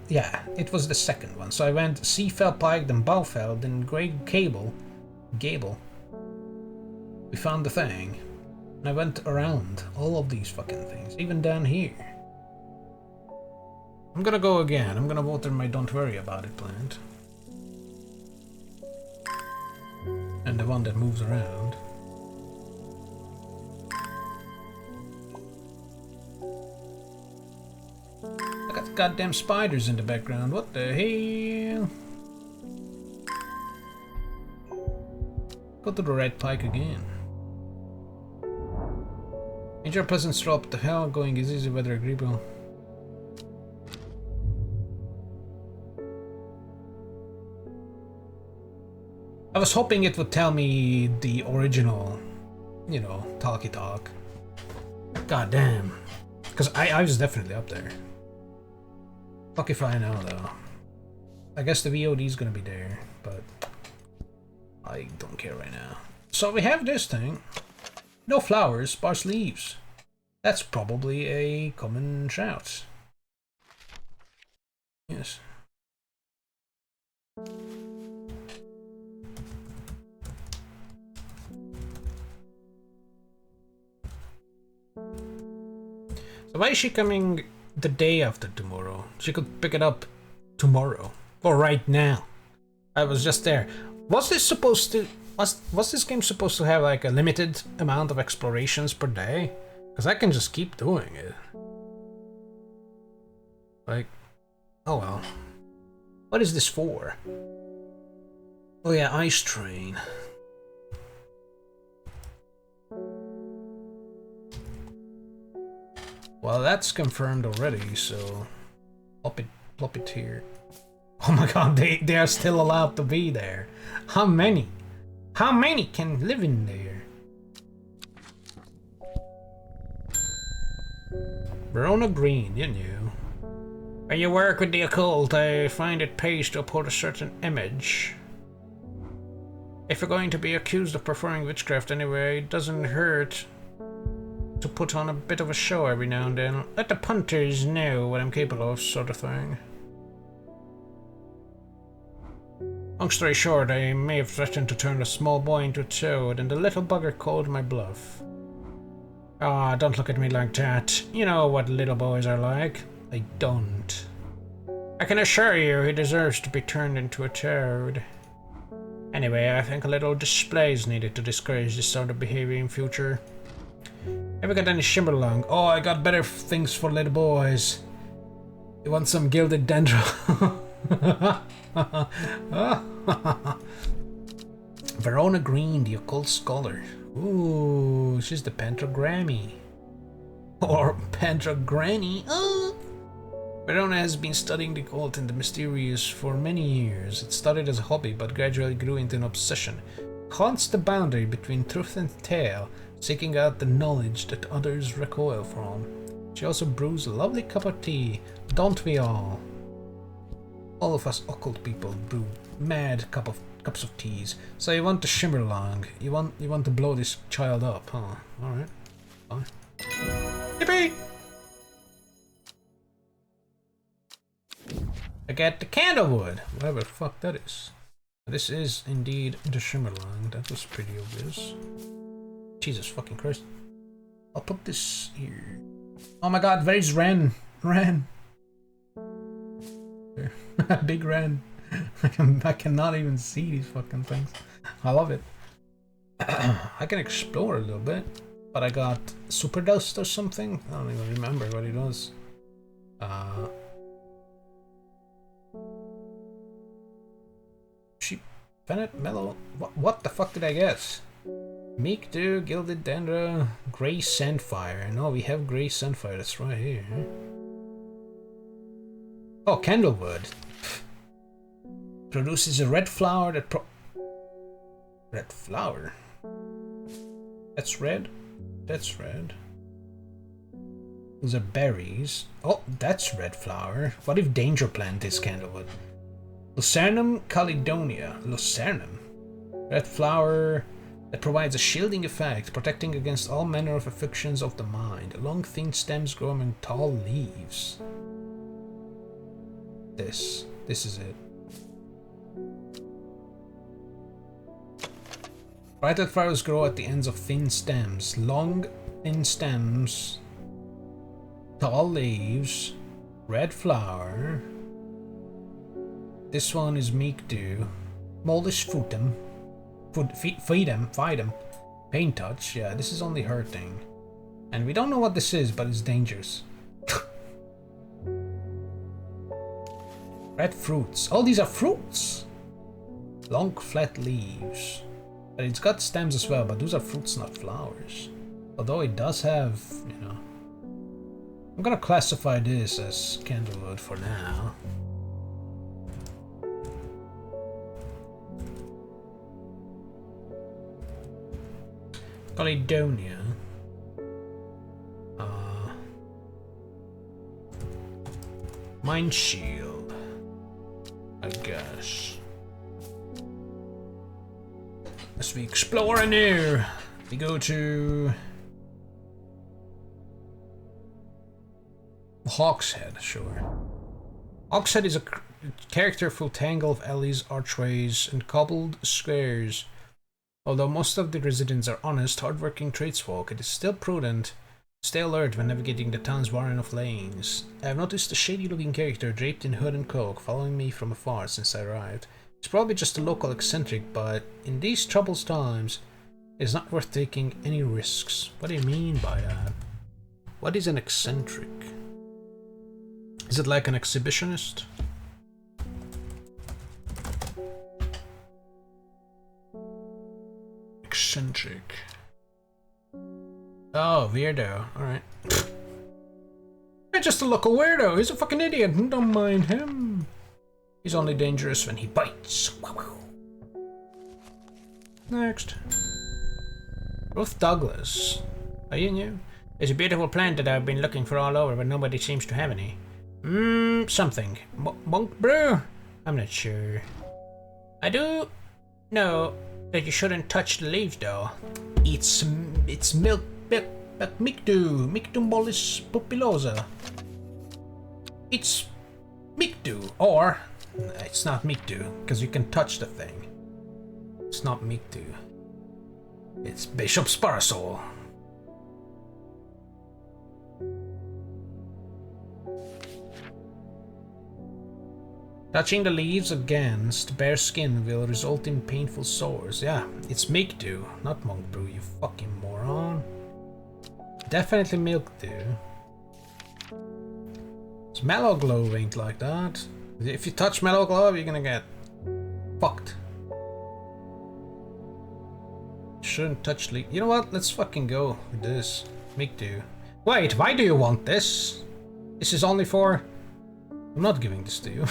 Yeah, it was the second one. So I went Seafell Pike, then Bowfell, then Great Gable. We found the thing. And I went around all of these fucking things, even down here. I'm gonna go again. I'm gonna water my don't worry about it plant. And the one that moves around. I got goddamn spiders in the background. What the hell? Go to the red pike again. Major pleasant drop. The hell going is easy weather agreeable. I was hoping it would tell me the original, you know, talky talk. God damn. Because I was definitely up there. Fuck if I know though. I guess the VOD is gonna be there, but I don't care right now. So we have this thing. No flowers, sparse leaves. That's probably a common shout. Yes. So why is she coming the day after tomorrow? She could pick it up tomorrow or right now. I was just there. Was this supposed to? Was this game supposed to have like a limited amount of explorations per day? Because I can just keep doing it. Like, oh well. What is this for? Oh yeah, ice train. Well, that's confirmed already, so plop it here. Oh my god, they are still allowed to be there. How many? How many can live in there? Verona Green, you knew. When you work with the occult, I find it pays to uphold a certain image. If you're going to be accused of performing witchcraft anyway, it doesn't hurt to put on a bit of a show every now and then. Let the punters know what I'm capable of, sort of thing. Long story short, I may have threatened to turn a small boy into a toad, and the little bugger called my bluff. Ah, don't look at me like that. You know what little boys are like. I don't. I can assure you he deserves to be turned into a toad. Anyway, I think a little display is needed to discourage this sort of behavior in future. Ever got any shimmerlong? Oh, I got better things for little boys. You want some gilded dendro? Verona Green, the occult scholar. Ooh, she's the Pentagrammy. Or Pentagranny. Verona has been studying the occult and the mysterious for many years. It started as a hobby, but gradually grew into an obsession. Haunts the boundary between truth and tale, seeking out the knowledge that others recoil from. She also brews a lovely cup of tea, don't we all? All of us occult people brew mad cups of teas. So you want the shimmerlong? You want to blow this child up, huh? All right, fine. Yippee! I get the candlewood, whatever the fuck that is. This is indeed the shimmerlong. That was pretty obvious. Jesus fucking Christ! I'll put this here. Oh my God, where's Ren? Ren. Big Ren. I cannot even see these fucking things. I love it. I can explore a little bit, but I got super dust or something. I don't even remember what it was. Sheep, Bennett, Mellow. What the fuck did I get? Meek Dew, Gilded Dendra, Grey Sandfire. No, we have Grey Sandfire. That's right here. Oh, Candlewood. Produces a red flower that red flower? That's red? That's red. Those are berries. Oh, that's red flower. What if Danger Plant is Candlewood? Lucernum Caledonia. Lucernum? Red flower that provides a shielding effect, protecting against all manner of afflictions of the mind. Long thin stems grow among tall leaves. This is it. Bright-red flowers grow at the ends of thin stems. Long, thin stems. Tall leaves. Red flower. This one is meek dew. Moldish food them. Feed them. Pain touch. Yeah, this is only hurting. And we don't know what this is, but it's dangerous. Red fruits. Oh, these are fruits! Long flat leaves. But it's got stems as well, but those are fruits, not flowers. Although it does have, you know... I'm gonna classify this as candlewood for now. Caledonia. Mind shield. I guess. As we explore anew, we go to Hawkshead, sure. Hawkshead is a characterful tangle of alleys, archways, and cobbled squares. Although most of the residents are honest, hard-working tradesfolk, it is still prudent to stay alert when navigating the town's warren of lanes. I have noticed a shady-looking character draped in hood and cloak following me from afar since I arrived. It's probably just a local eccentric, but in these troublous times, it is not worth taking any risks. What do you mean by that? What is an eccentric? Is it like an exhibitionist? Eccentric. Oh, weirdo. Alright. Just a local weirdo. He's a fucking idiot. Don't mind him. He's only dangerous when he bites. Next. Ruth Douglas. Are you new? There's a beautiful plant that I've been looking for all over, but nobody seems to have any. Something. Monk brew? I'm not sure. I do know that you shouldn't touch the leaves, though. It's milk Mictu mollis pupilosa. It's Mictu, or it's not Mictu, because you can touch the thing. It's not Mictu. It's Bishop's parasol. Touching the leaves against bare skin will result in painful sores. Yeah, it's Mictu, not monk brew, you fucking moron. Definitely milk dew. It's Mellow Glow ain't like that. If you touch Mellow Glow, you're gonna get fucked. Shouldn't touch leaf. You know what? Let's fucking go with this. Milk dew. Wait, why do you want this? This is only for... I'm not giving this to you.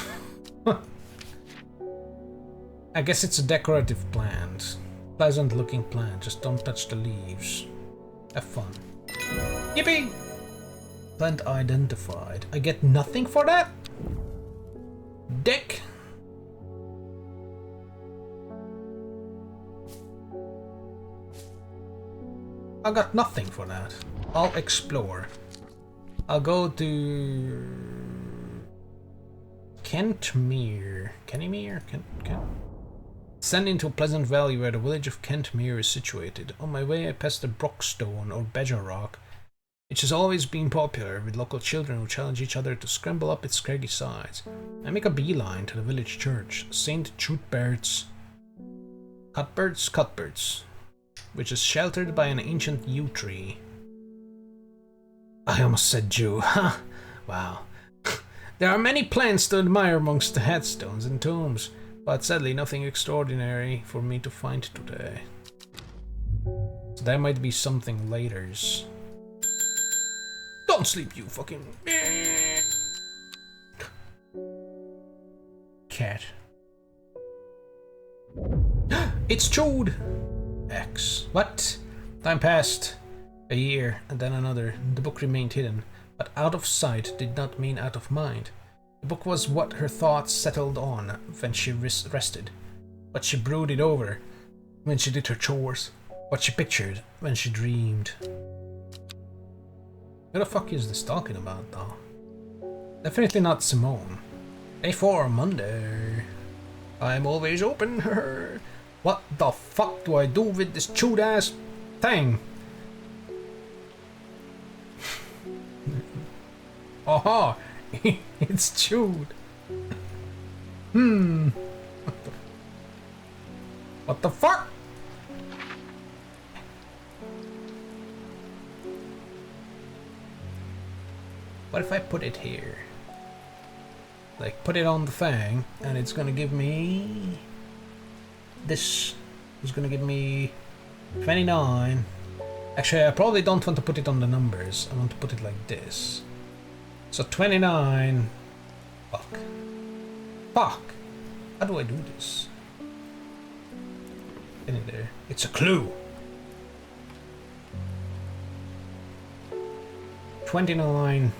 I guess it's a decorative plant. Pleasant looking plant, just don't touch the leaves. Have fun. Yippee! Plant identified. I get nothing for that? Dick! I got nothing for that. I'll explore. I'll go to... Kentmere. Kentmere? Kent? Descend into Pleasant Valley where the village of Kentmere is situated. On my way I passed the Brockstone or Badger Rock, which has always been popular with local children who challenge each other to scramble up its craggy sides. I make a beeline to the village church, St. Cuthbert's, which is sheltered by an ancient yew tree. I almost said Jew. Ha! Wow. There are many plants to admire amongst the headstones and tombs, but sadly nothing extraordinary for me to find today. So there might be something later's. Don't sleep, you fucking... Cat. It's chewed! X. What? Time passed. A year, and then another. The book remained hidden, but out of sight did not mean out of mind. The book was what her thoughts settled on when she rested, what she brooded over when she did her chores, what she pictured when she dreamed. What the fuck is this talking about, though? Definitely not Simone. A4 Monday. I'm always open. What the fuck do I do with this chewed ass thing? Aha! It's chewed. What the fuck? What if I put it here? Like, put it on the thing, and it's gonna give me... This is gonna give me 29. Actually, I probably don't want to put it on the numbers. I want to put it like this. So 29... Fuck. Fuck! How do I do this? Get in there. It's a clue! 29...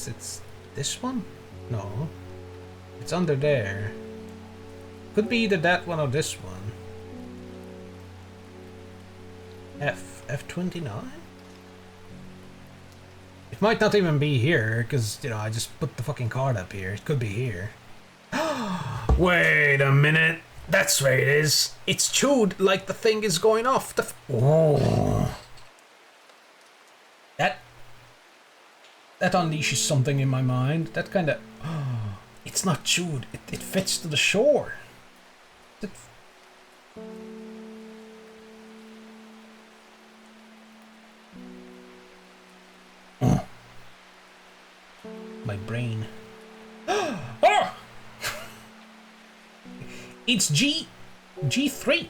It's this one? No. It's under there. Could be either that one or this one. F29? It might not even be here, because, you know, I just put the fucking card up here. It could be here. Wait a minute. That's where it is. It's chewed like the thing is going off the... Oh. That unleashes something in my mind. That kind of... Oh, it's not chewed. It fits to the shore. Oh. My brain. Oh! It's G3.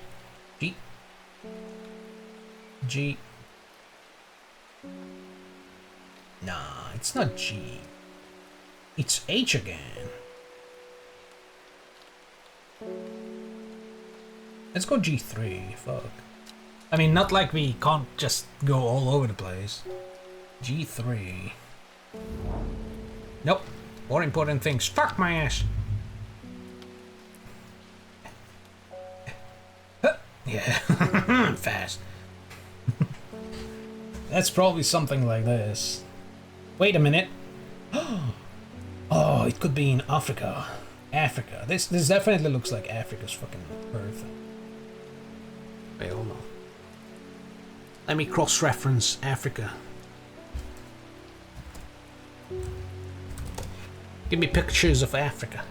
G. Nah, it's not G. It's H again. Let's go G3, fuck. I mean, not like we can't just go all over the place. G3. Nope. More important things. Fuck my ass. Yeah, I'm fast. That's probably something like this. Wait a minute. Oh, it could be in Africa. Africa. This definitely looks like Africa's fucking Earth. Wait, hold on. Let me cross-reference Africa. Give me pictures of Africa.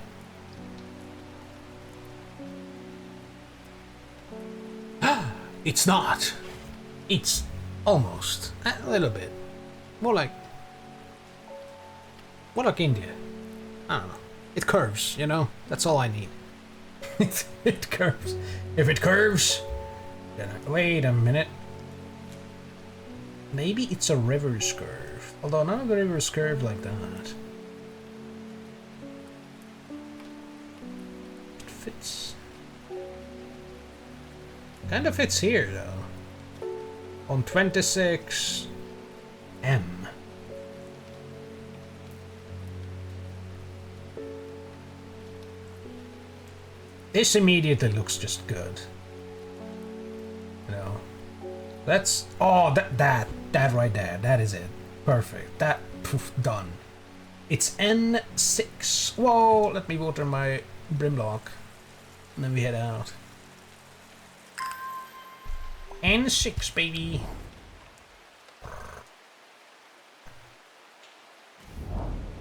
It's not. It's almost. A little bit. More like India. I don't know. It curves, you know? That's all I need. It curves. If it curves... Then wait a minute. Maybe it's a river's curve. Although none of the rivers curve like that. It fits. Kind of fits here, though. On 26... M. This immediately looks just good. You know. That's... Oh, that right there. That is it. Perfect. That... Poof, done. It's N6. Whoa, let me water my brimlock. And then we head out. N6, baby.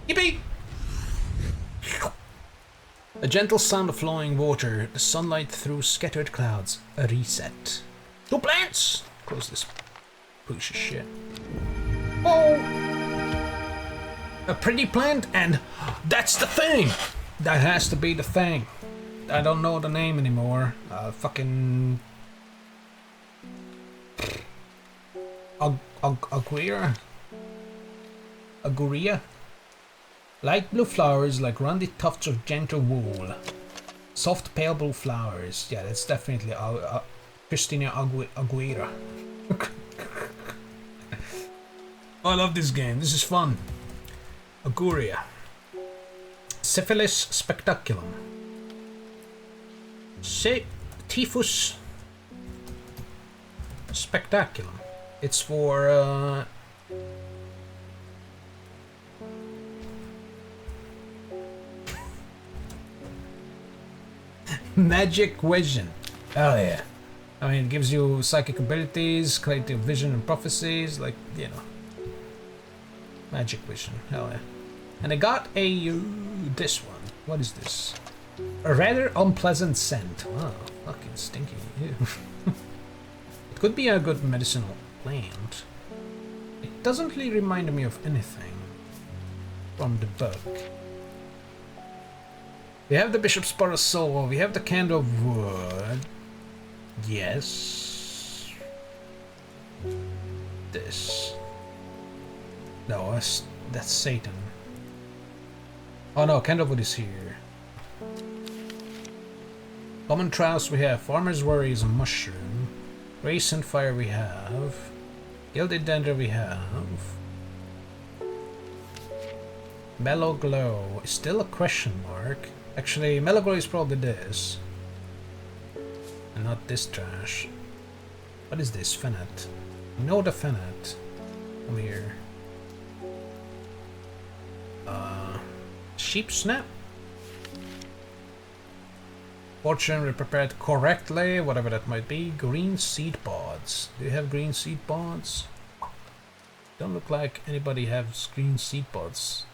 Yippee! A gentle sound of flowing water, the sunlight through scattered clouds, a reset. 2 plants! Close this push of shit. Oh! A pretty plant, and that's the thing! That has to be the thing. I don't know the name anymore. Fucking... Aguirre? Aguria? Light blue flowers like rounded tufts of gentle wool. Soft pale blue flowers. Yeah, that's definitely Christina Aguilera. I love this game. This is fun. Aguria. Syphilis spectaculum. Typhus spectaculum. It's for magic vision. Oh yeah. I mean, it gives you psychic abilities, creative vision and prophecies, like, you know. Magic vision, hell yeah. And I got a, this one. What is this? A rather unpleasant scent. Wow, fucking stinky. Ew. It could be a good medicinal plant. It doesn't really remind me of anything from the book. We have the Bishop's Parasol, we have the Candle of Wood. Yes. This. No, that's Satan. Oh no, Candlewood is here. Common Trials we have. Farmer's Worry is a mushroom. Race and Fire we have. Gilded Dendra we have. Mellow Glow is still a question mark. Actually, Mellow Glow is probably this. And not this trash. What is this? Fennec. No, the Fennec. Come here. Sheep Snap? Fortune prepared correctly, whatever that might be. Green Seed Pods. Do you have green seed pods? Don't look like anybody has green seed pods.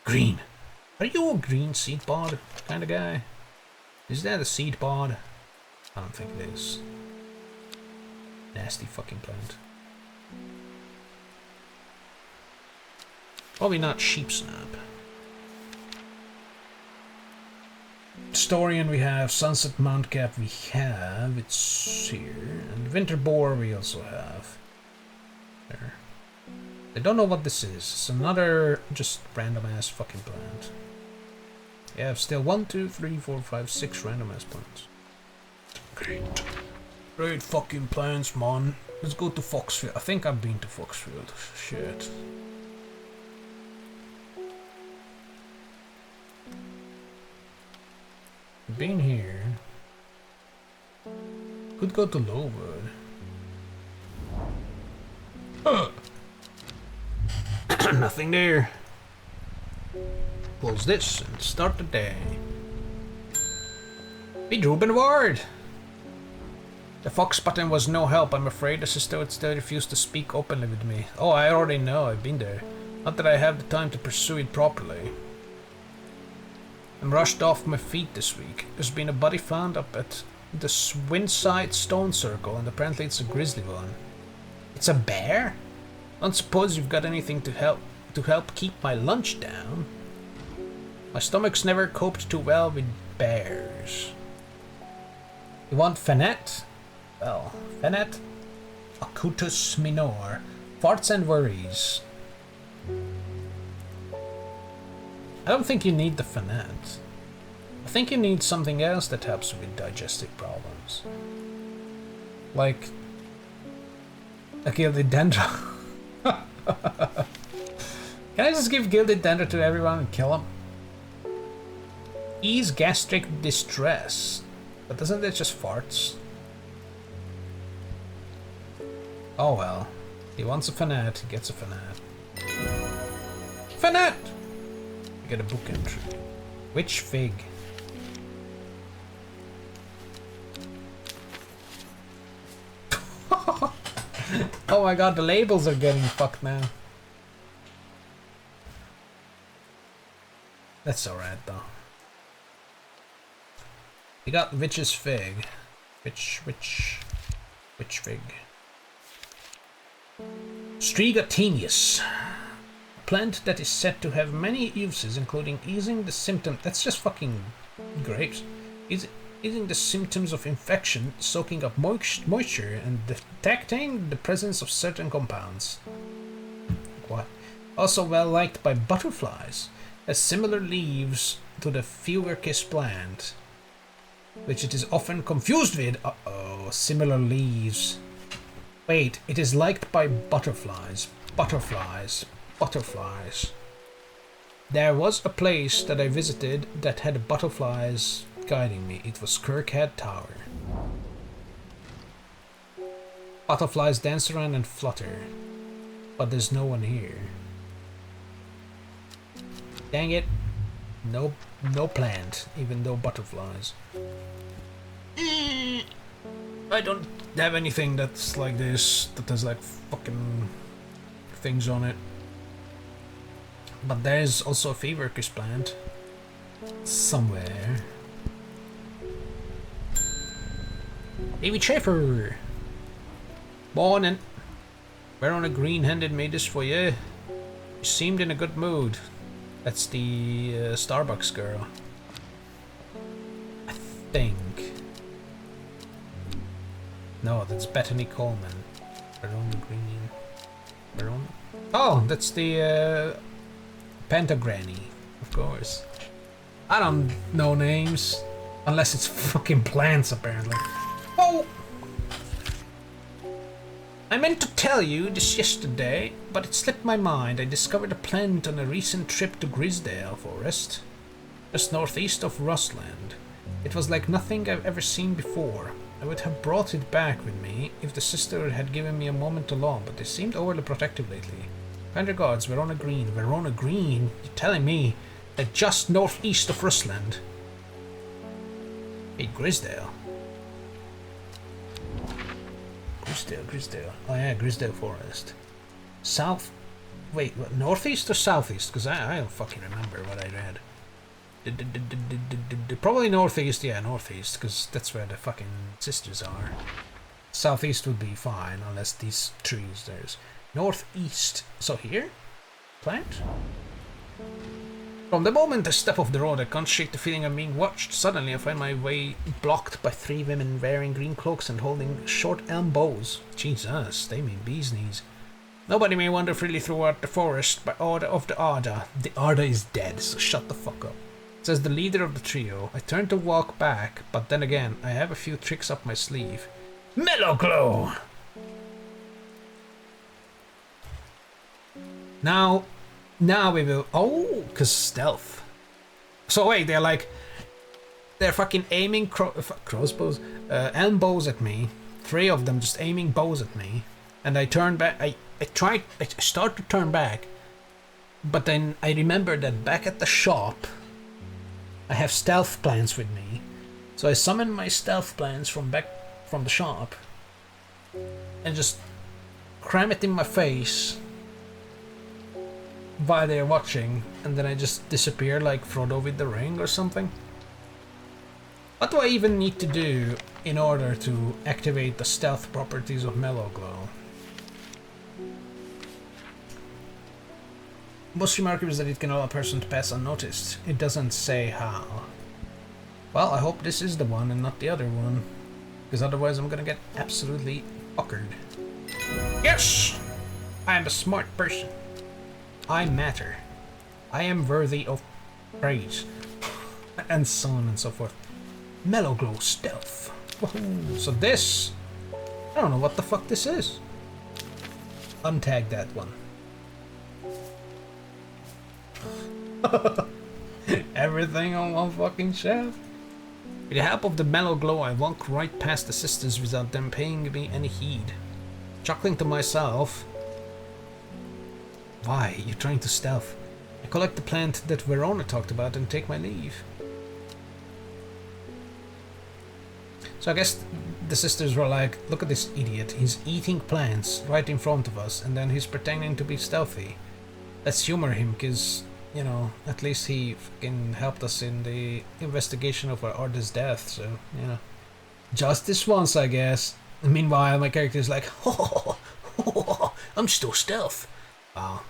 Green. Are you a green seed pod kind of guy? Is that a seed pod? I don't think it is. Nasty fucking plant. Probably not Sheep Snap. Historian we have, Sunset Mount Cap we have, it's here, and Winter Boar we also have. There. I don't know what this is, it's another just random ass fucking plant. We have still 1, 2, 3, 4, 5, 6 random ass plants. Great. Great fucking plants, man. Let's go to Foxfield. I think I've been to Foxfield. Shit. Been here. Could go to Lowood. Nothing there. Close this and start the day. Be Ruben Ward! The Fox button was no help, I'm afraid. The sister would still refuse to speak openly with me. Oh, I already know, I've been there. Not that I have the time to pursue it properly. I'm rushed off my feet this week. There's been a body found up at the Swinside Stone Circle, and apparently it's a grisly one. It's a bear? Don't suppose you've got anything to help keep my lunch down? My stomach's never coped too well with bears. You want Fennec? Well, Fennec? Acutus minor. Farts and worries. I don't think you need the Fennec. I think you need something else that helps with digestive problems. Like a Gilded Dendra. Can I just give Gilded Dendra to everyone and kill them? Ease gastric distress. But doesn't it just farts? Oh well. He wants a Fennec, he gets a Fennec. Fennec! You get a book entry. Which fig? Oh my god, the labels are getting fucked now. That's alright though. You got Witch's Fig. Which fig? Strigatenius. A plant that is said to have many uses, including easing the symptom. That's just fucking grapes. Easing the symptoms of infection, soaking up moisture, and detecting the presence of certain compounds. What? Also well liked by butterflies, has similar leaves to the Fugorchis plant, which it is often confused with. Uh-oh, similar leaves. Wait, it is liked by butterflies. Butterflies. Butterflies. There was a place that I visited that had butterflies guiding me. It was Kirkhead Tower. Butterflies dance around and flutter, but there's no one here. Dang it. No plant, even though butterflies. I don't have anything that's like this, that has like fucking things on it. But there's also a Fevercus plant. Somewhere. Davy Chafer! Morning! Verona Green-handed made this for you. You seemed in a good mood. That's the Starbucks girl. I think. No, that's Bethany Coleman. Verona Green. Verona? Oh, that's the Pentagranny, of course. I don't know names. Unless it's fucking plants, apparently. Oh! I meant to tell you this yesterday, but it slipped my mind. I discovered a plant on a recent trip to Grisdale Forest, just northeast of Rossland. It was like nothing I've ever seen before. I would have brought it back with me if the sister had given me a moment alone, but they seemed overly protective lately. Kind regards, Verona Green. Verona Green? You're telling me that just northeast of Rossland? Hey, Grisdale. Grisdale. Oh yeah, Grisdale Forest. South... Wait, what, northeast or southeast? Because I don't fucking remember what I read. Probably northeast, yeah, northeast, because that's where the fucking sisters are. Southeast would be fine, unless these trees, there's... Northeast. So here? Plant? From the moment I step off the road, I can't shake the feeling of being watched. Suddenly I find my way blocked by 3 women wearing green cloaks and holding short elm bows. Jesus, they mean bee's knees. Nobody may wander freely throughout the forest by order of the Arda. The Arda is dead, so shut the fuck up. Says the leader of the trio. I turn to walk back, but then again, I have a few tricks up my sleeve. Mellow Glow! Now we will... Oh, because stealth. So wait, they're fucking aiming crossbows, elm bows at me. 3 of them just aiming bows at me. And I turn back, I start to turn back. But then I remember that back at the shop, I have stealth plants with me. So I summon my stealth plants from back from the shop. And just cram it in my face while they're watching, and then I just disappear like Frodo with the ring or something. What do I even need to do in order to activate the stealth properties of Mellow Glow? Most remarkable is that it can allow a person to pass unnoticed. It doesn't say how. Well, I hope this is the one and not the other one, because otherwise I'm gonna get absolutely fuckered. Yes! I am a smart person. I matter. I am worthy of praise. And so on and so forth. Mellow Glow Stealth. Woohoo. So this... I don't know what the fuck this is. Untag that one. Everything on one fucking shelf. With the help of the Mellow Glow, I walk right past the sisters without them paying me any heed. Chuckling to myself... Why? You're trying to stealth. I collect the plant that Verona talked about and take my leave. So I guess the sisters were like, look at this idiot. He's eating plants right in front of us and then he's pretending to be stealthy. Let's humor him because, you know, at least he fucking helped us in the investigation of our Arda's death. So, you know, justice once, I guess. And meanwhile, my character is like, I'm still stealth. Wow.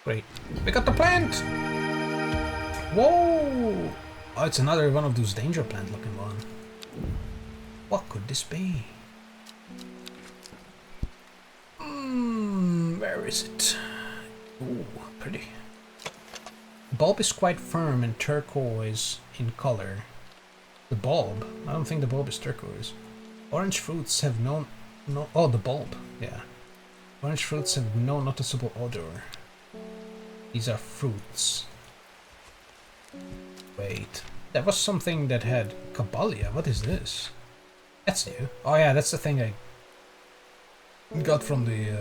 Great. We got the plant! Whoa! Oh, it's another one of those danger plant looking one. What could this be? Where is it? Ooh, pretty. The bulb is quite firm and turquoise in color. The bulb? I don't think the bulb is turquoise. Orange fruits have oh, the bulb. Yeah. Orange fruits have no noticeable odor. These are fruits. Wait, that was something that had Caballia. What is this? That's new. Oh yeah, that's the thing got from the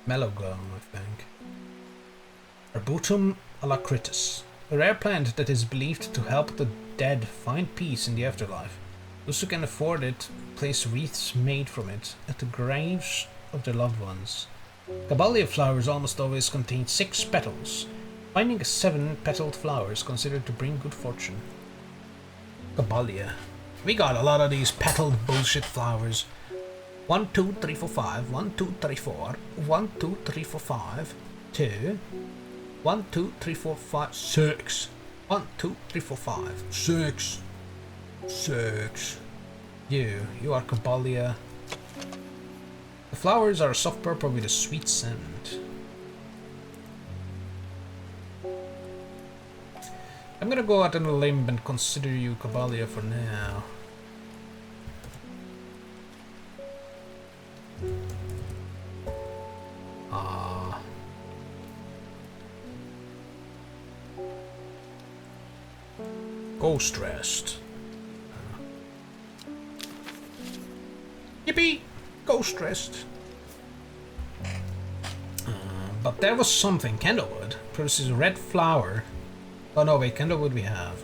mellow gum, I think. Arbutum alacritus, a rare plant that is believed to help the dead find peace in the afterlife. Those who can afford it place wreaths made from it at the graves of their loved ones. Caballia flowers almost always contain 6 petals. Finding a 7-petaled flower is considered to bring good fortune. Caballia. We got a lot of these petaled bullshit flowers. 1, 2, 3, 4, 5. 1, 2, 3, 4. 1, 2, 3, 4, 5. 2. 1, 2, 3, 4, 5. 6. 1, 2, 3, 4, 5. 6. 6. You are Caballia. The flowers are soft purple with a sweet scent. I'm gonna go out on a limb and consider you Caballia for now. Ghost Rest. Yippee! Ghost Rest. But there was something. Candlewood produces a red flower. Oh no, wait, candlewood we have.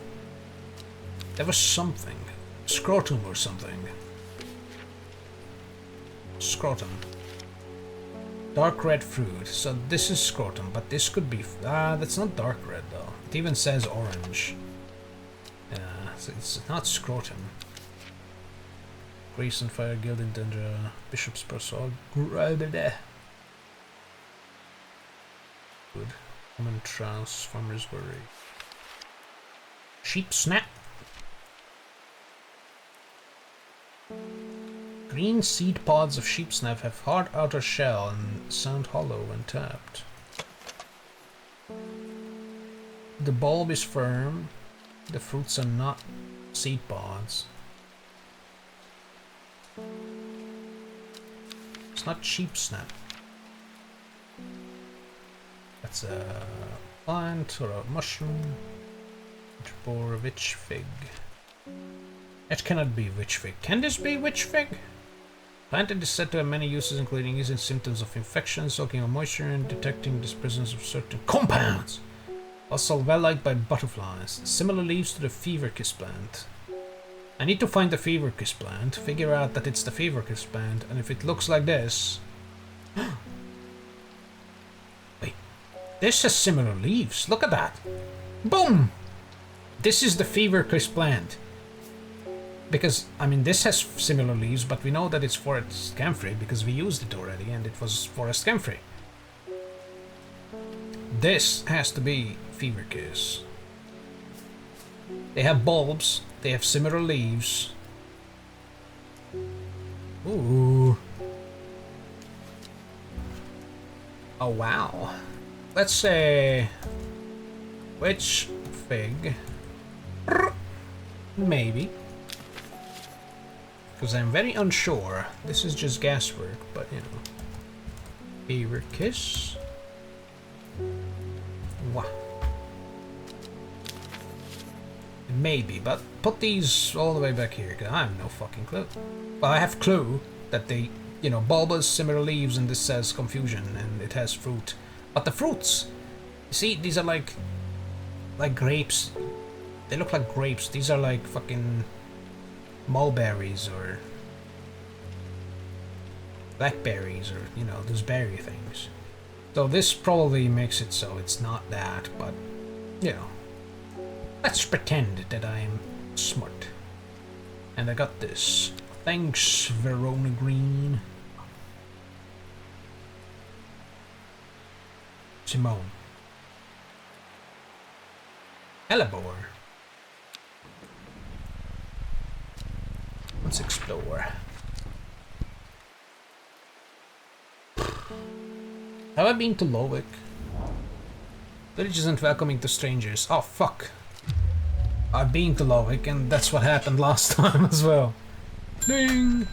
There was something. Scrotum or something. Scrotum. Dark red fruit. So this is scrotum, but this could be... that's not dark red though. It even says orange. So it's not scrotum. Grace and Fire Guild in Danger. Bishop's Pursuit. Good. Common Trance. Farmer's Worry. Sheep Snap. Green seed pods of sheep snap have hard outer shell and sound hollow when tapped. The bulb is firm. The fruits are not seed pods. It's not sheep snap. That's a plant or a mushroom. Or a witch fig. It cannot be witch fig. Can this be witch fig? Planted is said to have many uses, including easing symptoms of infection, soaking of moisture, and detecting the presence of certain compounds. Also well liked by butterflies. Similar leaves to the fever kiss plant. I need to find the fever kiss plant, figure out that it's the fever kiss plant, and if it looks like this... Wait, this has similar leaves. Look at that. Boom! This is the fever kiss plant. Because, I mean, this has similar leaves, but we know that it's forest camphor because we used it already and it was forest camphor. This has to be fever kiss. They have bulbs, they have similar leaves. Ooh. Oh wow. Let's say... Witch fig. Maybe. Because I'm very unsure. This is just guesswork, but you know. Fever kiss. Wow. Maybe, but put these all the way back here, because I have no fucking clue. Well, I have clue that they, you know, bulbous, similar leaves, and this says confusion, and it has fruit. But the fruits, you see, these are like grapes. They look like grapes. These are like fucking mulberries or blackberries or, you know, those berry things. So this probably makes it so it's not that, but, you know, let's pretend that I'm smart. And I got this. Thanks, Verona Green. Simone. Hellebore. Let's explore. Have I been to Lowick? Village isn't welcoming to strangers. Oh fuck. I've been to Lowick and that's what happened last time as well. Ding!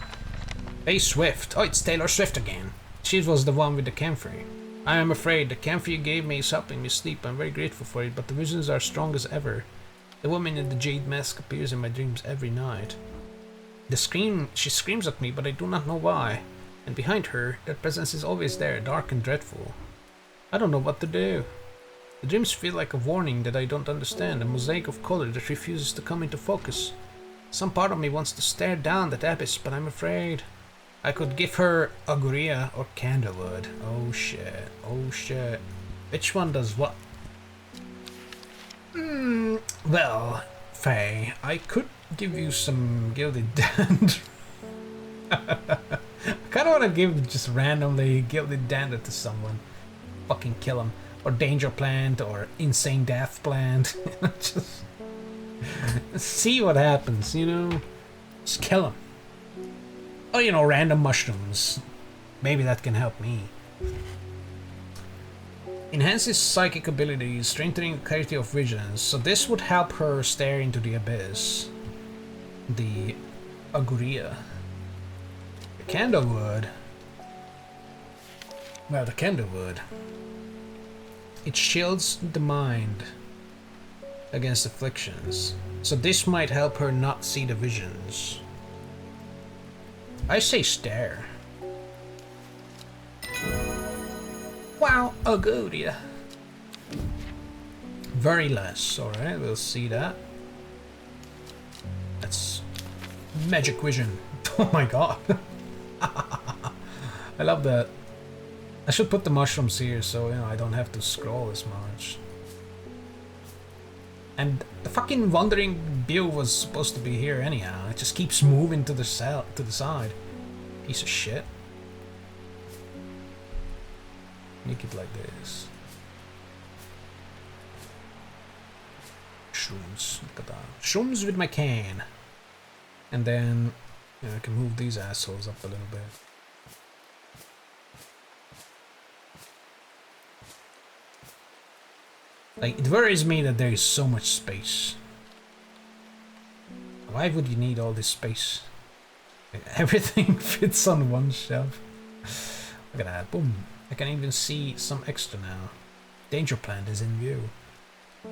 Hey Swift. Oh, it's Taylor Swift again. She was the one with the camphor. I am afraid the camphor you gave me is helping me sleep. I'm very grateful for it, but the visions are strong as ever. The woman in the jade mask appears in my dreams every night. She screams at me, but I do not know why. And behind her, that presence is always there, dark and dreadful. I don't know what to do. The dreams feel like a warning that I don't understand, a mosaic of color that refuses to come into focus. Some part of me wants to stare down that abyss, but I'm afraid. I could give her Auguria or Candlewood. Oh shit, oh shit. Which one does what? Well, Faye, I could give you some Gilded Dander. I kinda wanna give just randomly Gilded Dander to someone. Fucking kill him. Or Danger Plant, or Insane Death Plant. Just see what happens, you know? Just kill him. Or, you know, random mushrooms. Maybe that can help me. Enhances psychic abilities, strengthening clarity of vision. So this would help her stare into the abyss. The Auguria. The Candlewood. Well, the Candlewood. It shields the mind against afflictions. So this might help her not see the visions. I say stare. Wow, Auguria. Very less, alright, we'll see that. That's magic vision. Oh my god. I love that. I should put the mushrooms here so, you know, I don't have to scroll as much. And the fucking wandering bill was supposed to be here anyhow. It just keeps moving to the side. Piece of shit. Make it like this. Shrooms. Look at that. Shrooms with my cane. And then, you know, I can move these assholes up a little bit. Like, it worries me that there is so much space. Why would you need all this space? Everything fits on one shelf. Look at that, boom. I can even see some extra now. Danger Plant is in view.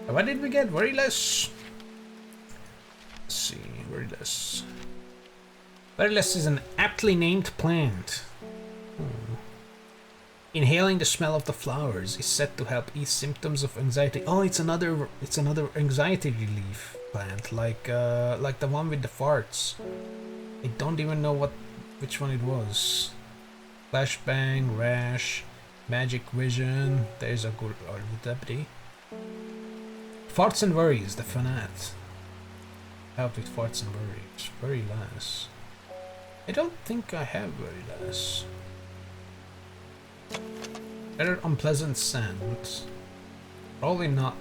And what did we get? Very less. Let's see, very less. Very less is an aptly named plant. Inhaling the smell of the flowers is said to help ease symptoms of anxiety. Oh, it's another anxiety relief plant, like the one with the farts. I don't even know which one it was. Flashbang, rash, magic vision. There's a good deputy. Farts and worries, the fanat. Help with farts and worries. Very less. I don't think I have very less. Better unpleasant scent. Probably not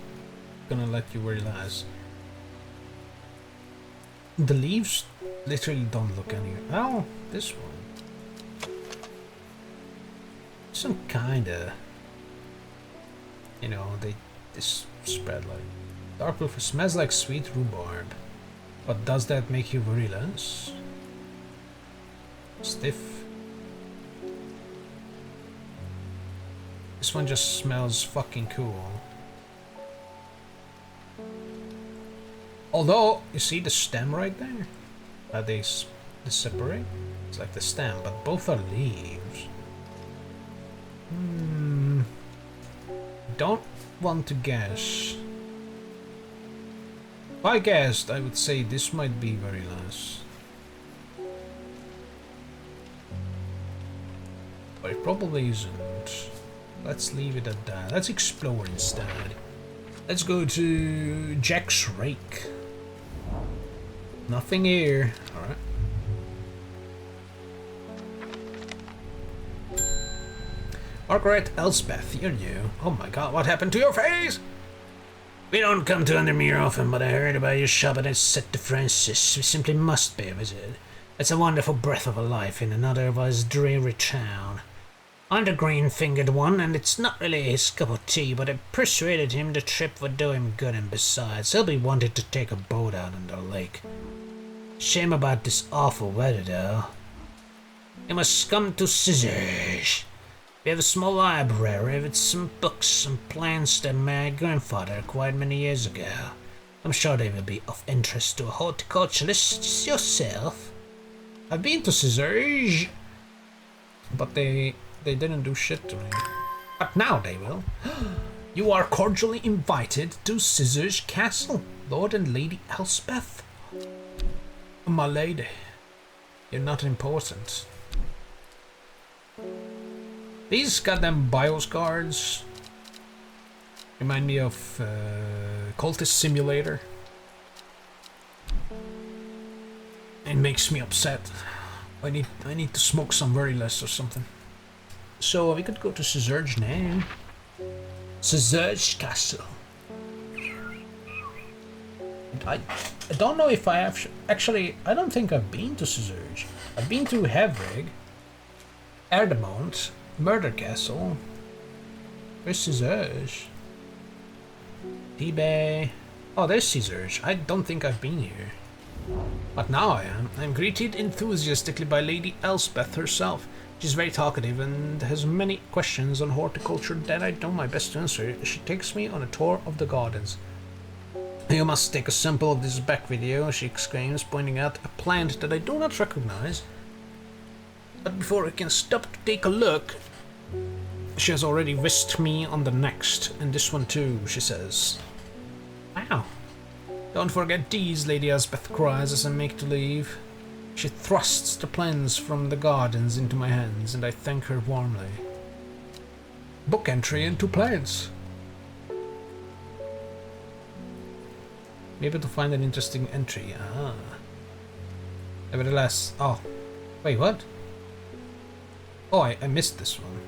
gonna let you very less. The leaves literally don't look anywhere. Oh, this one. Some kinda. You know, they spread like dark blue. Smells like sweet rhubarb. But does that make you very less? Stiff. This one just smells fucking cool. Although, you see the stem right there? How they separate? It's like the stem, but both are leaves. Don't want to guess. If I guessed, I would say this might be very less. But it probably isn't. Let's leave it at that. Let's explore instead. Let's go to Jack's Rake. Nothing here. Alright. Margaret Elspeth, you're new. Oh my god, what happened to your face? We don't come to Undermere often, but I heard about your shop and I said to Francis, we simply must pay a visit. It's a wonderful breath of a life in an otherwise dreary town. I'm the green-fingered one, and it's not really his cup of tea, but I persuaded him the trip would do him good, and besides, he'll be wanting to take a boat out on the lake. Shame about this awful weather, though. You must come to Scissors. We have a small library with some books and plans that my grandfather acquired many years ago. I'm sure they will be of interest to a horticulturist yourself. I've been to Scissors, but they didn't do shit to me. But now they will. You are cordially invited to Scissors Castle, Lord and Lady Elspeth. My lady, you're not important. These goddamn BIOS cards remind me of Cultist Simulator. It makes me upset. I need to smoke some very less or something. So we could go to Scissors now. Scissors Castle. I don't know if I have actually. I don't think I've been to Scissors. I've been to Havrig, Erdemont, Murder Castle. Where's Scissors? T-Bay. Oh, there's Scissors. I don't think I've been here. But now I am. I'm greeted enthusiastically by Lady Elspeth herself. She's very talkative and has many questions on horticulture that I do my best to answer. She takes me on a tour of the gardens. You must take a sample of this back video, she exclaims, pointing out a plant that I do not recognize. But before I can stop to take a look, she has already whisked me on the next, and this one too, she says. Wow. Don't forget these, Lady Elspeth cries as I make to leave. She thrusts the plants from the gardens into my hands, and I thank her warmly. Book entry into plants. Be able to find an interesting entry. Ah. Nevertheless. Oh. Wait, what? Oh, I missed this one.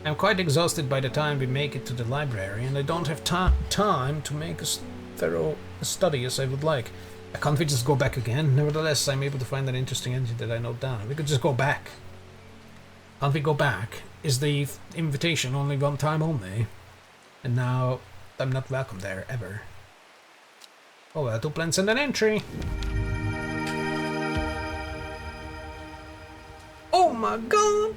I'm quite exhausted by the time we make it to the library, and I don't have time to make as thorough a study as I would like. Can't we just go back again? Nevertheless, I'm able to find an interesting entry that I note down. We could just go back. Can't we go back? Is the invitation only one time only? And now I'm not welcome there, ever. Oh well, 2 plants and an entry. Oh my god!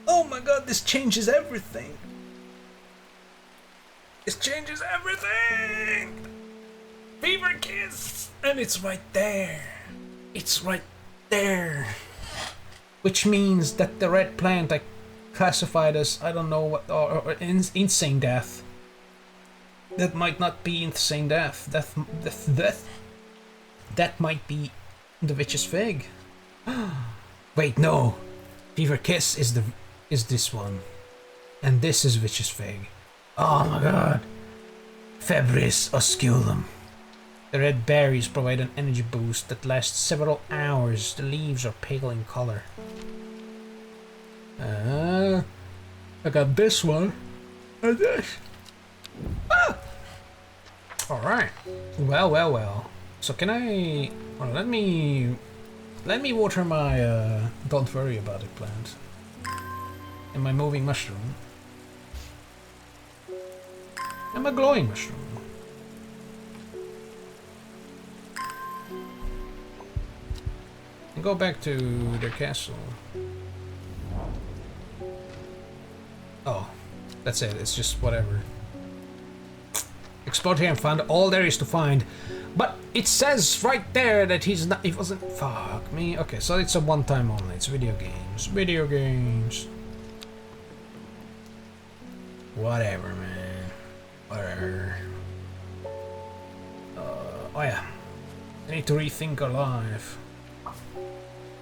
Oh my god, this changes everything! This changes everything! Fever Kiss! And it's right there. It's right there. Which means that the red plant I classified as, I don't know what, or insane death. That might not be insane death. That might be the Witch's Fig. Wait, no. Fever Kiss is this one. And this is Witch's Fig. Oh my god. Febris osculum. The red berries provide an energy boost that lasts several hours. The leaves are pale in color. I got this one. And this. Ah! Alright. Well. So can I... Well, let me water my... don't worry about it plant. And my moving mushroom. And my glowing mushroom. And go back to their castle. Oh, that's it. It's just whatever. Explored here and found all there is to find. But it says right there that he wasn't... Fuck me. Okay, so it's a one-time only. It's video games. Video games. Whatever, man. Whatever. Oh yeah. I need to rethink our life.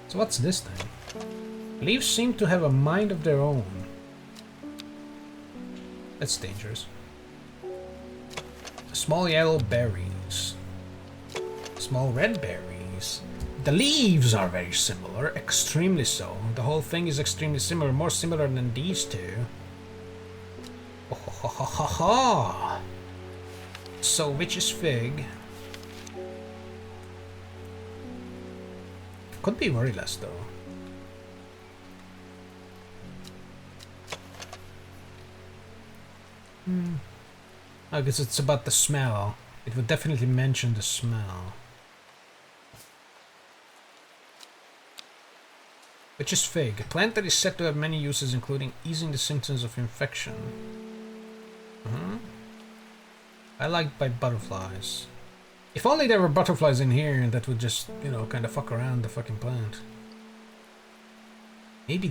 So what's this thing? Leaves seem to have a mind of their own. That's dangerous. Small yellow berries. Small red berries. The leaves are very similar, extremely so. The whole thing is extremely similar, more similar than these two. Oh, ha, ha, ha, ha. So, Witch's Fig. Could be very less though. I guess it's about the smell. It would definitely mention the smell. Witch's Fig, a plant that is said to have many uses, including easing the symptoms of infection. I like by butterflies. If only there were butterflies in here that would just, you know, kind of fuck around the fucking plant. Maybe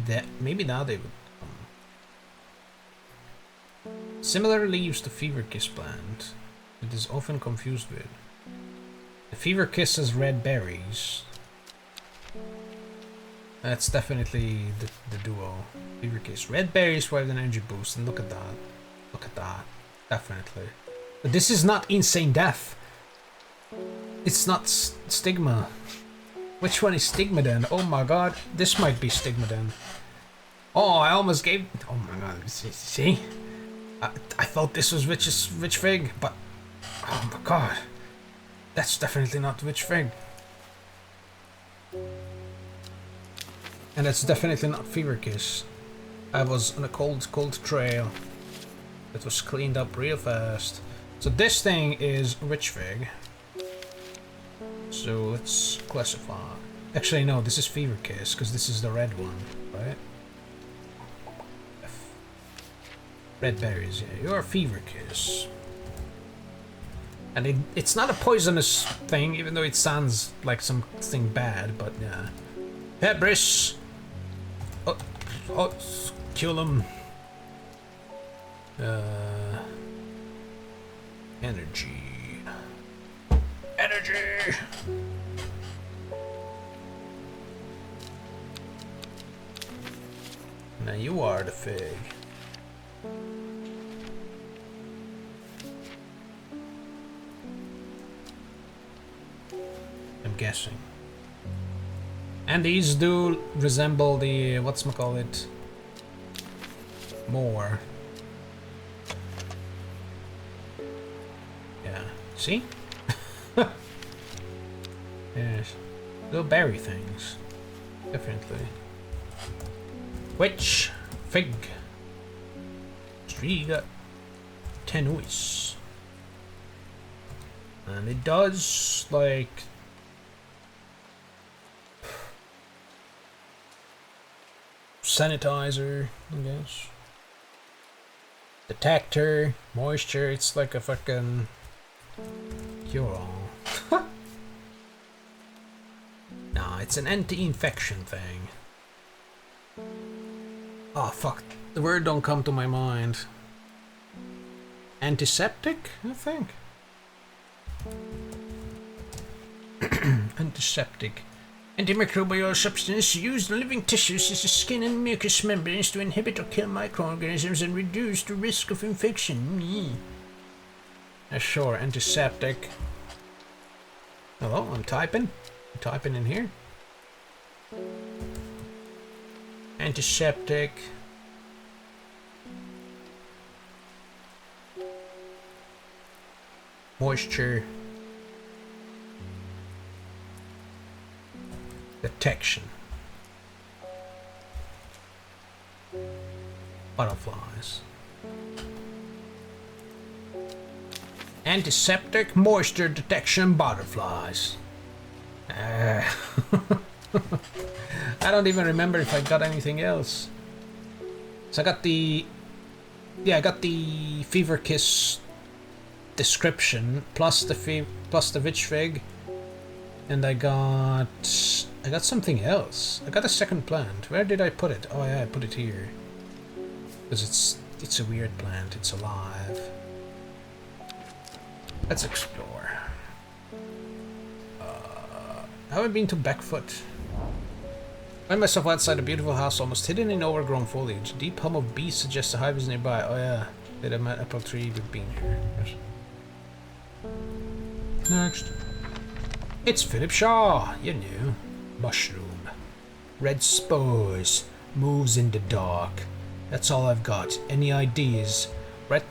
now they would. Similar leaves to fever kiss plant. It is often confused with. The fever kiss has red berries. That's definitely the duo. Fever kiss. Red berries provide an energy boost, and look at that. Look at that. Definitely. But this is not insane death. It's not stigma. Which one is stigma then? Oh my god. This might be stigma then. Oh, I almost gave. Oh my god. See? I thought this was witch fig, but oh my god, that's definitely not witch fig, and that's definitely not fever kiss. I was on a cold trail that was cleaned up real fast. So this thing is witch fig. So let's classify. Actually, no, this is fever kiss because this is the red one, right? Red berries, yeah. You're a fever kiss. And it's not a poisonous thing, even though it sounds like something bad, but yeah. Hebris! Oh, kill him. Energy. Energy! Now you are the fig. I'm guessing. And these do resemble the whatchamacallit more. Yeah. See? Yes. Little berry things. Definitely. Witch fig. Striga tenuis. And it does like sanitizer, I guess. Detector, moisture, it's like a fucking cure-all. Nah, it's an anti-infection thing. Oh fuck, the word don't come to my mind. Antiseptic, I think. Antiseptic. Antimicrobial substance used in living tissues such as skin and mucous membranes to inhibit or kill microorganisms and reduce the risk of infection. Sure, antiseptic. Hello, I'm typing. I'm typing in here. Antiseptic. Moisture. Detection. Butterflies. Antiseptic moisture detection butterflies. I don't even remember if I got anything else. So I got the fever kiss description plus the witch fig, and I got something else. I got a second plant. Where did I put it? Oh yeah, I put it here. Because it's a weird plant. It's alive. Let's explore. I haven't been to Backfoot. I find myself outside a beautiful house, almost hidden in overgrown foliage. A deep hum of bees suggests a hive is nearby. Oh yeah, did a apple tree with bean here. Yes. Next. It's Philip Shaw, you knew. Mushroom. Red spores. Moves in the dark. That's all I've got. Any ideas? Red...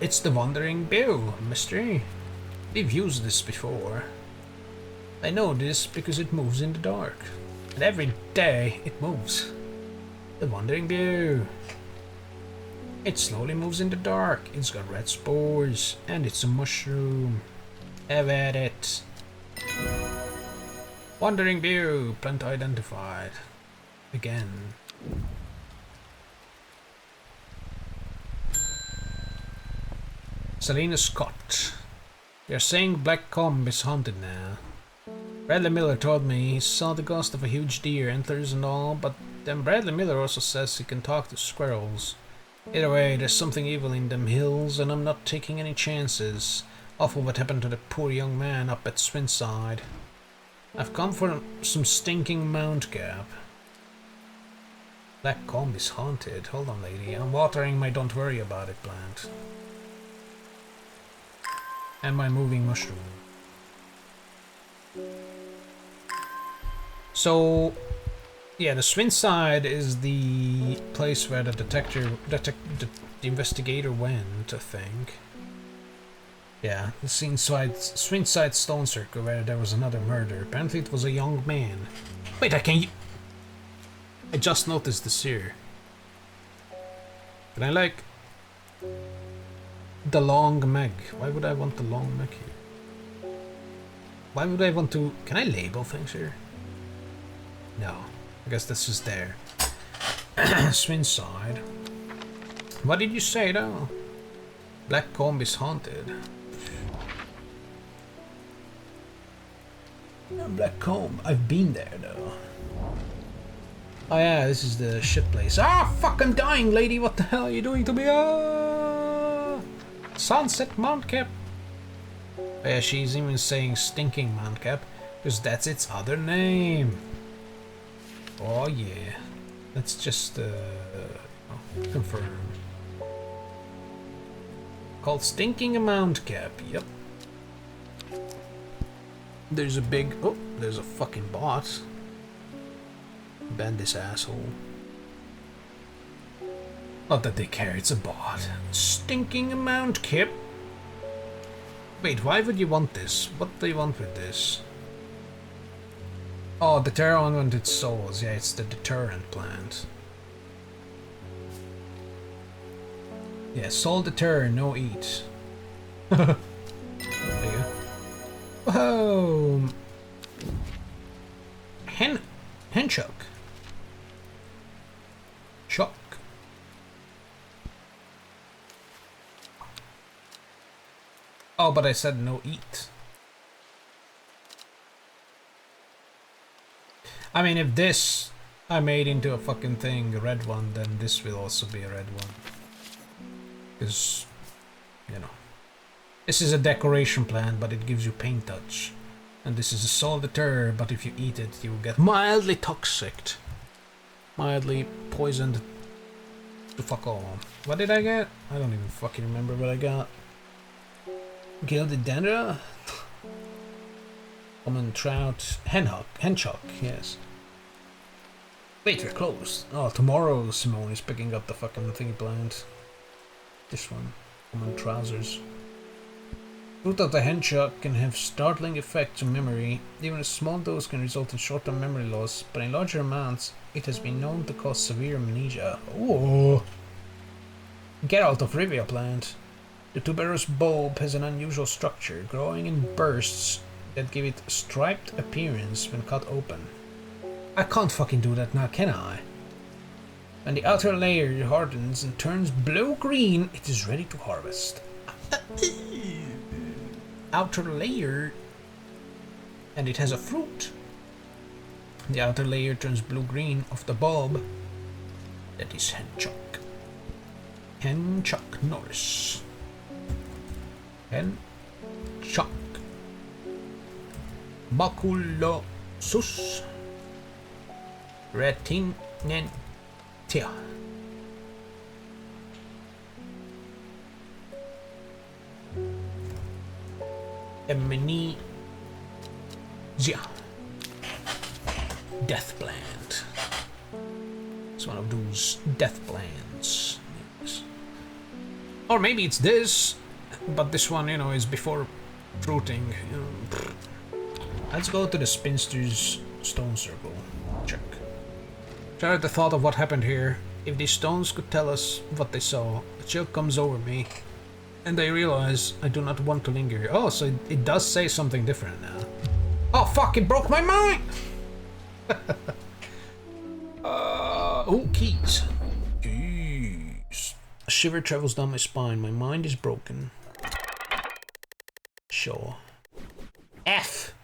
It's the Wandering Bew, mystery. We've used this before. I know this because it moves in the dark. And every day it moves. The Wandering Bew. It slowly moves in the dark. It's got red spores. And it's a mushroom. Have at it. Wandering Bew. Plant identified. Again. Selena Scott. They're saying Black Comb is haunted now. Bradley Miller told me he saw the ghost of a huge deer, antlers and all, but then Bradley Miller also says he can talk to squirrels. Either way, there's something evil in them hills, and I'm not taking any chances off of what happened to the poor young man up at Swinside. I've come for some stinking Mount Gap. Black Comb is haunted. Hold on, lady. I'm watering my don't worry about it plant. And my moving mushroom. So, yeah, the Swinside is the place where the investigator went, I think. Yeah, the Swinside Stone Circle where there was another murder. Apparently it was a young man. Wait, I just noticed this here. Can I like the long meg? Why would I want the long meg here? Why would I want to... Can I label things here? No. I guess this is there. Swinside. What did you say though? Black Comb is haunted. Black Comb. I've been there though. Oh yeah, this is the shit place. Ah, fuck, I'm dying, lady. What the hell are you doing to me? Ah! Sunset Mount Cap. Oh, yeah, she's even saying Stinking Mount Cap, because that's its other name. Oh yeah. Let's just confirm. Called Stinking Mount Cap. Yep. There's a big... Oh, there's a fucking bot. Ban this asshole. Not that they care, it's a bot. Stinking Mount Cap. Wait, why would you want this? What do you want with this? Oh, deter unwanted souls. Yeah, it's the deterrent plant. Yeah, soul deter, no eat. There you go. Whoa! Henchuck. Chuck. Oh, but I said no eat. I mean, if this I made into a fucking thing, a red one, then this will also be a red one. Because, you know, this is a decoration plant, but it gives you paint touch. And this is a soul deter, but if you eat it, you will get mildly toxic. Mildly poisoned to fuck all. What did I get? I don't even fucking remember what I got. Gilded Dendra? Common trout. Henchuck, yes. Wait, we're closed. Oh, tomorrow Simone is picking up the fucking thingy plant. This one. Common trousers. Fruit of the henchuck can have startling effects on memory. Even a small dose can result in short-term memory loss, but in larger amounts, it has been known to cause severe amnesia. Oh! Geralt of Rivia plant. The tuberous bulb has an unusual structure, growing in bursts that give it a striped appearance when cut open. I can't fucking do that now, can I? When the outer layer hardens and turns blue-green, it is ready to harvest. Outer layer, and it has a fruit. The outer layer turns blue-green of the bulb. That is Henchuck. Henchuck Norris. Henchuck. Baculosus. Retinentia. Amnesia. Death plant. It's one of those death plants. Yes. Or maybe it's this, but this one, you know, is before fruiting. You know. Let's go to the Spinster's Stone Circle. Check. Try the thought of what happened here. If these stones could tell us what they saw, a chill comes over me. And I realize I do not want to linger. Oh, so it does say something different now. Oh fuck, it broke my mind! Oh, keys. Jeez. A shiver travels down my spine. My mind is broken. sure. F!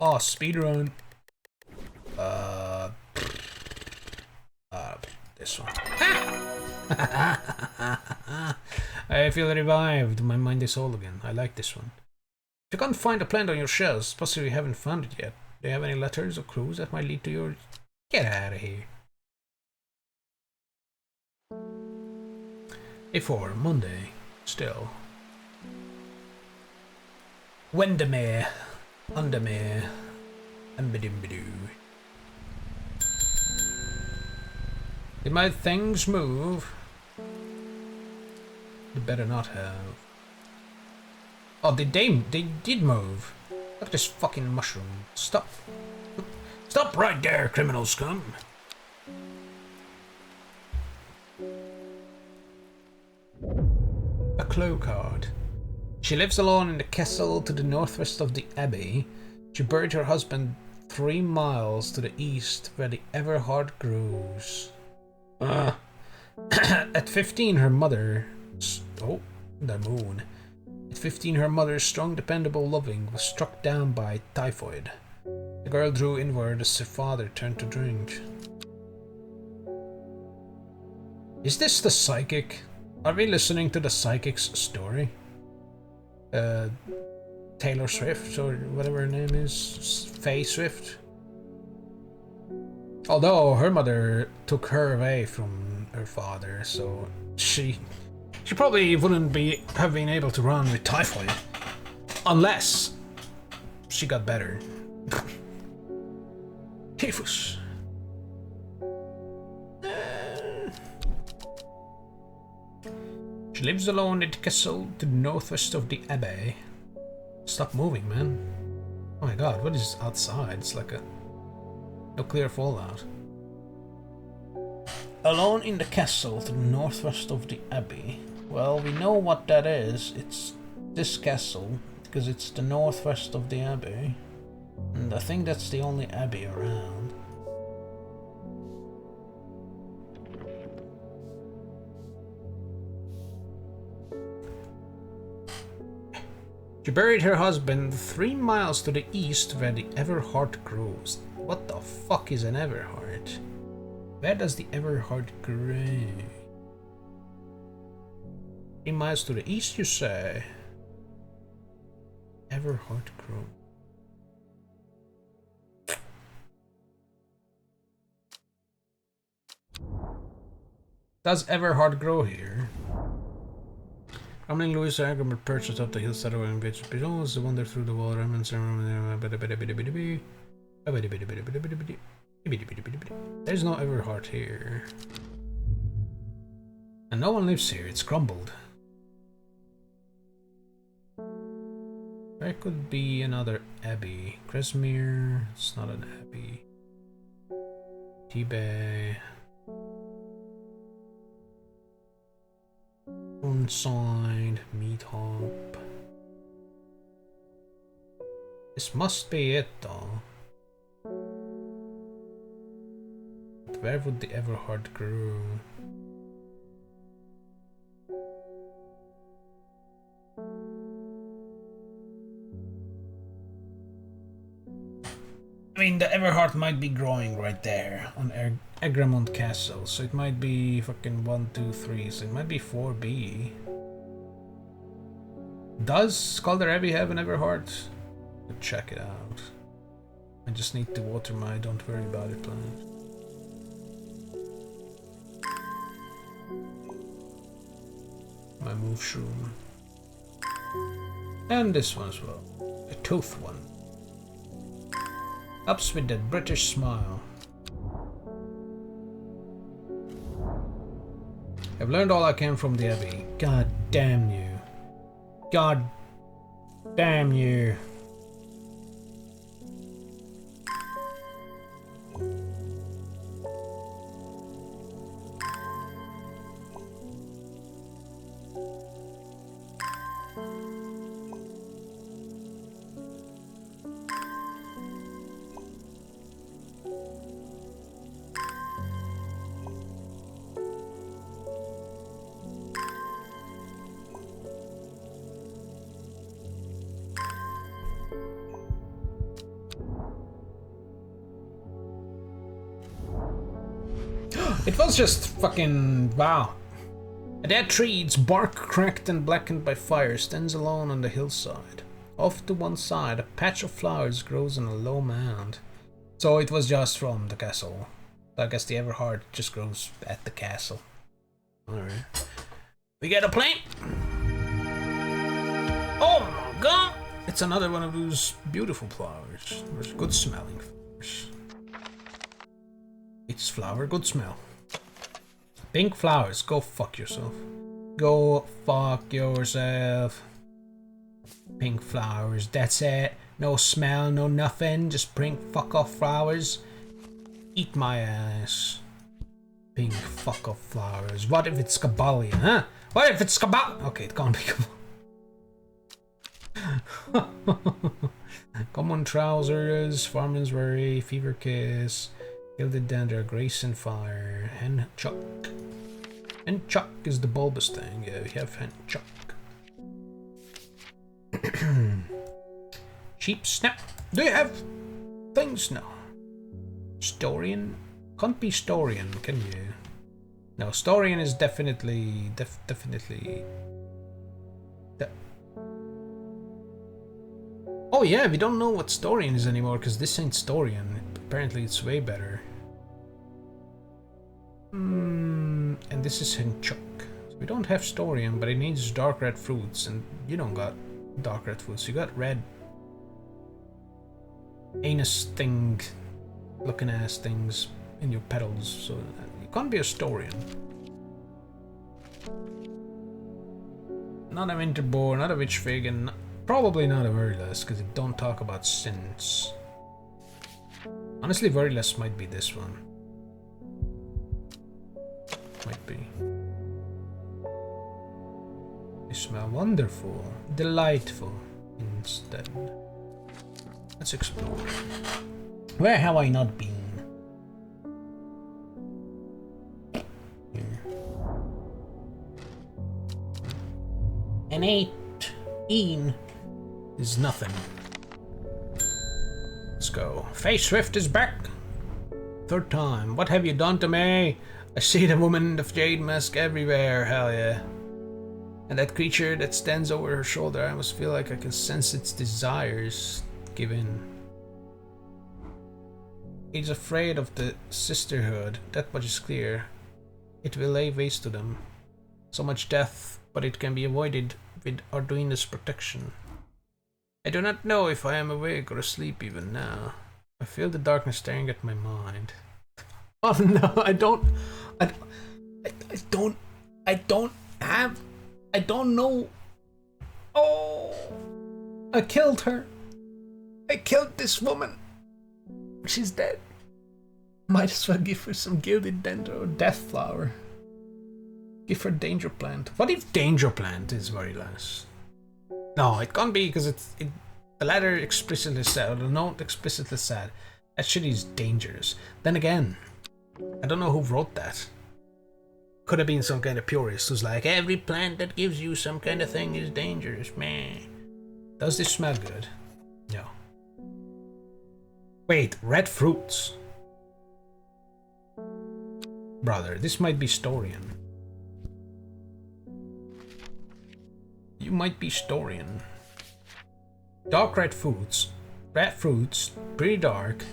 Oh, speedrun. This one. I feel revived. My mind is whole again. I like this one. If you can't find a plant on your shelves, possibly you haven't found it yet. Do you have any letters or clues that might lead to your... Get out of here. A4, Monday. Still. Wendemere. Undermere. Ambidimbidu. Did my things move? They better not have. Oh, they did move. Look at this fucking mushroom. Stop. Stop right there, criminal scum. A clue card. She lives alone in the castle to the northwest of the abbey. She buried her husband 3 miles to the east where the Everhard grows. At 15, her mother... Oh, the moon. At 15, her mother, strong, dependable, loving, was struck down by typhoid. The girl drew inward as her father turned to drink. Is this the psychic? Are we listening to the psychic's story? Taylor Swift, or whatever her name is, Faye Swift. Although her mother took her away from her father, so she probably wouldn't have been able to run with typhoid, unless she got better. Typhus. She lives alone in the castle to the northwest of the abbey. Stop moving, man. Oh my god, what is outside? It's like a nuclear fallout. Alone in the castle to the northwest of the abbey. Well, we know what that is. It's this castle, because it's the northwest of the abbey. And I think that's the only abbey around. She buried her husband 3 miles to the east where the Everhard grows. What the fuck is an Everhard? Where does the Everhard grow? 3 miles to the east, you say? Everhard grow. Does Everhard grow here? Rambling Louis Agrimer purchased up the hillside of invaded pigeons, the wander through the wall, remnants, there's no Everhard here. And no one lives here, it's crumbled. There could be another abbey. Cresmere, it's not an abbey. Tibet. Inside, meat hop. This must be it though. But where would the Everhard grow? I mean, the Everhard might be growing right there on Egremont Castle, so it might be fucking 1, 2, 3, so it might be 4B. Does Skalder Abbey have an Everhard? Let's check it out. I just need to water my don't worry about it plant. My move shroom. And this one as well. A tooth one. Ups with that British smile. I've learned all I can from the Abbey. God damn you. God damn you. It was just fucking wow. A dead tree, its bark cracked and blackened by fire, stands alone on the hillside. Off to one side, a patch of flowers grows on a low mound. So it was just from the castle. I guess the Everheart just grows at the castle. Alright. We get a plant! Oh my god! It's another one of those beautiful flowers. There's good smelling flowers. It's flower, good smell. Pink flowers, go fuck yourself. Go fuck yourself. Pink flowers, that's it. No smell, no nothing. Just pink fuck off flowers. Eat my ass. Pink fuck off flowers. What if it's Kabbalion, huh? What if it's Kabbal? Okay, it can't be Kabbal. Common trousers, farmer's worry, fever kiss, gilded dander, grace and fire, hen chuck. Hen chuck is the bulbous thing. Yeah, we have hen chuck. Sheep snap. Do you have things now? Storian? Can't be Storian, can you? No, Storian is definitely oh yeah, we don't know what Storian is anymore because this ain't Storian. Apparently it's way better. And this is Hinchuk. So we don't have Storian, but it needs dark red fruits, and you don't got dark red fruits. You got red anus thing looking ass things in your petals, so you can't be a Storian. Not a Winterboar, not a Witch Fig, and probably not a Veriless, because it don't talk about sins. Honestly, Veriless might be this one. Might be. They smell wonderful, delightful instead. Let's explore. Where have I not been? Here. An 18 is nothing. Let's go. Face Swift is back. Third time. What have you done to me? I see the woman in the jade mask everywhere. Hell yeah. And that creature that stands over her shoulder, I almost feel like I can sense its desires. Give in. He's afraid of the sisterhood, that much is clear. It will lay waste to them. So much death, but it can be avoided with Arduino's protection. I do not know if I am awake or asleep even now. I feel the darkness staring at my mind. Oh no, I don't know. Oh, I killed her. I killed this woman. She's dead. Might as well give her some gilded dendro or death flower. Give her danger plant. What if danger plant is very less? No, it can't be because the letter explicitly said, or the note explicitly said, that shit is dangerous. Then again, I don't know who wrote that. Could have been some kind of purist who's like, every plant that gives you some kind of thing is dangerous, man. Does this smell good? No. Wait, red fruits. Brother, this might be Storian. You might be Storian. Dark red fruits. Red fruits, pretty dark.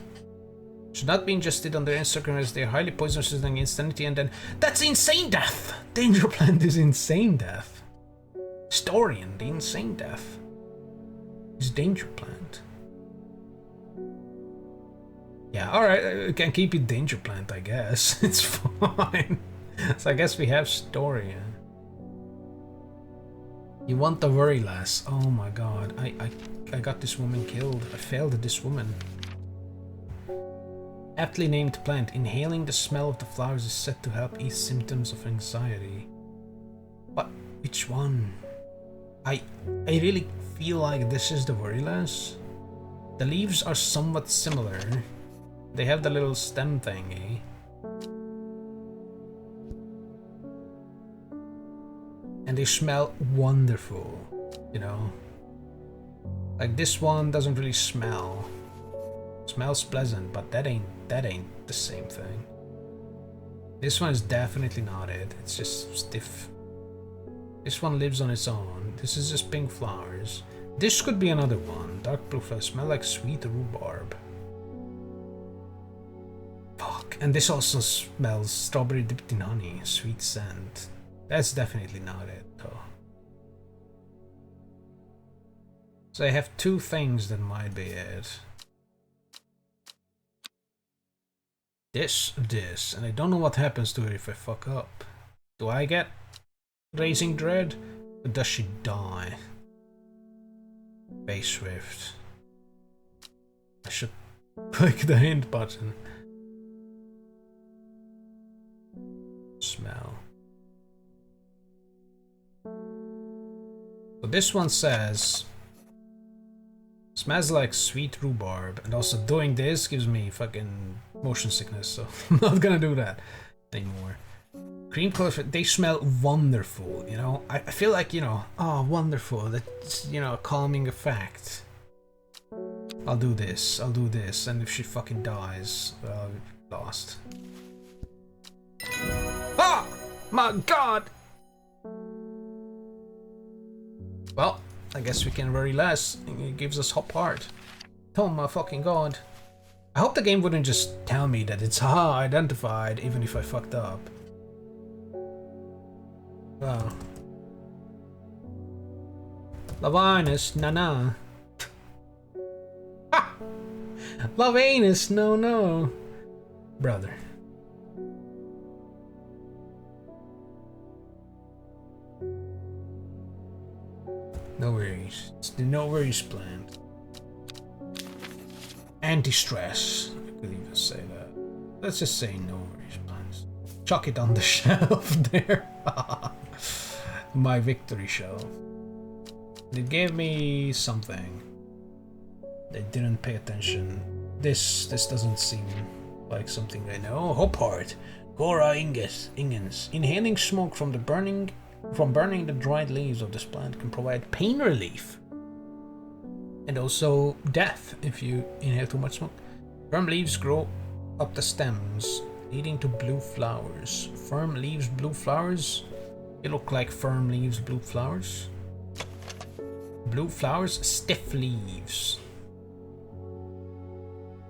Should not be ingested on their Instagram as they are highly poisonous and insanity, and then that's insane death! Danger plant is insane death. Storian, the insane death. Is danger plant. Yeah, alright, I can keep it danger plant, I guess. It's fine. So I guess we have Storian. You want the very last. Oh my god, I got this woman killed. I failed this woman. Aptly named plant. Inhaling the smell of the flowers is said to help ease symptoms of anxiety. But which one? I really feel like this is the very last. The leaves are somewhat similar. They have the little stem thingy. And they smell wonderful, you know? Like this one doesn't really smell. Smells pleasant, but that ain't the same thing. This one is definitely not it. It's just stiff. This one lives on its own. This is just pink flowers. This could be another one. Dark blue flowers smell like sweet rhubarb. Fuck. And this also smells strawberry dipped in honey. Sweet scent. That's definitely not it, though. So I have two things that might be it. This, and I don't know what happens to it if I fuck up. Do I get Raising Dread? Or does she die? Base Swift. I should click the hint button. Smell. So this one says smells like sweet rhubarb, and also doing this gives me fucking motion sickness, so I'm not gonna do that anymore. Cream color, they smell wonderful, you know? I feel like, you know, oh, wonderful, that's, you know, a calming effect. I'll do this, and if she fucking dies, well, I'll be lost. Ah! My god! Well, I guess we can worry less. It gives us hop heart. Oh my fucking god. I hope the game wouldn't just tell me that it's identified even if I fucked up. Wow. Lavinus, na. Ha! Lavinus, no. Brother. No worries. It's the no worries plan. Anti-stress. I could even say that. Let's just say no worries plans. Chuck it on the shelf there. My victory shelf. It gave me something. They didn't pay attention. This doesn't seem like something I know. Hope heart. Cora ingens. Inhaling smoke from burning the dried leaves of this plant can provide pain relief. And also death if you inhale too much smoke. Firm leaves grow up the stems, leading to blue flowers. Firm leaves, blue flowers? They look like firm leaves, blue flowers. Blue flowers, stiff leaves.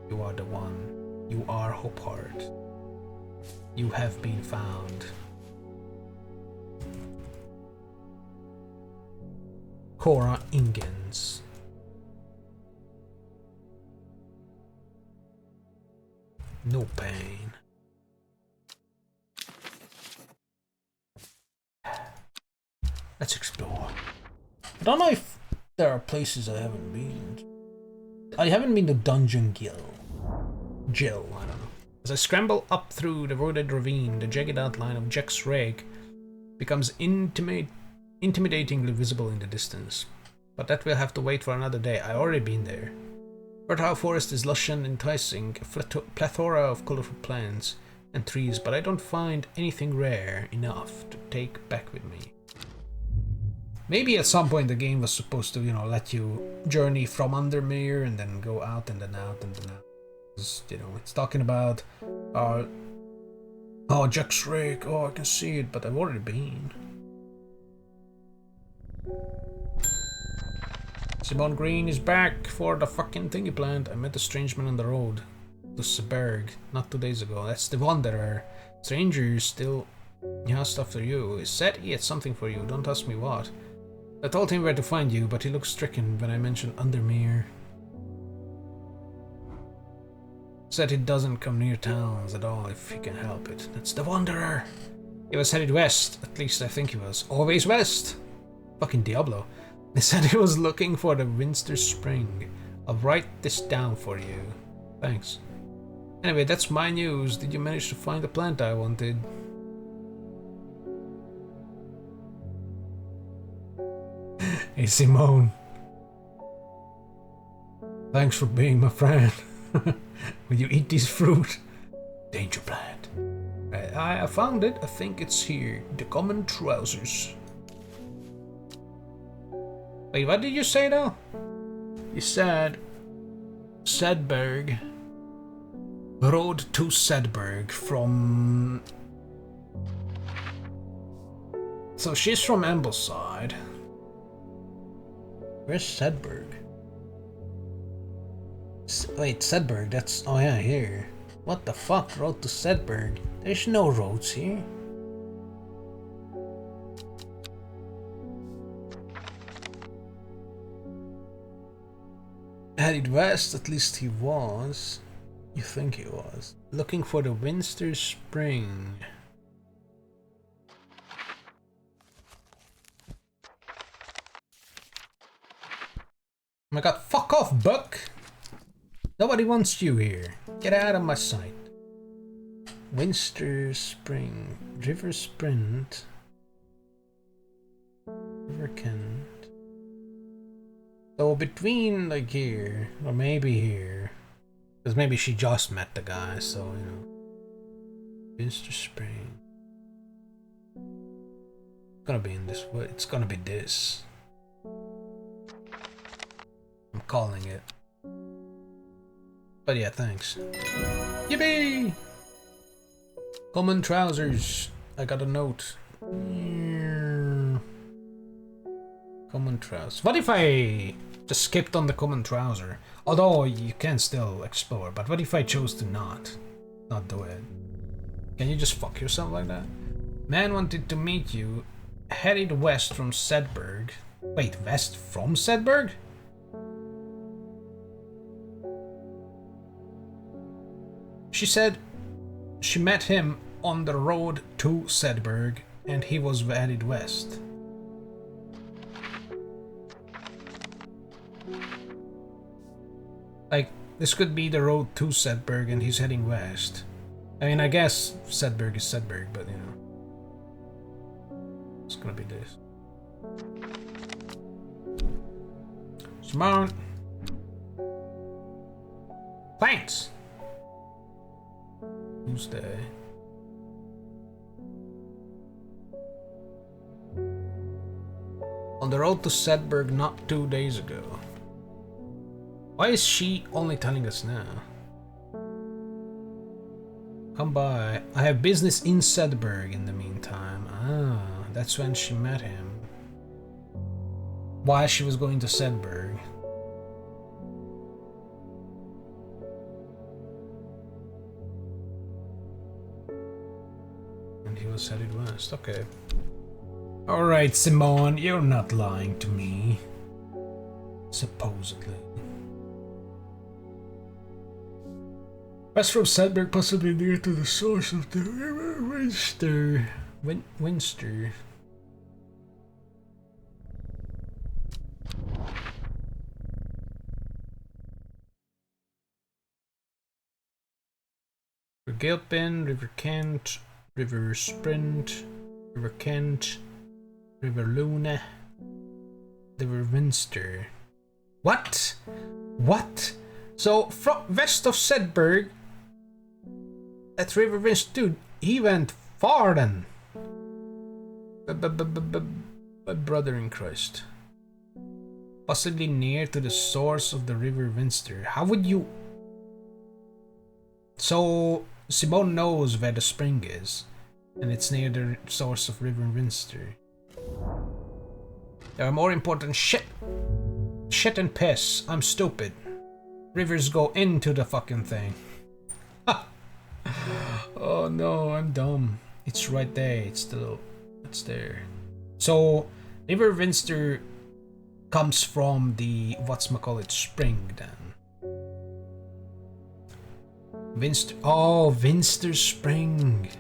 You are the one. You are Hope Heart. You have been found. Cora Ingens. No pain. Let's explore. I don't know if there are places I haven't been. I haven't been to Dungeon Jill, I don't know. As I scramble up through the wooded ravine, the jagged outline of Jack's Rake becomes intimidatingly visible in the distance. But that will have to wait for another day. I already been there. Fertile forest is lush and enticing, a plethora of colorful plants and trees, but I don't find anything rare enough to take back with me. Maybe at some point the game was supposed to, you know, let you journey from Undermere and then go out and then out and then out. You know, it's talking about, oh, Jack's Rake, oh, I can see it, but I've already been. Simone Green is back for the fucking thingy plant. I met a strange man on the road to Seberg not 2 days ago. That's the Wanderer. Stranger still has stuff for you. He said he had something for you. Don't ask me what. I told him where to find you, but he looked stricken when I mentioned Undermere. Said he doesn't come near towns at all if he can help it. That's the Wanderer. He was headed west. At least I think he was. Always west. Fucking Diablo. They said he was looking for the Winster Spring. I'll write this down for you. Thanks. Anyway, that's my news. Did you manage to find the plant I wanted? Hey Simone. Thanks for being my friend. Will you eat this fruit? Danger plant. I found it. I think it's here. The common trousers. Wait, what did you say though? You said Sedberg. Road to Sedberg from So she's from Ambleside. Where's Sedberg? Wait, Sedberg, that's... Oh yeah, here. What the fuck? Road to Sedberg? There's no roads here. Headed west, at least he was. You think he was. Looking for the Winster Spring. Oh my god, fuck off, Buck! Nobody wants you here. Get out of my sight. Winster Spring. River Sprint. River Kent. So between like here, or maybe here. Because maybe she just met the guy, so you know. Winster Spring. It's gonna be in this way. It's gonna be this. I'm calling it. But yeah, thanks. Yippee! Common trousers. I got a note. Common trousers. What if I just skipped on the common trouser? Although you can still explore, but what if I chose to not do it? Can you just fuck yourself like that? Man wanted to meet you. Headed west from Sedberg. Wait, west from Sedberg? She said she met him on the road to Sedberg and he was headed west. Like, this could be the road to Sedberg and he's heading west. I mean, I guess Sedberg is Sedberg, but you know. It's gonna be this. Simone! Thanks! Tuesday. On the road to Sedberg not 2 days ago. Why is she only telling us now? Come by. I have business in Sedberg in the meantime. Ah, that's when she met him. Why she was going to Sedberg. And he was headed west. Okay. Alright, Simone, you're not lying to me. Supposedly. West from Sedberg, possibly near to the source of the river Winster. Winster. River Gilpin, River Kent, River Sprint, River Kent, River Luna, River Winster. What? What? So from west of Sedberg, at River Winster, dude, he went far then. My brother in Christ. Possibly near to the source of the River Winster. How would you? So Simone knows where the spring is, and it's near the source of River Winster. There are more important shit and piss. I'm stupid. Rivers go into the fucking thing. Oh no, I'm dumb. It's right there. It's there. So River Winster comes from the whatchamacallit spring then. Winster. Oh, Winster Spring.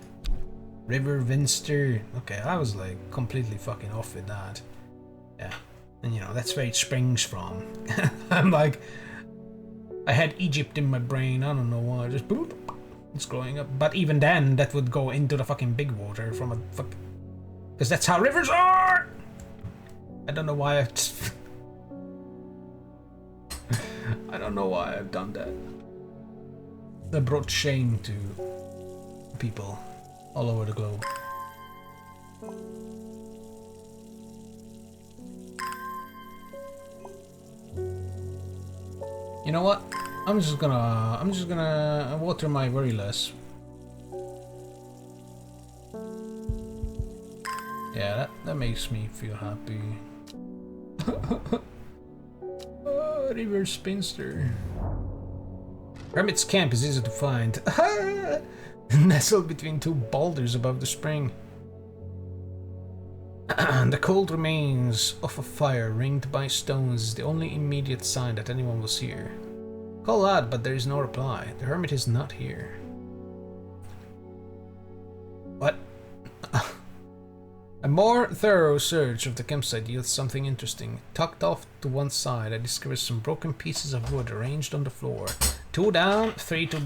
River Winster. Okay, I was like completely fucking off with that. Yeah. And you know, that's where it springs from. I'm like, I had Egypt in my brain. I don't know why. Just boop. It's growing up. But even then, that would go into the fucking big water from a fuck. Because that's how rivers are! I don't know why I don't know why I've done that. That brought shame to people all over the globe. You know what? I'm just gonna water my very less. Yeah, that makes me feel happy. Oh, River Spinster. Hermit's camp is easy to find. Nestled between two boulders above the spring. The cold remains of a fire ringed by stones is the only immediate sign that anyone was here. Call out, but there is no reply. The hermit is not here. What? A more thorough search of the campsite yields something interesting. Tucked off to one side, I discover some broken pieces of wood arranged on the floor. 2 down, 3 to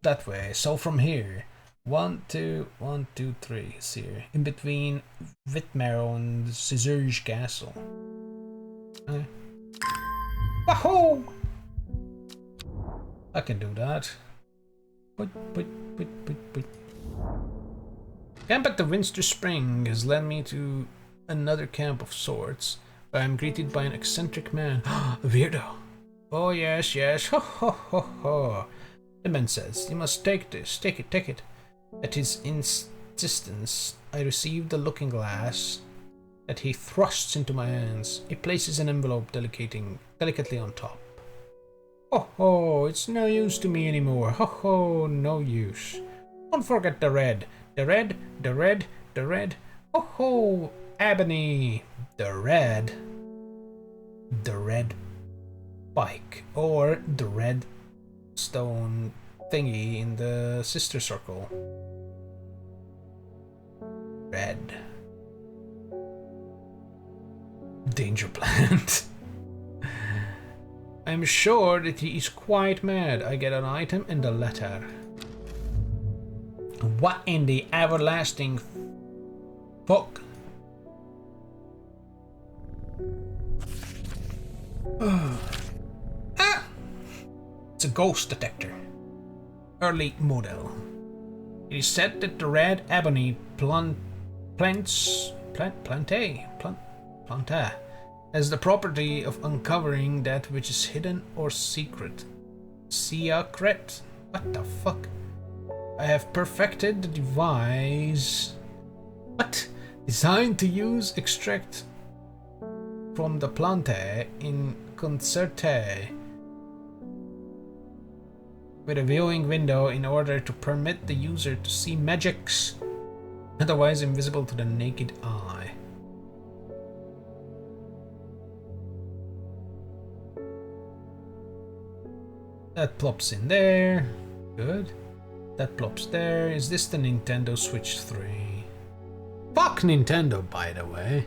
that way. So from here, 1, 2, 1, 2, 3 is here. In between Vitmero and Cizurge Castle. Okay. Wahoo! I can do that. Camp at the Winster Spring has led me to another camp of sorts, where I am greeted by an eccentric man. Weirdo. Oh yes, yes, ho ho ho ho. The man says, you must take this, take it. At his insistence, I receive the looking glass that he thrusts into my hands. He places an envelope delicately on top. Oh ho, it's no use to me anymore. Ho ho, no use. Don't forget the red. The red. Oh ho, ebony. The red bike, or the red stone thingy in the sister circle. Red. Danger plant. I'm sure that he is quite mad. I get an item and a letter. What in the everlasting fuck? It's a ghost detector. Early model. It is said that the red ebony planta has the property of uncovering that which is hidden or secret. Secret? What the fuck? I have perfected the device. What? Designed to use extract from the plante in concerte with a viewing window in order to permit the user to see magics otherwise invisible to the naked eye. That plops in there. Good. That plops there. Is this the Nintendo Switch 3? Fuck Nintendo, by the way.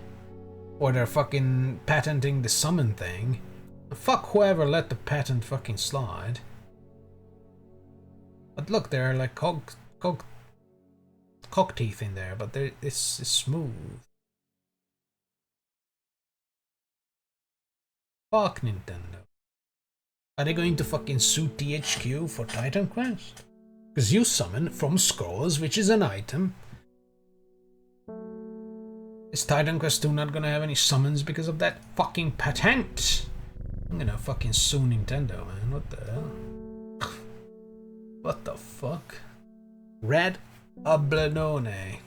Or they're fucking patenting the summon thing. Fuck whoever let the patent fucking slide. But look, there are like cock teeth in there, but it's smooth. Fuck Nintendo. Are they going to fucking sue THQ for Titan Quest? Because you summon from scrolls, which is an item. Is Titan Quest 2 not gonna have any summons because of that fucking patent? I'm gonna fucking sue Nintendo, man. What the hell? What the fuck? Red Ablanone.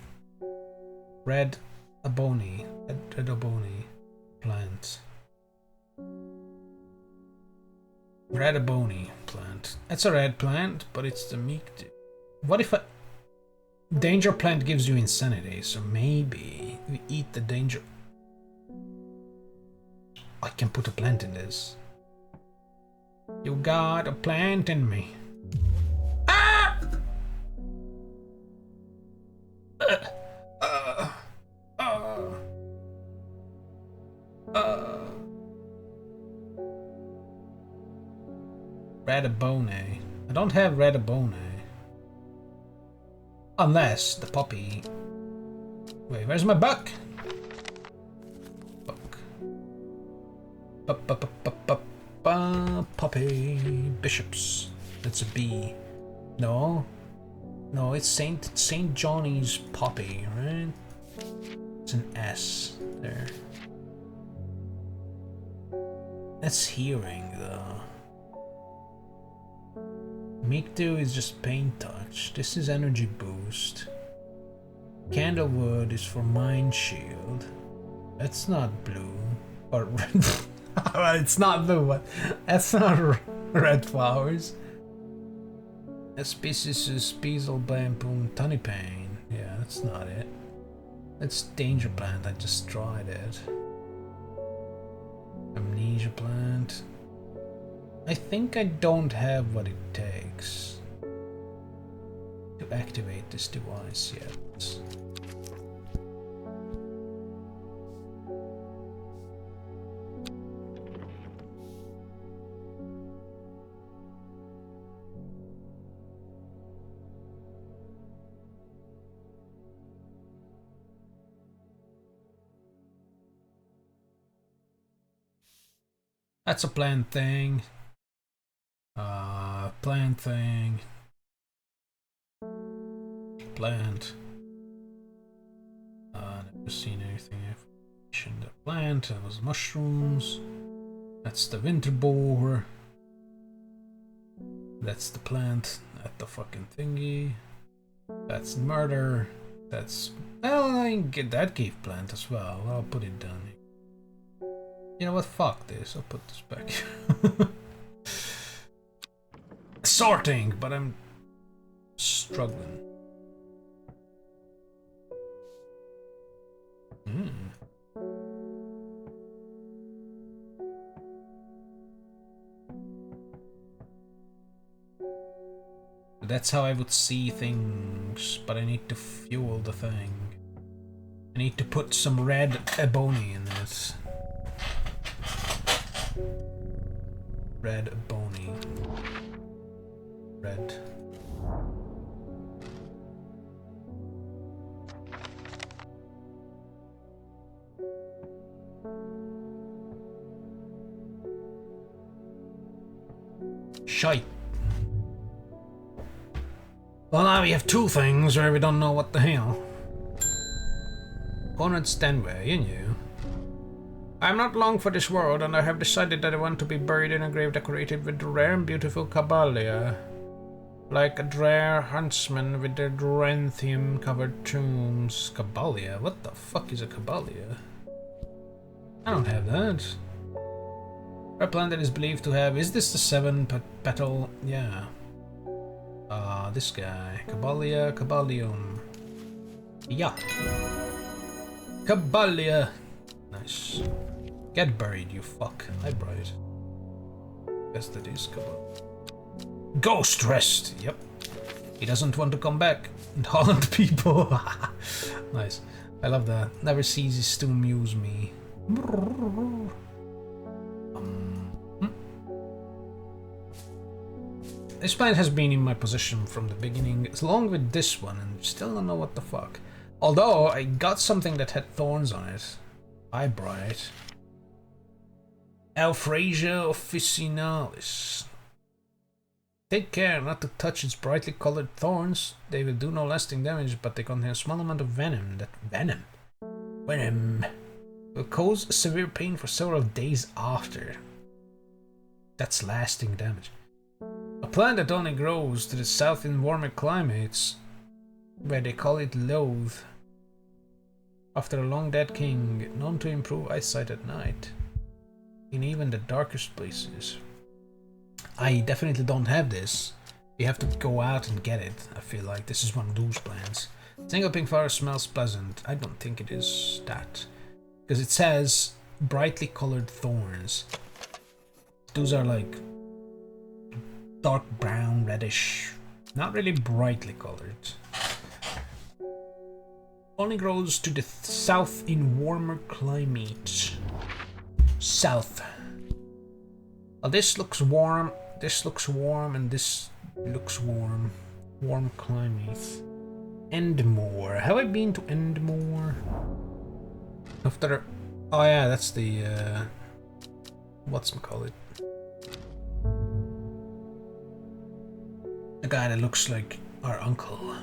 Red Aboni. Red Aboni. Plant. Red Aboni plant. It's a red plant, but it's the meek. What if a danger plant gives you insanity? So maybe we eat the danger. I can put a plant in this. You got a plant in me. Ah! Radabone. I don't have Radabone. Unless the puppy. Wait, where's my buck? Buck. Puppy. Bishops. That's a B. No. No, it's Saint Johnny's puppy, right? It's an S there. That's hearing though. Meek 2 is just pain touch. This is energy boost. Candlewood is for Mind Shield. That's not blue. Or red. Well, it's not blue, but that's not red flowers. A species is Bezel Bamboo Tunipane. Yeah, that's not it. That's Danger Plant, I just tried it. Amnesia Plant. I think I don't have what it takes to activate this device yet. That's a plant thing. Plant thing. Plant. Never seen anything. The plant. That was mushrooms. That's the winter boar. That's the plant at the fucking thingy. That's murder. That's, well, I can get that cave plant as well. I'll put it down here. You know what? Fuck this. I'll put this back. Sorting, but I'm struggling. That's how I would see things, but I need to fuel the thing. I need to put some red ebony in it. Red ebony. Red. Shite. Well, now we have two things where we don't know what the hell. Conrad Stanway, you knew. I am not long for this world, and I have decided that I want to be buried in a grave decorated with rare and beautiful caballia. Like a rare huntsman with their Duranthium-covered tombs. Caballia? What the fuck is a caballia? I don't have that. A plant that is believed to have... Is this the 7-petal? Yeah. This guy. Caballia, Caballium. Yeah. Caballia. Nice. Get buried, you fuck. I buried. Guess that is Caballia. Ghost rest. Yep. He doesn't want to come back and haunt people. Nice. I love that. Never ceases to amuse me. This plant has been in my possession from the beginning, along with this one, and still don't know what the fuck. Although, I got something that had thorns on it. Eyebright. Euphrasia officinalis. Take care not to touch its brightly colored thorns. They will do no lasting damage, but they contain a small amount of venom. Venom will cause severe pain for several days after. That's lasting damage. A plant that only grows to the south in warmer climates, where they call it loathe. After a long dead king, known to improve eyesight at night, in even the darkest places. I definitely don't have this. You have to go out and get it. I feel like this is one of those plants. Single pink flower smells pleasant. I don't think it is that. Because it says brightly colored thorns. Those are like dark brown, reddish. Not really brightly colored. Only grows to the south in warmer climates. South. Well, this looks warm, this looks warm, and this looks warm. Warm climates. Endmore. Have I been to Endmore? After... Oh yeah, that's the... whatchamacallit? The guy that looks like our uncle.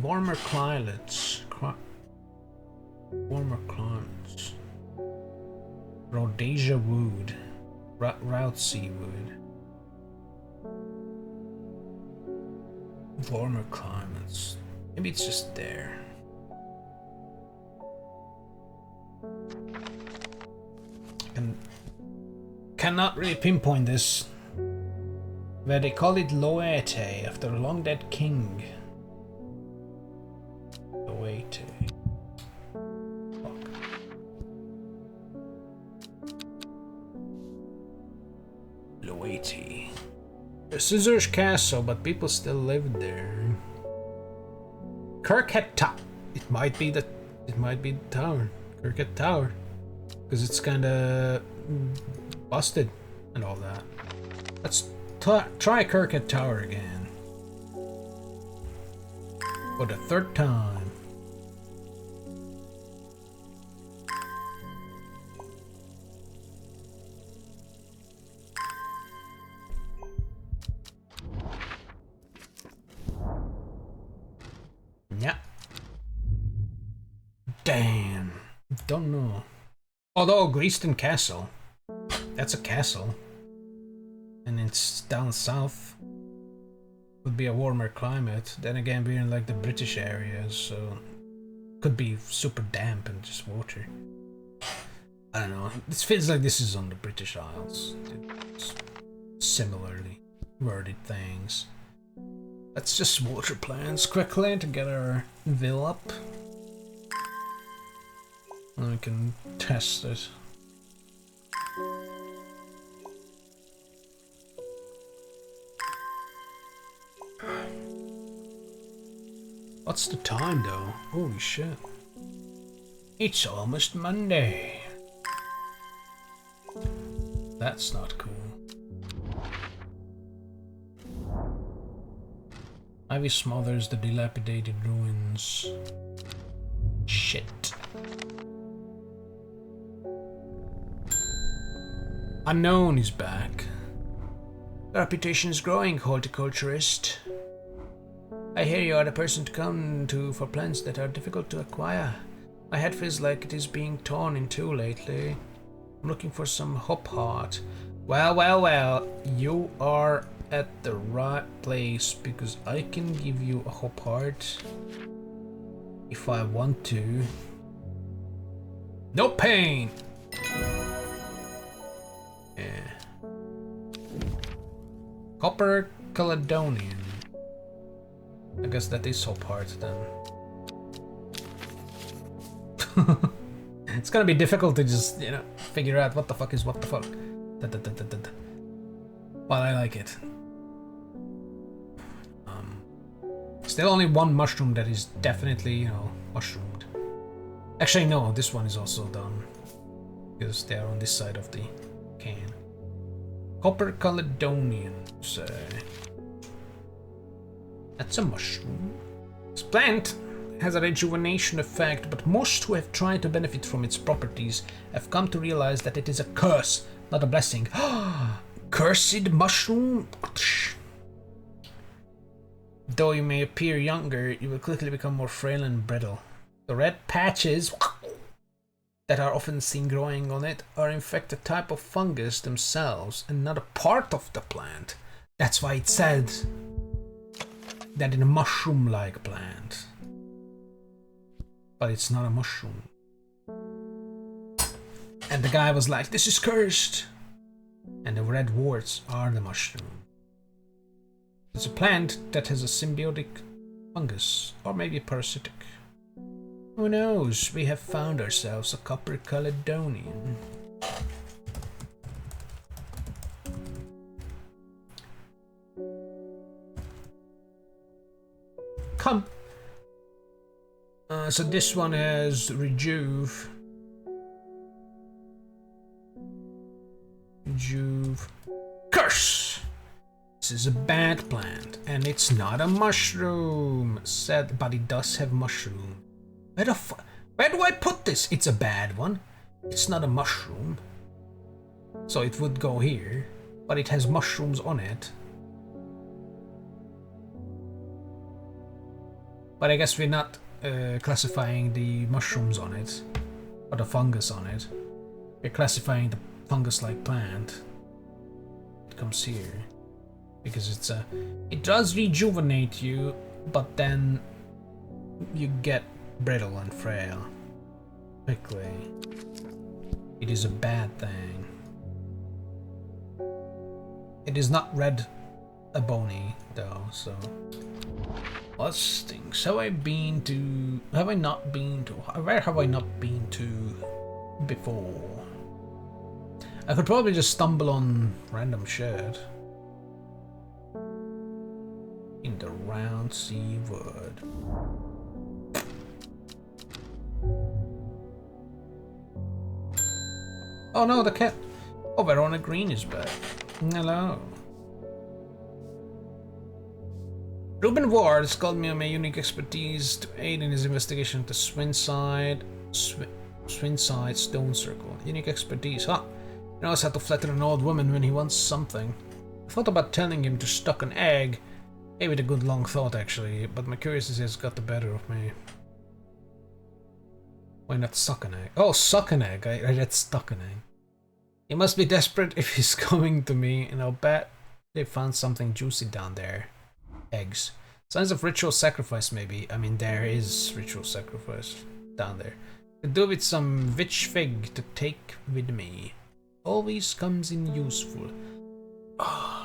Warmer climates. Warmer climates. Rhodesia wood. Routesea wood. Warmer climates. Maybe it's just there. And cannot really pinpoint this. Where they call it Loete after a long dead king. Loete. Fuck. Loete. A Scissors Castle, but people still live there. Kirkhead Tower. It might be the tower. Kirkhead Tower. Because it's kinda busted and all that. Let's try Kirkhead Tower again. For the third time. Yeah. Damn. Don't know. Although Greaston Castle. That's a castle. And it's down south. Would be a warmer climate. Then again, we're in like the British areas, so could be super damp and just water. I don't know. It feels like this is on the British Isles. It's similarly worded things. Let's just water plants quickly to get our ville up. And we can test it. What's the time though? Holy shit. It's almost Monday. That's not cool. Ivy smothers the dilapidated ruins. Shit. Unknown is back. The reputation is growing, horticulturist. I hear you are the person to come to for plants that are difficult to acquire. My head feels like it is being torn in two lately. I'm looking for some hop heart. Well, you are at the right place because I can give you a hop heart if I want to. No pain! Yeah. Copper Caledonian. I guess that is hop heart then. It's gonna be difficult to just, you know, figure out what the fuck is what the fuck. But I like it. Still only one mushroom that is definitely, you know, mushroomed. Actually, no, this one is also done. Because they are on this side of the can. Copper Caledonian, say. That's a mushroom. This plant has a rejuvenation effect, but most who have tried to benefit from its properties have come to realize that it is a curse, not a blessing. Cursed mushroom? Though you may appear younger, you will quickly become more frail and brittle. The red patches that are often seen growing on it are in fact a type of fungus themselves and not a part of the plant. That's why it said that in a mushroom-like plant. But it's not a mushroom. And the guy was like, this is cursed! And the red warts are the mushroom. It's a plant that has a symbiotic fungus, or maybe parasitic. Who knows? We have found ourselves a Copper Caledonian. Come. So this one has Rejuve. Curse! This is a bad plant, and it's not a mushroom. Said, but it does have mushroom. Where do I put this? It's a bad one. It's not a mushroom. So it would go here, but it has mushrooms on it. But I guess we're not classifying the mushrooms on it, or the fungus on it. We're classifying the fungus-like plant. It comes here. Because it does rejuvenate you, but then you get brittle and frail. quickly. It is a bad thing. It is not red a bony though, so let's think. Have I been to where have I not been to before? I could probably just stumble on random shit. In the round sea wood. Oh no, the cat. Oh, Verona Green is back. Hello. Ruben Ward has called me on my unique expertise to aid in his investigation of the Swinside Stone Circle. Unique expertise, huh? He knows how to flatter an old woman when he wants something. I thought about telling him to stuck an egg. Gave it a good long thought actually, but my curiosity has got the better of me. Why not suck an egg? Oh, suck an egg. I read stuck an egg. He must be desperate if he's coming to me, and I'll bet they found something juicy down there. Eggs. Signs of ritual sacrifice, maybe. I mean, there is ritual sacrifice down there. Could do with some witch fig to take with me. Always comes in useful. Oh.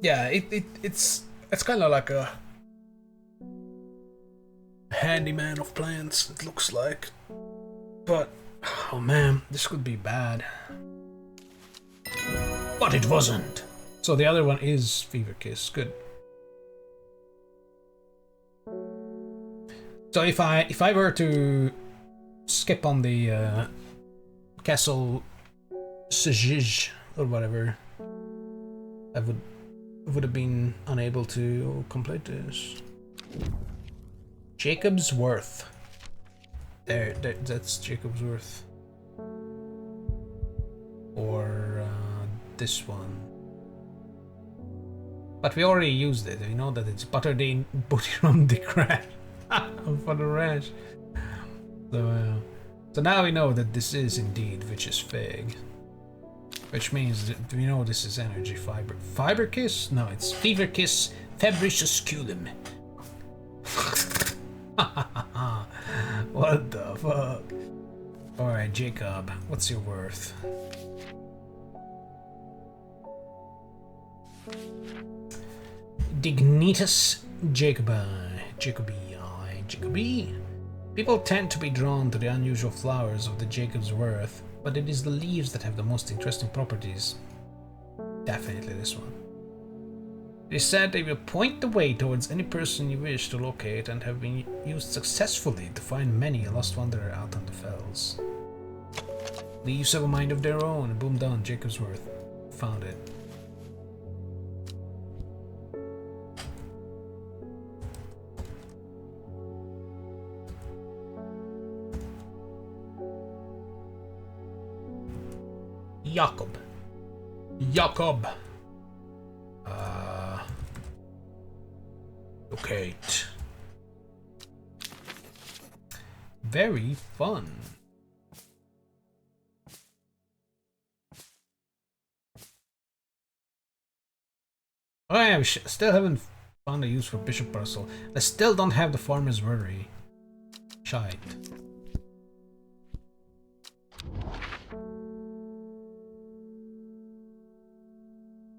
Yeah, it's kind of like a handyman of plants, it looks like. But, oh man, this could be bad. But it wasn't. So the other one is Fever Kiss, good. So if I were to skip on the Castle Sajij or whatever, I would have been unable to complete this. Jacob's Worth. That's Jacob's Worth. Or this one. But we already used it. We know that it's Butterdine Buttirum de Crat for the ranch. So now we know that this is indeed Witch's Fig. Which means that we know this is energy fiber. Fiber Kiss? No, it's Fever Kiss Fabricious Culum. What the fuck? Alright, Jacob, what's your worth? Dignitas Jacobi. People tend to be drawn to the unusual flowers of the Jacob's Worth, but it is the leaves that have the most interesting properties. Definitely this one. It is said they will point the way towards any person you wish to locate and have been used successfully to find many a lost wanderer out on the fells. Leaves have a mind of their own. Boom down, Jacob's Worth. Found it. Jakob. Locate. Very fun. I still haven't found a use for Bishop Parcel. I still don't have the Farmer's Worry. Shite.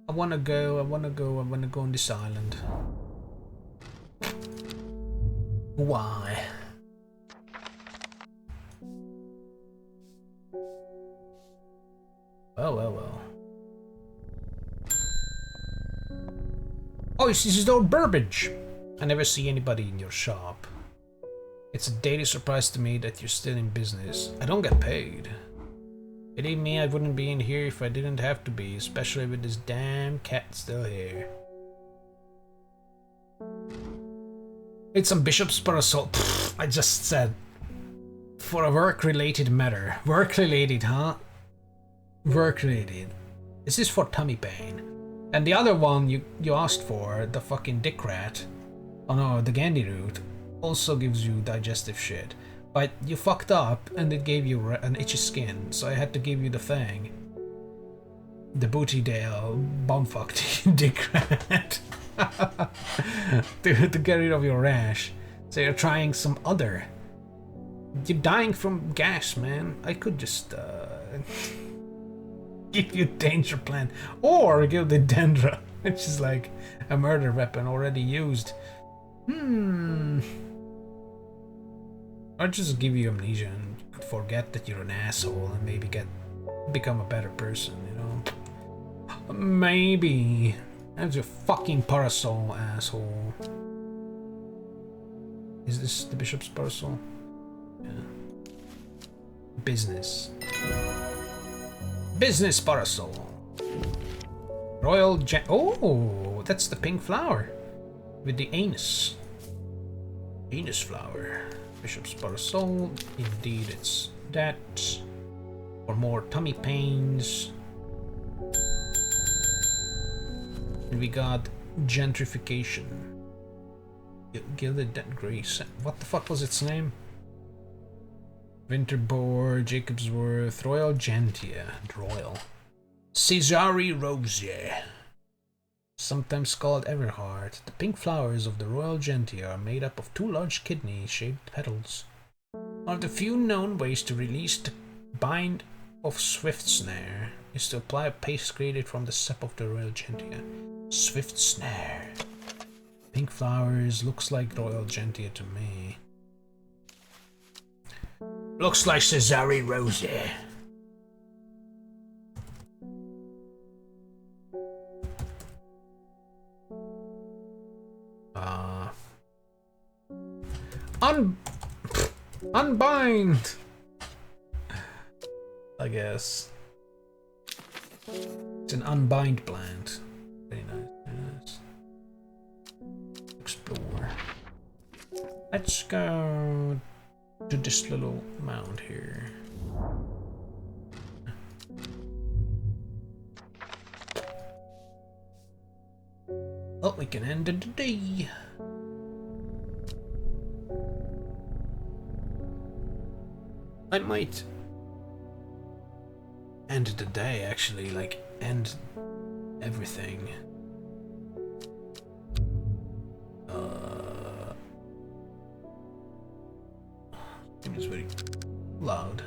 I wanna go on this island. Why? Well. Oh, this is old Burbage. I never see anybody in your shop. It's a daily surprise to me that you're still in business. I don't get paid. Believe me, I wouldn't be in here if I didn't have to be, especially with this damn cat still here. It's some Bishop's Parasol. I just said. For a work-related matter. Work-related, huh? Work-related. This is for tummy pain. And the other one you asked for, the fucking dick rat. Oh no, the Gandhi root. Also gives you digestive shit. But you fucked up and it gave you an itchy skin, so I had to give you the thing. The Bootydale bumfucked dick rat. to get rid of your rash. So you're trying some other. You're dying from gas, man. I could just give you danger plant or give the dendra, which is like a murder weapon already used. Or just give you amnesia and forget that you're an asshole and maybe become a better person, you know? Maybe. That's your fucking parasol, asshole. Is this the bishop's parasol? Yeah. Business. Business parasol. Royal Gen. Oh, that's the pink flower with the anus. Anus flower. Bishop's parasol. Indeed, it's that. For more tummy pains. And we got gentrification. Gilded Grace. What the fuck was its name? Winterbourne, Jacobsworth, Royal Gentia, and Royal. Cesare Rosier. Sometimes called Everhard, the pink flowers of the Royal Gentia are made up of 2 large kidney-shaped petals. One of the few known ways to release the bind of Swift Snare is to apply a paste created from the sap of the Royal Gentia. Swift Snare. Pink flowers looks like Royal Gentia to me. Looks like Cesare Rosier. Unbind! I guess. It's an unbind plant. Very nice, very nice. Explore. Let's go to this little mound here. Oh, we can end the day. I might end the day, actually, like end everything. It was very loud.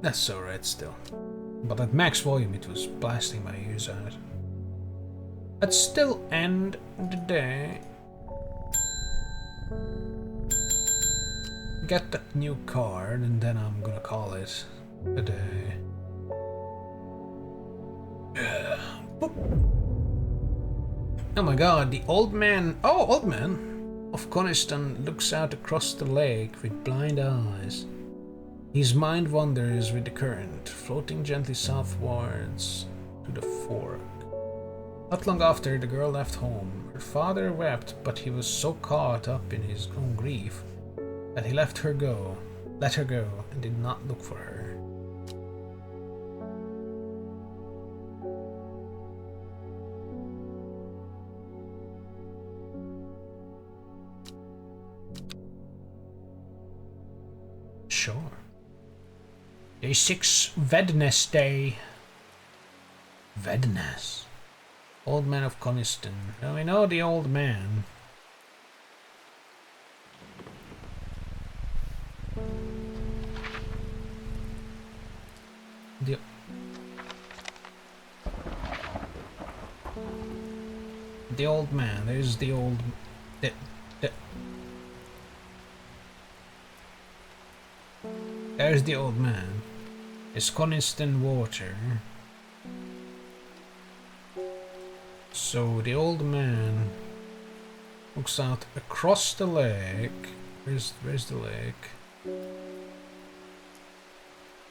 That's alright still. But at max volume it was blasting my ears out. Let's still end the day. Get that new card and then I'm gonna call it a day. Oh my god, the old man of Coniston looks out across the lake with blind eyes. His mind wanders with the current, floating gently southwards to the fork. Not long after the girl left home, her father wept, but he was so caught up in his own grief that he let her go, and did not look for her. Sure. Day 6, Wednesday. Wednesday. Old man of Coniston. Now we know the old man. The old man. There's the old. There's the old man. It's Coniston water. So the old man looks out across the lake. Where's the lake?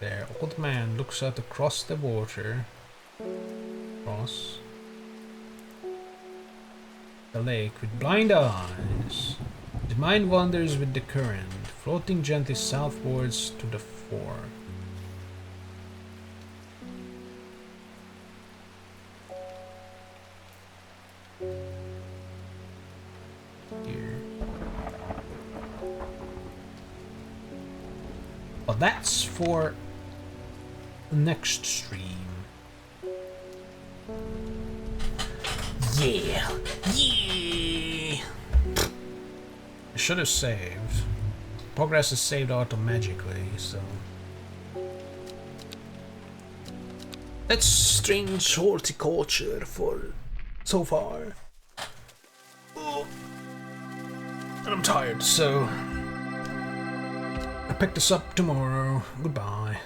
There. Old man looks out across the water. Across the lake with blind eyes. His mind wanders with the current, floating gently southwards to the fork. Here. But that's for the next stream. Yeah! Yeah! I should have saved. Progress is saved auto-magically, so... That's strange horticulture for so far. Oh. And I'm tired, so... I'll pick this up tomorrow. Goodbye.